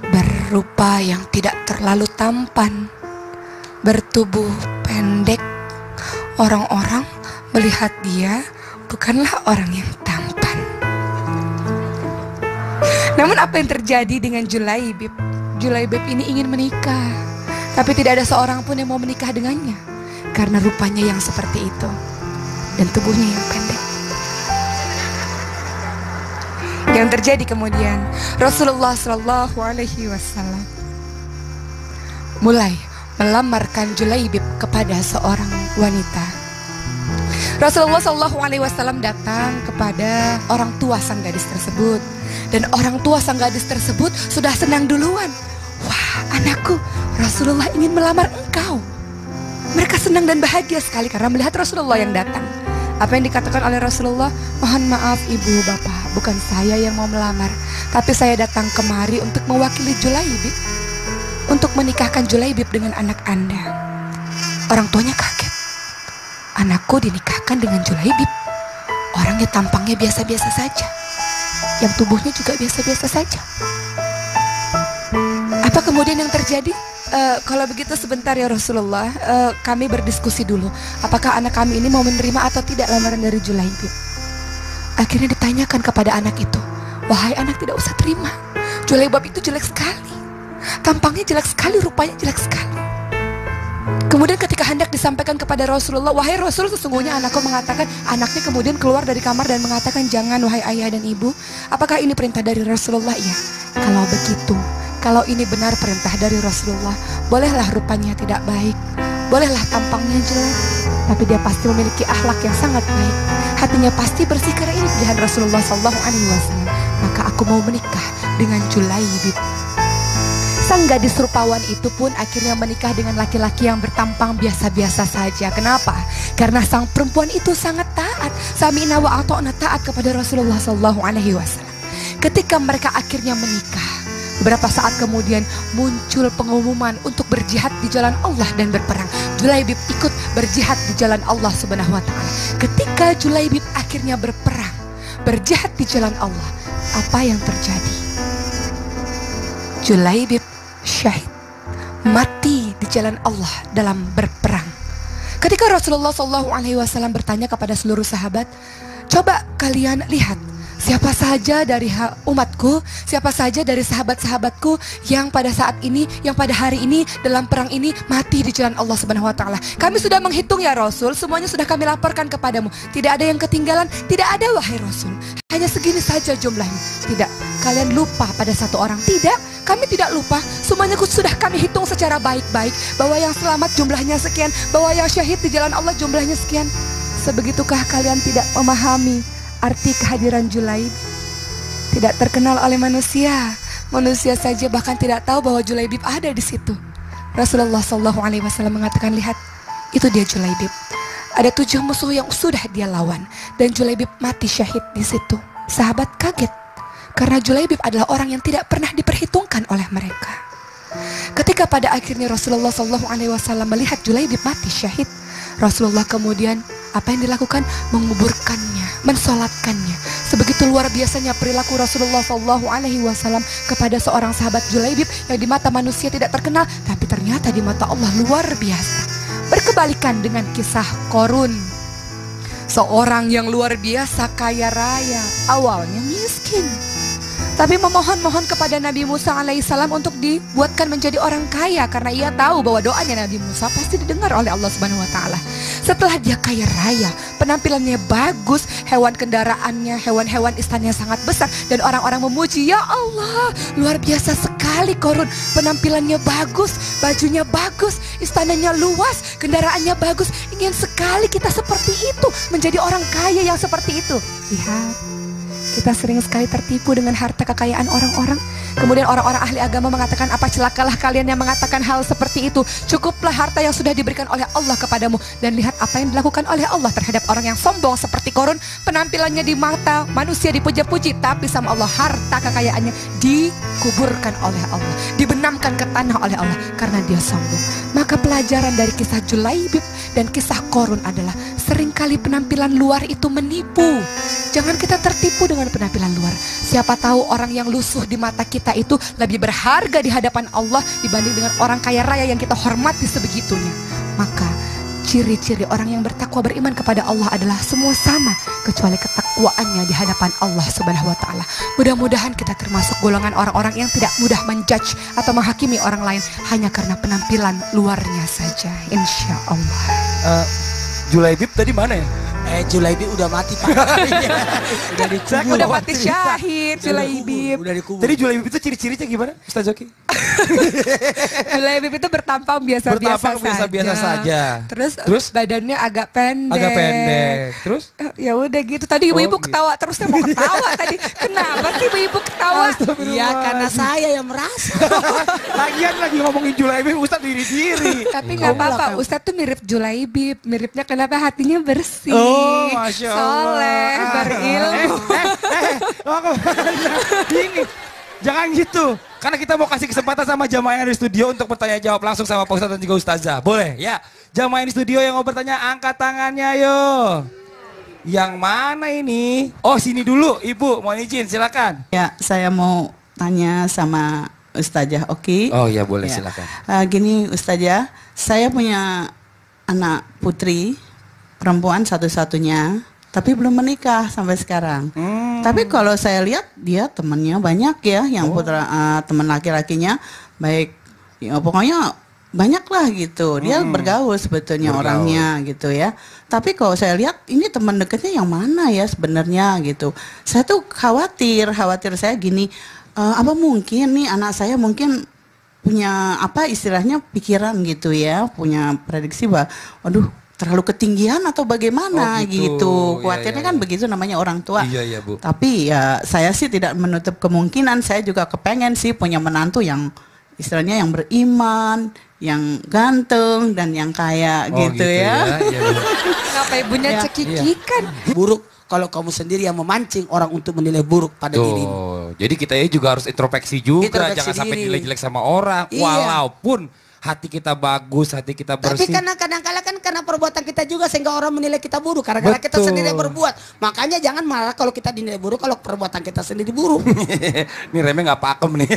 [SPEAKER 2] berupa yang tidak terlalu tampan, bertubuh pendek. Orang-orang melihat dia bukanlah orang yang tampan. Namun apa yang terjadi dengan Julaibib? Julaibib ini ingin menikah, tapi tidak ada seorang pun yang mau menikah dengannya karena rupanya yang seperti itu dan tubuhnya yang pendek. Yang terjadi kemudian, Rasulullah Shallallahu Alaihi Wasallam mulai melamarkan Julaibib kepada seorang wanita. Rasulullah Shallallahu Alaihi Wasallam datang kepada orang tua sang gadis tersebut, dan orang tua sang gadis tersebut sudah senang duluan. Wah, anakku, Rasulullah ingin melamar engkau. Mereka senang dan bahagia sekali karena melihat Rasulullah yang datang. Apa yang dikatakan oleh Rasulullah? Mohon maaf ibu bapak, bukan saya yang mau melamar, tapi saya datang kemari untuk mewakili Julaibib, untuk menikahkan Julaibib dengan anak anda. Orang tuanya kaget. Anakku dinikahkan dengan Julaibib, orangnya tampangnya biasa-biasa saja, yang tubuhnya juga biasa-biasa saja. Apa kemudian yang terjadi? Kalau begitu sebentar ya Rasulullah, kami berdiskusi dulu. Apakah anak kami ini mau menerima atau tidak lamaran dari Julaibib? Akhirnya ditanyakan kepada anak itu, wahai anak, tidak usah terima. Julaibib itu jelek sekali, tampangnya jelek sekali, rupanya jelek sekali. Kemudian ketika hendak disampaikan kepada Rasulullah, wahai Rasul, sesungguhnya anakku mengatakan, anaknya kemudian keluar dari kamar dan mengatakan, jangan wahai ayah dan ibu. Apakah ini perintah dari Rasulullah? Iya. Kalau begitu, kalau ini benar perintah dari Rasulullah, bolehlah rupanya tidak baik, bolehlah tampangnya jelek, tapi dia pasti memiliki akhlak yang sangat baik. Hatinya pasti bersih karena ini pilihan Rasulullah SAW. Maka aku mau menikah dengan Julaibib. Sang gadis rupawan itu pun akhirnya menikah dengan laki-laki yang bertampang biasa-biasa saja. Kenapa? Karena sang perempuan itu sangat taat. Sami'na wa ata'na, taat kepada Rasulullah SAW. Ketika mereka akhirnya menikah, beberapa saat kemudian muncul pengumuman untuk berjihad di jalan Allah dan berperang. Julaibib ikut berjihad di jalan Allah Subhanahu wa taala. Ketika Julaibib akhirnya berperang, berjihad di jalan Allah, apa yang terjadi? Julaibib syahid, mati di jalan Allah dalam berperang. Ketika Rasulullah SAW bertanya kepada seluruh sahabat, coba kalian lihat, siapa saja dari umatku, siapa saja dari sahabat-sahabatku yang pada saat ini, yang pada hari ini dalam perang ini mati di jalan Allah Subhanahu wa taala. Kami sudah menghitung ya Rasul, semuanya sudah kami laporkan kepadamu. Tidak ada yang ketinggalan, tidak ada wahai Rasul. Hanya segini saja jumlahnya. Tidak, kalian lupa pada satu orang. Tidak, kami tidak lupa. Semuanya sudah kami hitung secara baik-baik bahwa yang selamat jumlahnya sekian, bahwa yang syahid di jalan Allah jumlahnya sekian. Sebegitukah kalian tidak memahami arti kehadiran Julaibib? Tidak terkenal oleh manusia. Manusia saja bahkan tidak tahu bahwa Julaibib ada di situ. Rasulullah SAW mengatakan, lihat, itu dia Julaibib. Ada 7 musuh yang sudah dia lawan dan Julaibib mati syahid di situ. Sahabat kaget karena Julaibib adalah orang yang tidak pernah diperhitungkan oleh mereka. Ketika pada akhirnya Rasulullah SAW melihat Julaibib mati syahid, Rasulullah kemudian apa yang dilakukan? Menguburkannya, mensolatkannya. Sebegitu luar biasanya perilaku Rasulullah SAW kepada seorang sahabat Julaibib yang di mata manusia tidak terkenal, tapi ternyata di mata Allah luar biasa. Berkebalikan dengan kisah Qorun, seorang yang luar biasa kaya raya, awalnya miskin, tapi memohon-mohon kepada Nabi Musa alaihissalam untuk dibuatkan menjadi orang kaya karena ia tahu bahwa doanya Nabi Musa pasti didengar oleh Allah Subhanahu wa taala. Setelah dia kaya raya, penampilannya bagus, hewan kendaraannya, hewan-hewan istananya sangat besar dan orang-orang memuji, ya Allah, luar biasa sekali Qorun, penampilannya bagus, bajunya bagus, istananya luas, kendaraannya bagus. Ingin sekali kita seperti itu, menjadi orang kaya yang seperti itu. Lihat, Kita sering sekali tertipu dengan harta kekayaan orang-orang. Kemudian orang-orang ahli agama mengatakan, apa celakalah kalian yang mengatakan hal seperti itu. Cukuplah harta yang sudah diberikan oleh Allah kepadamu. Dan lihat apa yang dilakukan oleh Allah terhadap orang yang sombong seperti Korun. Penampilannya di mata manusia dipuja-puji, tapi sama Allah harta kekayaannya dikuburkan oleh Allah, dibenamkan ke tanah oleh Allah karena dia sombong. Maka pelajaran dari kisah Julaibib dan kisah Korun adalah seringkali penampilan luar itu menipu. Jangan kita tertipu dengan penampilan luar. Siapa tahu orang yang lusuh di mata kita itu lebih berharga di hadapan Allah dibanding dengan orang kaya raya yang kita hormati sebegitunya. Maka ciri-ciri orang yang bertakwa beriman kepada Allah adalah semua sama kecuali ketakwaannya di hadapan Allah Subhanahu wa taala. Mudah-mudahan kita termasuk golongan orang-orang yang tidak mudah menjudge atau menghakimi orang lain hanya karena penampilan luarnya saja. Insya Allah.
[SPEAKER 4] Julaibib tadi mana ya?
[SPEAKER 1] Julaibib udah mati Pak. Udah dikubur.
[SPEAKER 2] Udah mati syahid Julaibib.
[SPEAKER 1] Udah dikubur.
[SPEAKER 4] Tadi Julaibib itu ciri-cirinya gimana, Ustaz Zoki?
[SPEAKER 2] Julaibib itu bertampang biasa-biasa
[SPEAKER 4] saja.
[SPEAKER 2] Terus badannya agak pendek.
[SPEAKER 4] Agak pendek. Terus?
[SPEAKER 2] Ya udah gitu. Tadi ibu-ibu ketawa terus, saya mau ketawa tadi. Kenapa sih ibu-ibu ketawa?
[SPEAKER 1] Iya karena saya yang merasa.
[SPEAKER 4] Lagian lagi ngomongin Julaibib, Ustaz diri-diri.
[SPEAKER 2] Tapi nggak apa-apa. Ustaz tuh mirip Julaibib. Miripnya kenapa? Hatinya bersih.
[SPEAKER 4] Oh, Masya Allah.
[SPEAKER 2] Soleh, berilmu.
[SPEAKER 4] Ini jangan gitu. Karena kita mau kasih kesempatan sama jamaah yang di studio untuk bertanya jawab langsung sama Pak Ustadz dan juga Ustazah. Boleh ya? Jamaah yang di studio yang mau bertanya angkat tangannya yo. Yang mana ini? Oh sini dulu Ibu, mohon izin silakan.
[SPEAKER 8] Ya, saya mau tanya sama Ustazah Oki.
[SPEAKER 4] Oh ya boleh
[SPEAKER 8] Ya.
[SPEAKER 4] silakan.
[SPEAKER 8] Gini Ustazah, saya punya anak putri perempuan satu-satunya, tapi belum menikah sampai sekarang. Tapi kalau saya lihat dia temannya banyak ya, yang putra teman laki-lakinya baik, ya, pokoknya banyak lah gitu. Dia bergaul sebetulnya orangnya gitu ya. Tapi kalau saya lihat ini teman dekatnya yang mana ya sebenarnya gitu. Saya tuh khawatir saya gini, apa mungkin nih anak saya mungkin punya apa istilahnya pikiran gitu ya, punya prediksi bahwa, aduh terlalu ketinggian atau bagaimana gitu. Khawatirnya kan begitu namanya orang tua.
[SPEAKER 4] Iya Bu.
[SPEAKER 8] Tapi ya saya sih tidak menutup kemungkinan, saya juga kepengen sih punya menantu yang istilahnya yang beriman, yang ganteng dan yang kaya gitu ya.
[SPEAKER 4] Iya,
[SPEAKER 2] Kenapa ibunya
[SPEAKER 8] Ya.
[SPEAKER 2] cekikikan?
[SPEAKER 1] Buruk kalau kamu sendiri yang memancing orang untuk menilai buruk pada dirimu.
[SPEAKER 4] Jadi kita ya juga harus introspeksi juga,
[SPEAKER 1] Introspeksi
[SPEAKER 4] jangan sampai
[SPEAKER 1] diri.
[SPEAKER 4] jelek-jelek sama orang.
[SPEAKER 1] Iya.
[SPEAKER 4] Walaupun hati kita bagus, hati kita
[SPEAKER 1] Tapi
[SPEAKER 4] bersih.
[SPEAKER 1] karena kadang-kala kan karena perbuatan kita juga sehingga orang menilai kita buruk karena kita
[SPEAKER 4] Betul.
[SPEAKER 1] sendiri yang berbuat. Makanya jangan marah kalau kita dinilai buruk kalau perbuatan kita sendiri buruk.
[SPEAKER 4] Nih remnya nggak pakem nih.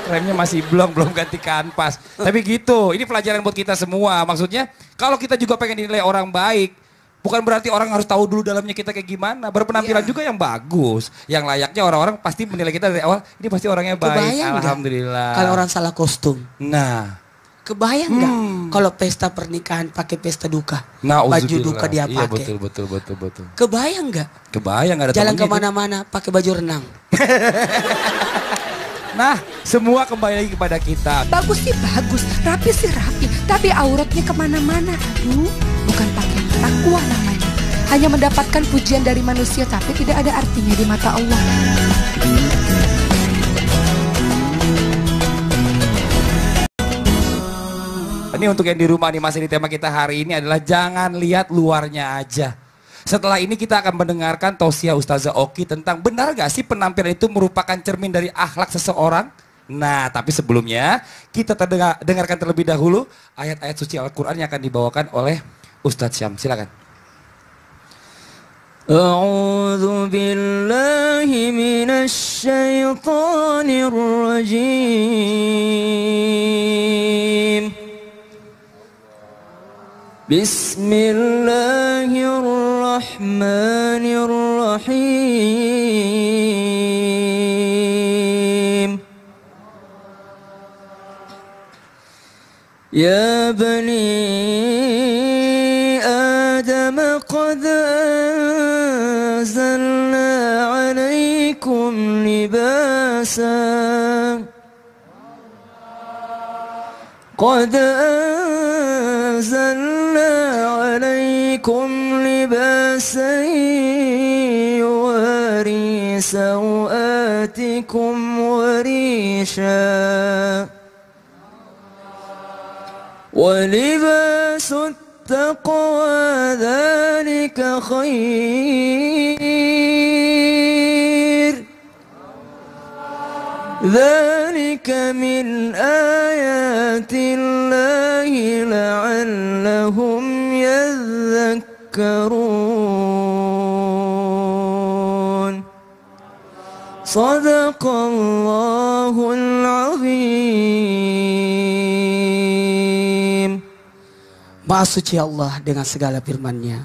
[SPEAKER 4] Remnya masih belum ganti kanvas. Tapi gitu, ini pelajaran buat kita semua. Maksudnya kalau kita juga pengen dinilai orang baik, bukan berarti orang harus tahu dulu dalamnya kita kayak gimana. Berpenampilan juga yang bagus. Yang layaknya orang-orang pasti menilai kita dari awal, ini pasti orangnya baik.
[SPEAKER 1] Kebayang nggak
[SPEAKER 4] Alhamdulillah.
[SPEAKER 1] kalau orang salah kostum.
[SPEAKER 4] Nah.
[SPEAKER 1] Kebayang nggak kalau pesta pernikahan pakai pesta duka?
[SPEAKER 4] Nah,
[SPEAKER 1] Baju duka dia
[SPEAKER 4] Iya
[SPEAKER 1] pakai.
[SPEAKER 4] betul.
[SPEAKER 1] Kebayang nggak?
[SPEAKER 4] Kebayang ada
[SPEAKER 1] Jalan
[SPEAKER 4] temennya itu.
[SPEAKER 1] kemana-mana pakai baju renang.
[SPEAKER 4] Nah, semua kembali lagi kepada kita.
[SPEAKER 2] Bagus sih bagus, rapi sih rapi, tapi auratnya kemana-mana. Aduh, bukan pakaian takwa namanya. Hanya mendapatkan pujian dari manusia, tapi tidak ada artinya di mata Allah.
[SPEAKER 4] Ini untuk yang di rumah nih, masih di tema kita hari ini adalah jangan lihat luarnya aja. Setelah ini kita akan mendengarkan tausiah Ustazah Oki tentang benar gak sih penampilan itu merupakan cermin dari akhlak seseorang? Nah, tapi sebelumnya kita dengarkan terlebih dahulu ayat-ayat suci Al-Quran yang akan dibawakan oleh Ustadz Syam. Silakan.
[SPEAKER 5] أعوذ بالله من الشيطان الرجيم بسم الله الرحمن الرحيم يا بني آدم قد أنزلنا عليكم لباسا قد أنزلنا عليكم لباسا يواري
[SPEAKER 6] سوآتكم وريشا ولباس التقوى ذلك خير ذلك من آيات الله لعلهم يذكرون صدق الله العظيم.
[SPEAKER 1] Maha suci Allah dengan segala firman-Nya.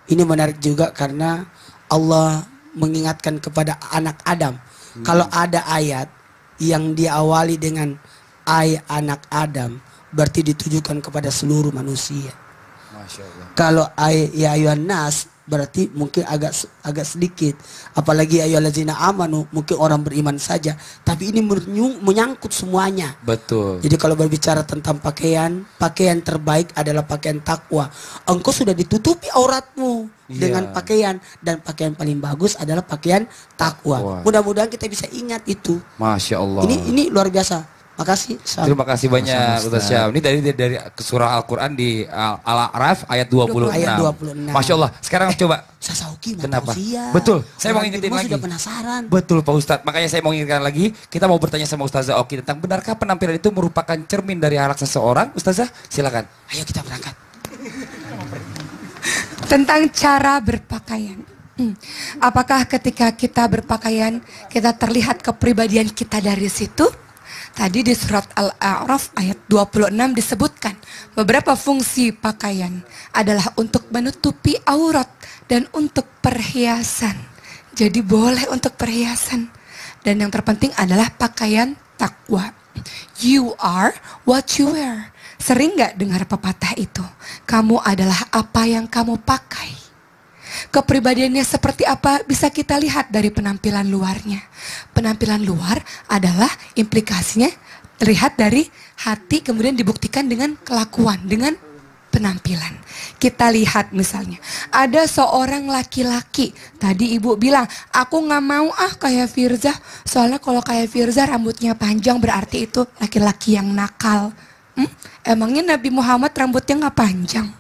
[SPEAKER 1] Ini menarik juga karena Allah mengingatkan kepada anak Adam. Kalau ada ayat yang diawali dengan anak Adam, berarti ditujukan kepada seluruh manusia.
[SPEAKER 4] Masya Allah.
[SPEAKER 1] Kalau ya ayuhan nas, berarti mungkin agak sedikit. Apalagi ayyuhallazina amanu, mungkin orang beriman saja. Tapi ini menyangkut semuanya.
[SPEAKER 4] Betul.
[SPEAKER 1] Jadi kalau berbicara tentang pakaian terbaik adalah pakaian takwa. Engkau sudah ditutupi auratmu dengan pakaian, dan pakaian paling bagus adalah pakaian takwa. Mudah-mudahan kita bisa ingat itu.
[SPEAKER 4] Masya Allah.
[SPEAKER 1] Ini luar biasa. Makasih.
[SPEAKER 4] Terima kasih banyak Ustaz Syam. Ini dari surah Al-Quran di Al-A'raf ayat 26.
[SPEAKER 1] Ayat 26.
[SPEAKER 4] Masya Allah. Sekarang coba.
[SPEAKER 1] Sasauki,
[SPEAKER 4] Kenapa?
[SPEAKER 1] Tausiah.
[SPEAKER 4] Betul. Saya mau ingetin lagi.
[SPEAKER 1] Sudah penasaran.
[SPEAKER 4] Betul Pak Ustadz. Makanya saya mau ingatkan lagi. Kita mau bertanya sama Ustazah Oki tentang benarkah penampilan itu merupakan cermin dari akhlak seseorang? Ustazah, silakan.
[SPEAKER 1] Ayo kita berangkat.
[SPEAKER 2] Tentang cara berpakaian. Apakah ketika kita berpakaian kita terlihat kepribadian kita dari situ? Tadi di surat Al-A'raf ayat 26 disebutkan beberapa fungsi pakaian adalah untuk menutupi aurat dan untuk perhiasan. Jadi boleh untuk perhiasan. Dan yang terpenting adalah pakaian takwa. You are what you wear. Sering gak dengar pepatah itu? Kamu adalah apa yang kamu pakai. Kepribadiannya seperti apa bisa kita lihat dari penampilan luarnya. Penampilan luar adalah implikasinya terlihat dari hati, kemudian dibuktikan dengan kelakuan, dengan penampilan. Kita lihat misalnya, ada seorang laki-laki. Tadi ibu bilang, aku gak mau kayak Firza. Soalnya kalau kayak Firza rambutnya panjang berarti itu laki-laki yang nakal. Emangnya Nabi Muhammad rambutnya gak panjang?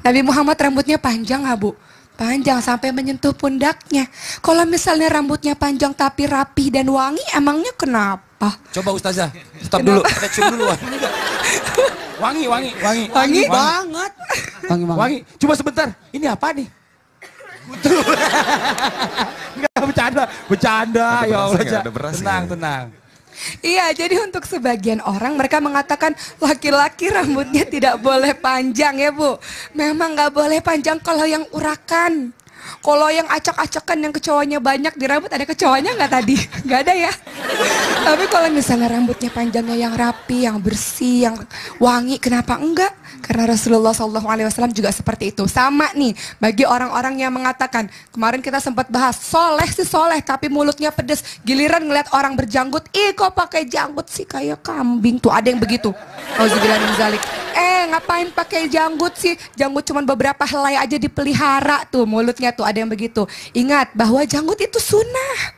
[SPEAKER 2] Nabi Muhammad rambutnya panjang gak Bu? Panjang sampai menyentuh pundaknya. Kalau misalnya rambutnya panjang tapi rapi dan wangi, emangnya kenapa?
[SPEAKER 4] Coba Ustazah, stop dulu. Kita cium dulu. Wangi.
[SPEAKER 1] Wangi banget.
[SPEAKER 4] Wangi. Coba sebentar. Ini apa nih? Enggak bercanda. Ya Allah. Tenang.
[SPEAKER 2] Iya, jadi untuk sebagian orang mereka mengatakan laki-laki rambutnya tidak boleh panjang ya Bu. Memang gak boleh panjang kalau yang urakan. Kalau yang acak-acakan yang kecoanya banyak di rambut, ada kecoanya nggak tadi? Nggak ada ya. Tapi kalau misalnya rambutnya panjangnya yang rapi, yang bersih, yang wangi, kenapa enggak? Karena Rasulullah SAW juga seperti itu. Sama nih bagi orang-orang yang mengatakan, kemarin kita sempat bahas, soleh sih soleh tapi mulutnya pedes. Giliran ngeliat orang berjanggut, ih kok pakai janggut sih kayak kambing. Tuh ada yang begitu. Auzubillah min zalik. Ngapain pakai janggut sih? Janggut cuma beberapa helai aja dipelihara tuh mulutnya tuh ada yang begitu. Ingat bahwa janggut itu sunnah.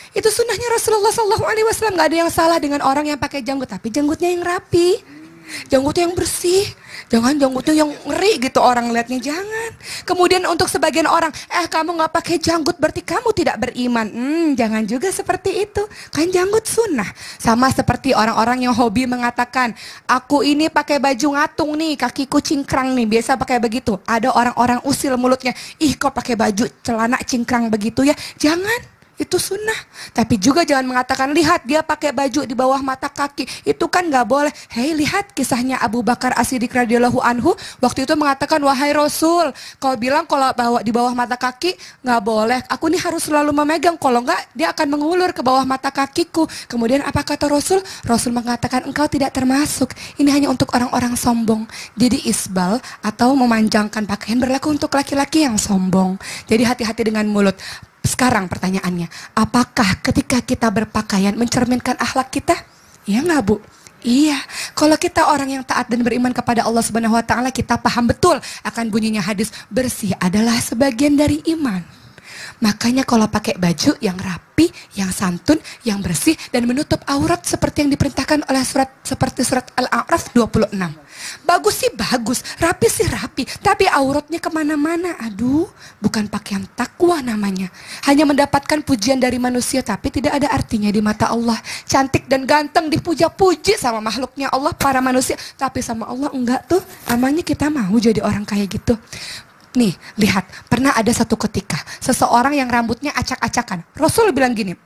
[SPEAKER 2] Itu sunnahnya Rasulullah SAW. Gak ada yang salah dengan orang yang pakai janggut, tapi janggutnya yang rapi. Janggutnya yang bersih. Jangan janggutnya yang ngeri gitu orang lihatnya, jangan. Kemudian untuk sebagian orang, kamu gak pakai janggut berarti kamu tidak beriman. Jangan juga seperti itu. Kan janggut sunnah. Sama seperti orang-orang yang hobi mengatakan, aku ini pakai baju ngatung nih, kakiku cingkrang nih, biasa pakai begitu. Ada orang-orang usil mulutnya, ih kok pakai baju celana cingkrang begitu ya. Jangan. Itu sunnah. Tapi juga jangan mengatakan, lihat dia pakai baju di bawah mata kaki. Itu kan gak boleh. Hei, lihat kisahnya Abu Bakar As-Siddiq radhiyallahu anhu. Waktu itu mengatakan, wahai Rasul, kau bilang kalau di bawah mata kaki gak boleh. Aku nih harus selalu memegang. Kalau enggak, dia akan mengulur ke bawah mata kakiku. Kemudian apa kata Rasul? Rasul mengatakan, engkau tidak termasuk. Ini hanya untuk orang-orang sombong. Jadi isbal atau memanjangkan pakaian berlaku untuk laki-laki yang sombong. Jadi hati-hati dengan mulut. Sekarang pertanyaannya, apakah ketika kita berpakaian mencerminkan akhlak kita? Iya nggak Bu? Iya. Kalau kita orang yang taat dan beriman kepada Allah Subhanahu Wa Taala, kita paham betul akan bunyinya hadis, bersih adalah sebagian dari iman. Makanya kalau pakai baju yang rapi, yang santun, yang bersih dan menutup aurat seperti yang diperintahkan oleh seperti surat Al-A'raf 26. Bagus sih bagus, rapi sih rapi, tapi auratnya kemana-mana. Aduh, bukan pakaian takwa namanya. Hanya mendapatkan pujian dari manusia tapi tidak ada artinya di mata Allah. Cantik dan ganteng dipuja-puji sama makhluknya Allah, para manusia, tapi sama Allah enggak tuh. Namanya kita mau jadi orang kayak gitu. Nih, lihat, pernah ada satu ketika seseorang yang rambutnya acak-acakan. Rasul bilang gini,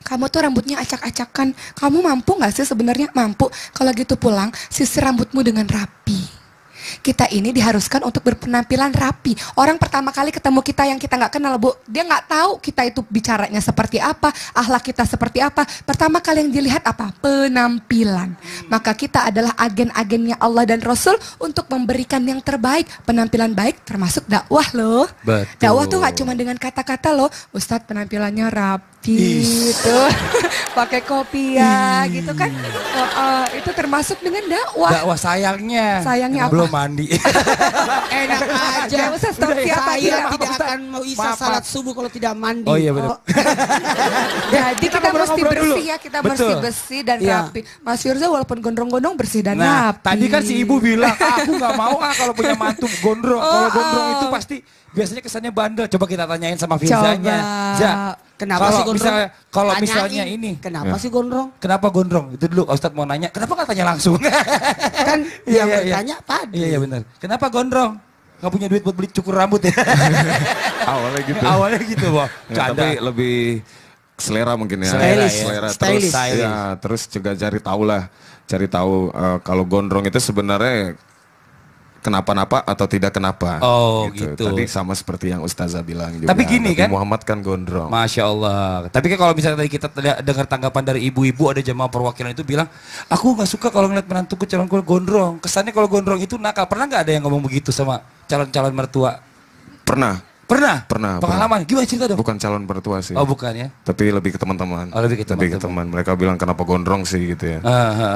[SPEAKER 2] kamu tuh rambutnya acak-acakan, kamu mampu gak sih sebenarnya? Mampu. Kalau gitu pulang, sisir rambutmu dengan rapi. Kita ini diharuskan untuk berpenampilan rapi. Orang pertama kali ketemu kita yang kita nggak kenal, Bu, dia nggak tahu kita itu bicaranya seperti apa, akhlak kita seperti apa. Pertama kali yang dilihat apa? Penampilan. Maka kita adalah agen-agennya Allah dan Rasul untuk memberikan yang terbaik. Penampilan baik termasuk dakwah loh.
[SPEAKER 4] Betul.
[SPEAKER 2] Dakwah tuh nggak cuma dengan kata-kata loh. Ustadz penampilannya rapi gitu, pakai kopiah gitu kan. Itu termasuk dengan dakwah.
[SPEAKER 4] Dakwah sayangnya
[SPEAKER 2] Sayangnya apa?
[SPEAKER 4] belum mandi.
[SPEAKER 1] Enak aja.
[SPEAKER 2] Gak usah stop siapa
[SPEAKER 1] Saya
[SPEAKER 2] tidak.
[SPEAKER 1] tidak akan mau isa
[SPEAKER 4] Maaf,
[SPEAKER 1] salat
[SPEAKER 4] maaf.
[SPEAKER 1] subuh kalau tidak mandi.
[SPEAKER 4] Oh iya benar.
[SPEAKER 2] Jadi kita mesti
[SPEAKER 4] ngobrol-ngobrol dulu.
[SPEAKER 2] bersih ya, kita
[SPEAKER 4] Betul.
[SPEAKER 2] bersih dan
[SPEAKER 1] Iya.
[SPEAKER 2] rapi. Mas Firza walaupun gondrong-gondrong bersih dan
[SPEAKER 4] Nah,
[SPEAKER 2] rapi.
[SPEAKER 4] tadi kan si ibu bilang, aku nggak mau kalau punya mantu gondrong. Kalau gondrong itu pasti biasanya kesannya bandel. Coba kita tanyain sama Firzanya.
[SPEAKER 2] Coba.
[SPEAKER 4] Ja,
[SPEAKER 1] Kenapa sih gondrong?
[SPEAKER 4] Kalau
[SPEAKER 1] Tanyain,
[SPEAKER 4] misalnya ini,
[SPEAKER 1] Kenapa sih gondrong?
[SPEAKER 4] kenapa gondrong? Itu dulu Ustadz mau nanya, kenapa nggak tanya langsung?
[SPEAKER 1] Kan
[SPEAKER 4] Iya,
[SPEAKER 1] yang
[SPEAKER 4] iya, iya.
[SPEAKER 1] bertanya Pak.
[SPEAKER 4] Iya benar. Kenapa gondrong? Nggak punya duit buat beli cukur rambut ya?
[SPEAKER 3] Awalnya gitu.
[SPEAKER 4] Awalnya gitu, Boh.
[SPEAKER 3] Ya, tapi lebih selera mungkin ya.
[SPEAKER 4] Selera, ya.
[SPEAKER 3] Selera. Terus,
[SPEAKER 1] Stylish.
[SPEAKER 3] ya, terus juga cari tahu lah. Cari tahu kalau gondrong itu sebenarnya kenapa-napa atau tidak kenapa.
[SPEAKER 4] Oh, gitu.
[SPEAKER 3] Tadi sama seperti yang Ustazah bilang juga.
[SPEAKER 4] Tapi gini kan?
[SPEAKER 3] Muhammad kan gondrong.
[SPEAKER 4] Masya Allah. Tapi kan kalau misalnya tadi kita dengar tanggapan dari ibu-ibu, ada jamaah perwakilan itu bilang, aku nggak suka kalau ngeliat menantuku calon gondrong. Kesannya kalau gondrong itu nakal. Pernah nggak ada yang ngomong begitu sama calon-calon mertua?
[SPEAKER 3] Pernah.
[SPEAKER 4] Pernah?
[SPEAKER 3] Pernah.
[SPEAKER 4] Pengalaman? Gimana cerita dong?
[SPEAKER 3] Bukan calon mertua sih.
[SPEAKER 4] Oh bukan ya?
[SPEAKER 3] Tapi lebih ke teman-teman.
[SPEAKER 4] Oh, lebih ke teman-teman.
[SPEAKER 3] teman. Mereka bilang kenapa gondrong sih gitu ya.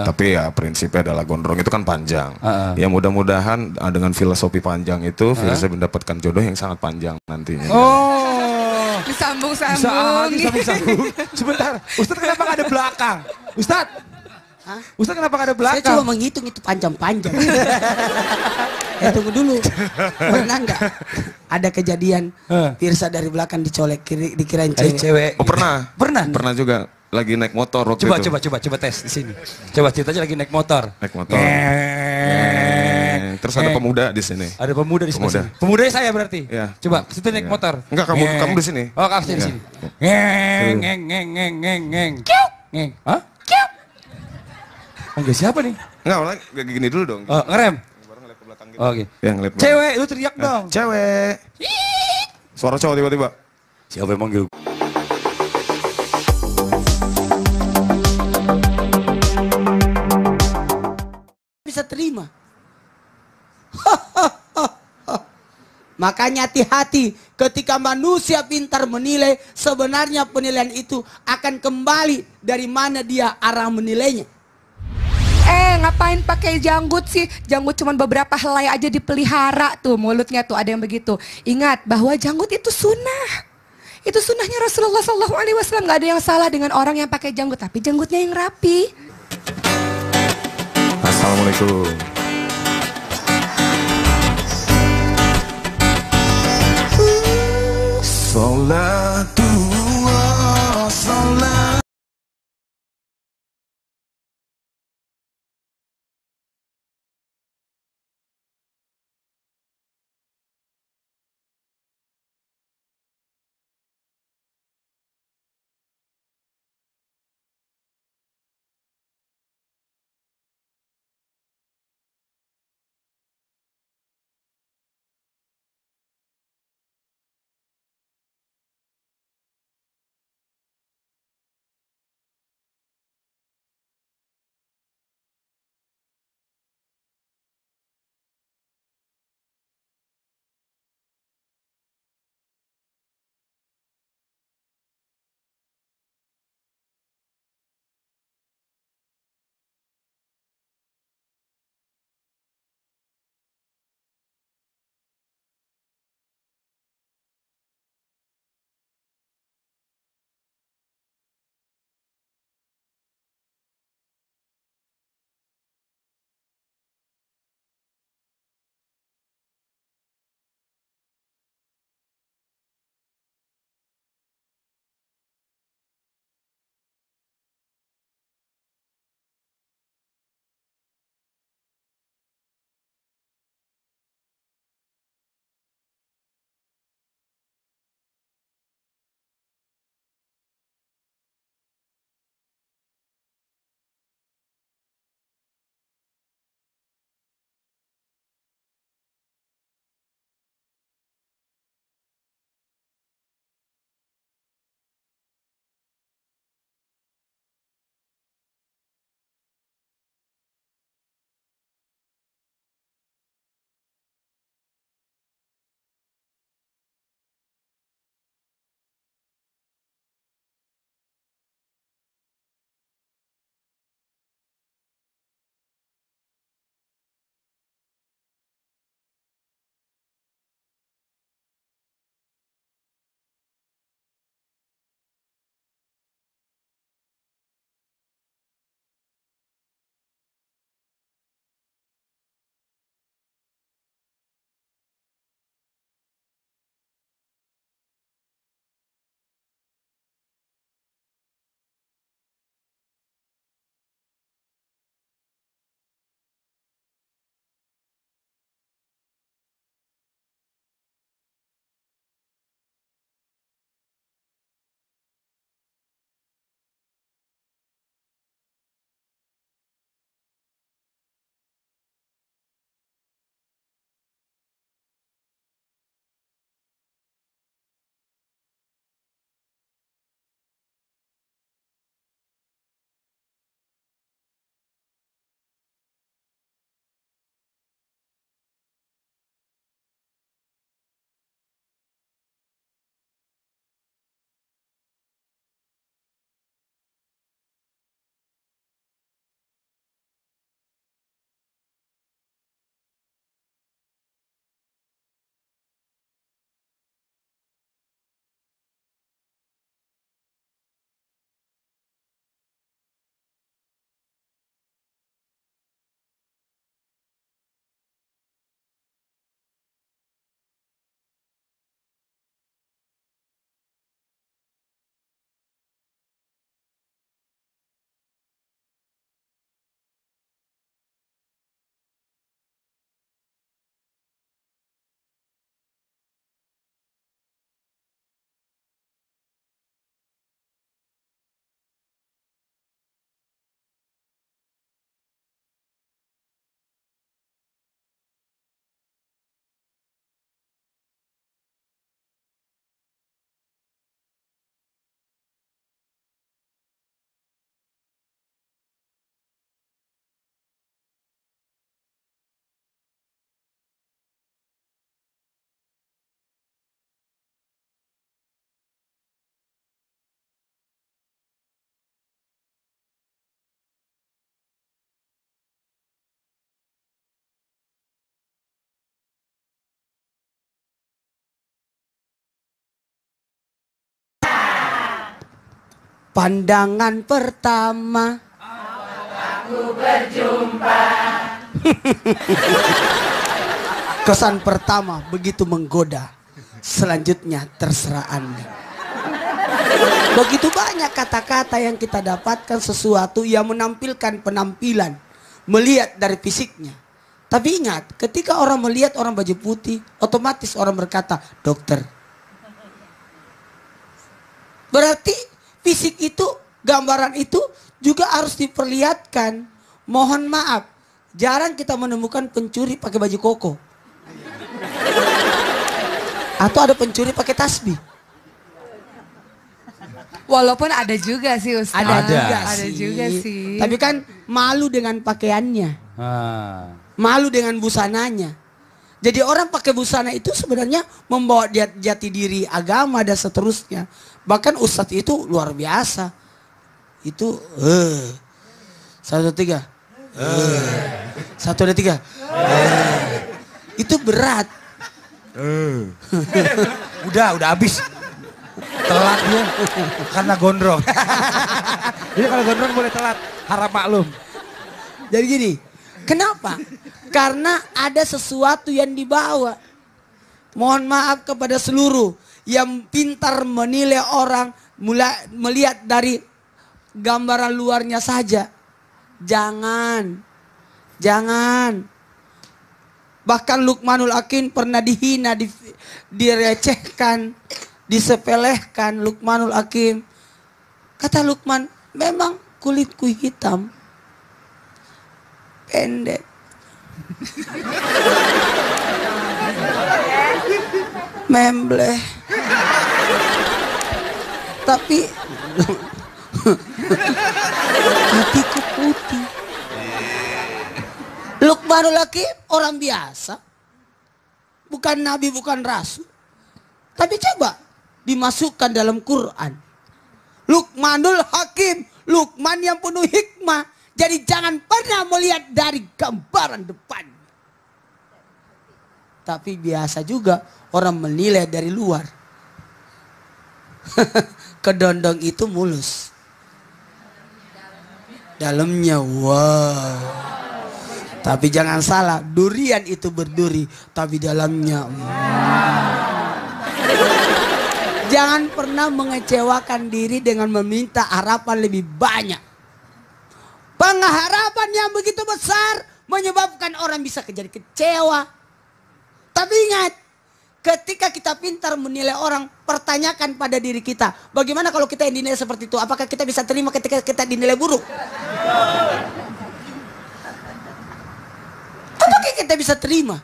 [SPEAKER 3] Tapi ya prinsipnya adalah gondrong itu kan panjang. Ya mudah-mudahan dengan filosofi panjang itu Firza mendapatkan jodoh yang sangat panjang nantinya.
[SPEAKER 4] Oh.
[SPEAKER 2] Disambung-sambung.
[SPEAKER 4] Disambung. Sebentar. Ustadz kenapa nggak ada belakang? Ustadz.
[SPEAKER 1] Hah?
[SPEAKER 4] Ustadz kenapa nggak ada belakang?
[SPEAKER 1] Saya coba menghitung itu panjang-panjang. Tunggu dulu. Pernah nggak ada kejadian Firza dari belakang dicolek dikirain cewek?
[SPEAKER 3] Oh pernah.
[SPEAKER 4] Pernah?
[SPEAKER 3] Pernah juga lagi naik motor waktu itu.
[SPEAKER 4] Coba tes di sini. Coba ceritanya lagi naik motor.
[SPEAKER 3] Naik motor. Terus ada pemuda di sini.
[SPEAKER 4] Ada pemuda di sebelah
[SPEAKER 3] Pemuda.
[SPEAKER 4] sini. Pemudanya saya berarti.
[SPEAKER 3] Iya.
[SPEAKER 4] Coba, situ naik
[SPEAKER 3] Iya.
[SPEAKER 4] motor.
[SPEAKER 3] Enggak, kamu di sini.
[SPEAKER 4] Oh, kamu di
[SPEAKER 3] Iya.
[SPEAKER 4] sini. Ngeng ngeng ngeng ngeng ngeng ngeng. Kiuk. Ngeng. Hah? Kiuk. Enggak siapa nih?
[SPEAKER 3] Enggak, malah kayak gini dulu dong.
[SPEAKER 4] Oh, ngerem.
[SPEAKER 3] Baru ngeliat ke belakang gitu.
[SPEAKER 4] Oh, oke.
[SPEAKER 3] Ya, ngeliat belakang.
[SPEAKER 4] Cewek, lu teriak dong.
[SPEAKER 3] Cewek. Suara cowok tiba-tiba.
[SPEAKER 4] Siapa yang manggil?
[SPEAKER 1] Bisa terima. Makanya hati-hati ketika manusia pintar menilai, sebenarnya penilaian itu akan kembali dari mana dia arah menilainya.
[SPEAKER 2] Ngapain pakai janggut sih? Janggut cuman beberapa helai aja dipelihara tuh mulutnya tuh, ada yang begitu. Ingat bahwa janggut itu sunnah. Itu sunnahnya Rasulullah SAW. Gak ada yang salah dengan orang yang pakai janggut, tapi janggutnya yang rapi.
[SPEAKER 3] Assalamualaikum. Salatullah, salat.
[SPEAKER 1] Pandangan pertama aku berjumpa. Kesan pertama begitu menggoda. Selanjutnya terserah Anda. Begitu banyak kata-kata yang kita dapatkan, sesuatu yang menampilkan penampilan, melihat dari fisiknya. Tapi ingat, ketika orang melihat orang baju putih, otomatis orang berkata, dokter. Berarti fisik itu, gambaran itu juga harus diperlihatkan. Mohon maaf, jarang kita menemukan pencuri pakai baju koko. Atau ada pencuri pakai tasbih.
[SPEAKER 2] Walaupun ada juga sih Ustaz.
[SPEAKER 1] Ada
[SPEAKER 2] juga sih.
[SPEAKER 1] Tapi kan malu dengan pakaiannya. Malu dengan busananya. Jadi orang pakai busana itu sebenarnya membawa jati diri agama dan seterusnya. Bahkan Ustadz itu luar biasa. Itu 1, 2, 3. 1, 2, 3. Itu berat.
[SPEAKER 4] Udah habis. Telat dia karena gondrong. Jadi kalau gondrong boleh telat, harap maklum.
[SPEAKER 1] Jadi gini, kenapa? Karena ada sesuatu yang dibawa. Mohon maaf kepada seluruh yang pintar menilai orang, mulai melihat dari gambaran luarnya saja. Jangan. Bahkan Luqmanul Hakim pernah dihina, direcehkan, disepelehkan. Luqmanul Hakim, kata Luqman, memang kulitku hitam, pendek, membleh, tapi hatiku putih. Luqmanul Hakim orang biasa, bukan nabi, bukan rasul. Tapi coba dimasukkan dalam Quran. Luqmanul Hakim, Luqman yang penuh hikmah. Jadi jangan pernah melihat dari gambaran depan. Tapi biasa juga orang menilai dari luar. Kedondong itu mulus, dalamnya wow. Tapi jangan salah, durian itu berduri, tapi dalamnya Jangan pernah mengecewakan diri dengan meminta harapan lebih banyak. Pengharapan yang begitu besar menyebabkan orang bisa jadi kecewa. Tapi ingat, ketika kita pintar menilai orang, pertanyakan pada diri kita, bagaimana kalau kita yang dinilai seperti itu? Apakah kita bisa terima ketika kita dinilai buruk? Apakah kita bisa terima?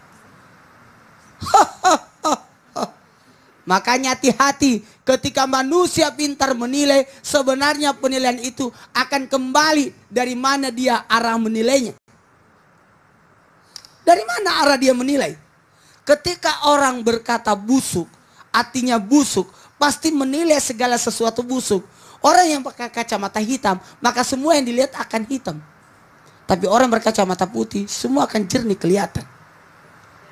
[SPEAKER 1] Makanya hati-hati ketika manusia pintar menilai, sebenarnya penilaian itu akan kembali dari mana dia arah menilainya. Dari mana arah dia menilai? Ketika orang berkata busuk, artinya busuk, pasti menilai segala sesuatu busuk. Orang yang pakai kacamata hitam, maka semua yang dilihat akan hitam. Tapi orang berkacamata putih, semua akan jernih kelihatan.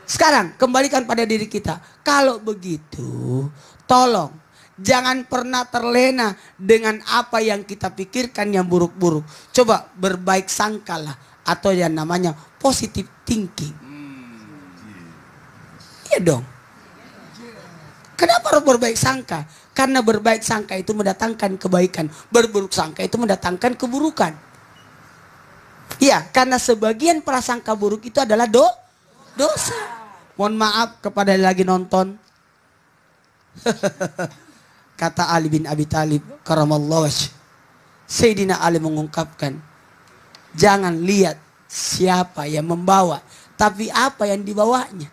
[SPEAKER 1] Sekarang kembalikan pada diri kita. Kalau begitu, tolong jangan pernah terlena dengan apa yang kita pikirkan yang buruk-buruk. Coba berbaik sangkalah, atau yang namanya positive thinking. Iya dong. Kenapa harus berbaik sangka? Karena berbaik sangka itu mendatangkan kebaikan. Berburuk sangka itu mendatangkan keburukan. Iya, karena sebagian prasangka buruk itu adalah dosa. Mohon maaf kepada yang lagi nonton. Kata Ali bin Abi Thalib karamallahu wajh, Sayyidina Ali mengungkapkan, jangan lihat siapa yang membawa, tapi apa yang dibawanya.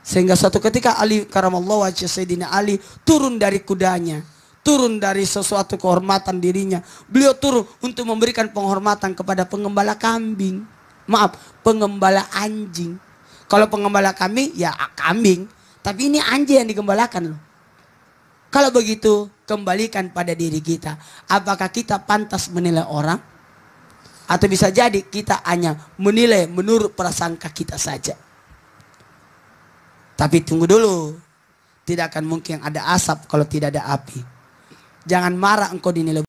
[SPEAKER 1] Sehingga suatu ketika Ali karamallahu wajh, Sayyidina Ali turun dari kudanya, turun dari sesuatu kehormatan dirinya. Beliau turun untuk memberikan penghormatan kepada pengembala kambing. Maaf, pengembala anjing. Kalau pengembala kambing, ya kambing. Tapi ini anjing yang digembalakan loh. Kalau begitu, kembalikan pada diri kita. Apakah kita pantas menilai orang? Atau bisa jadi kita hanya menilai menurut prasangka kita saja. Tapi tunggu dulu. Tidak akan mungkin ada asap kalau tidak ada api. Jangan marah engkau dinilai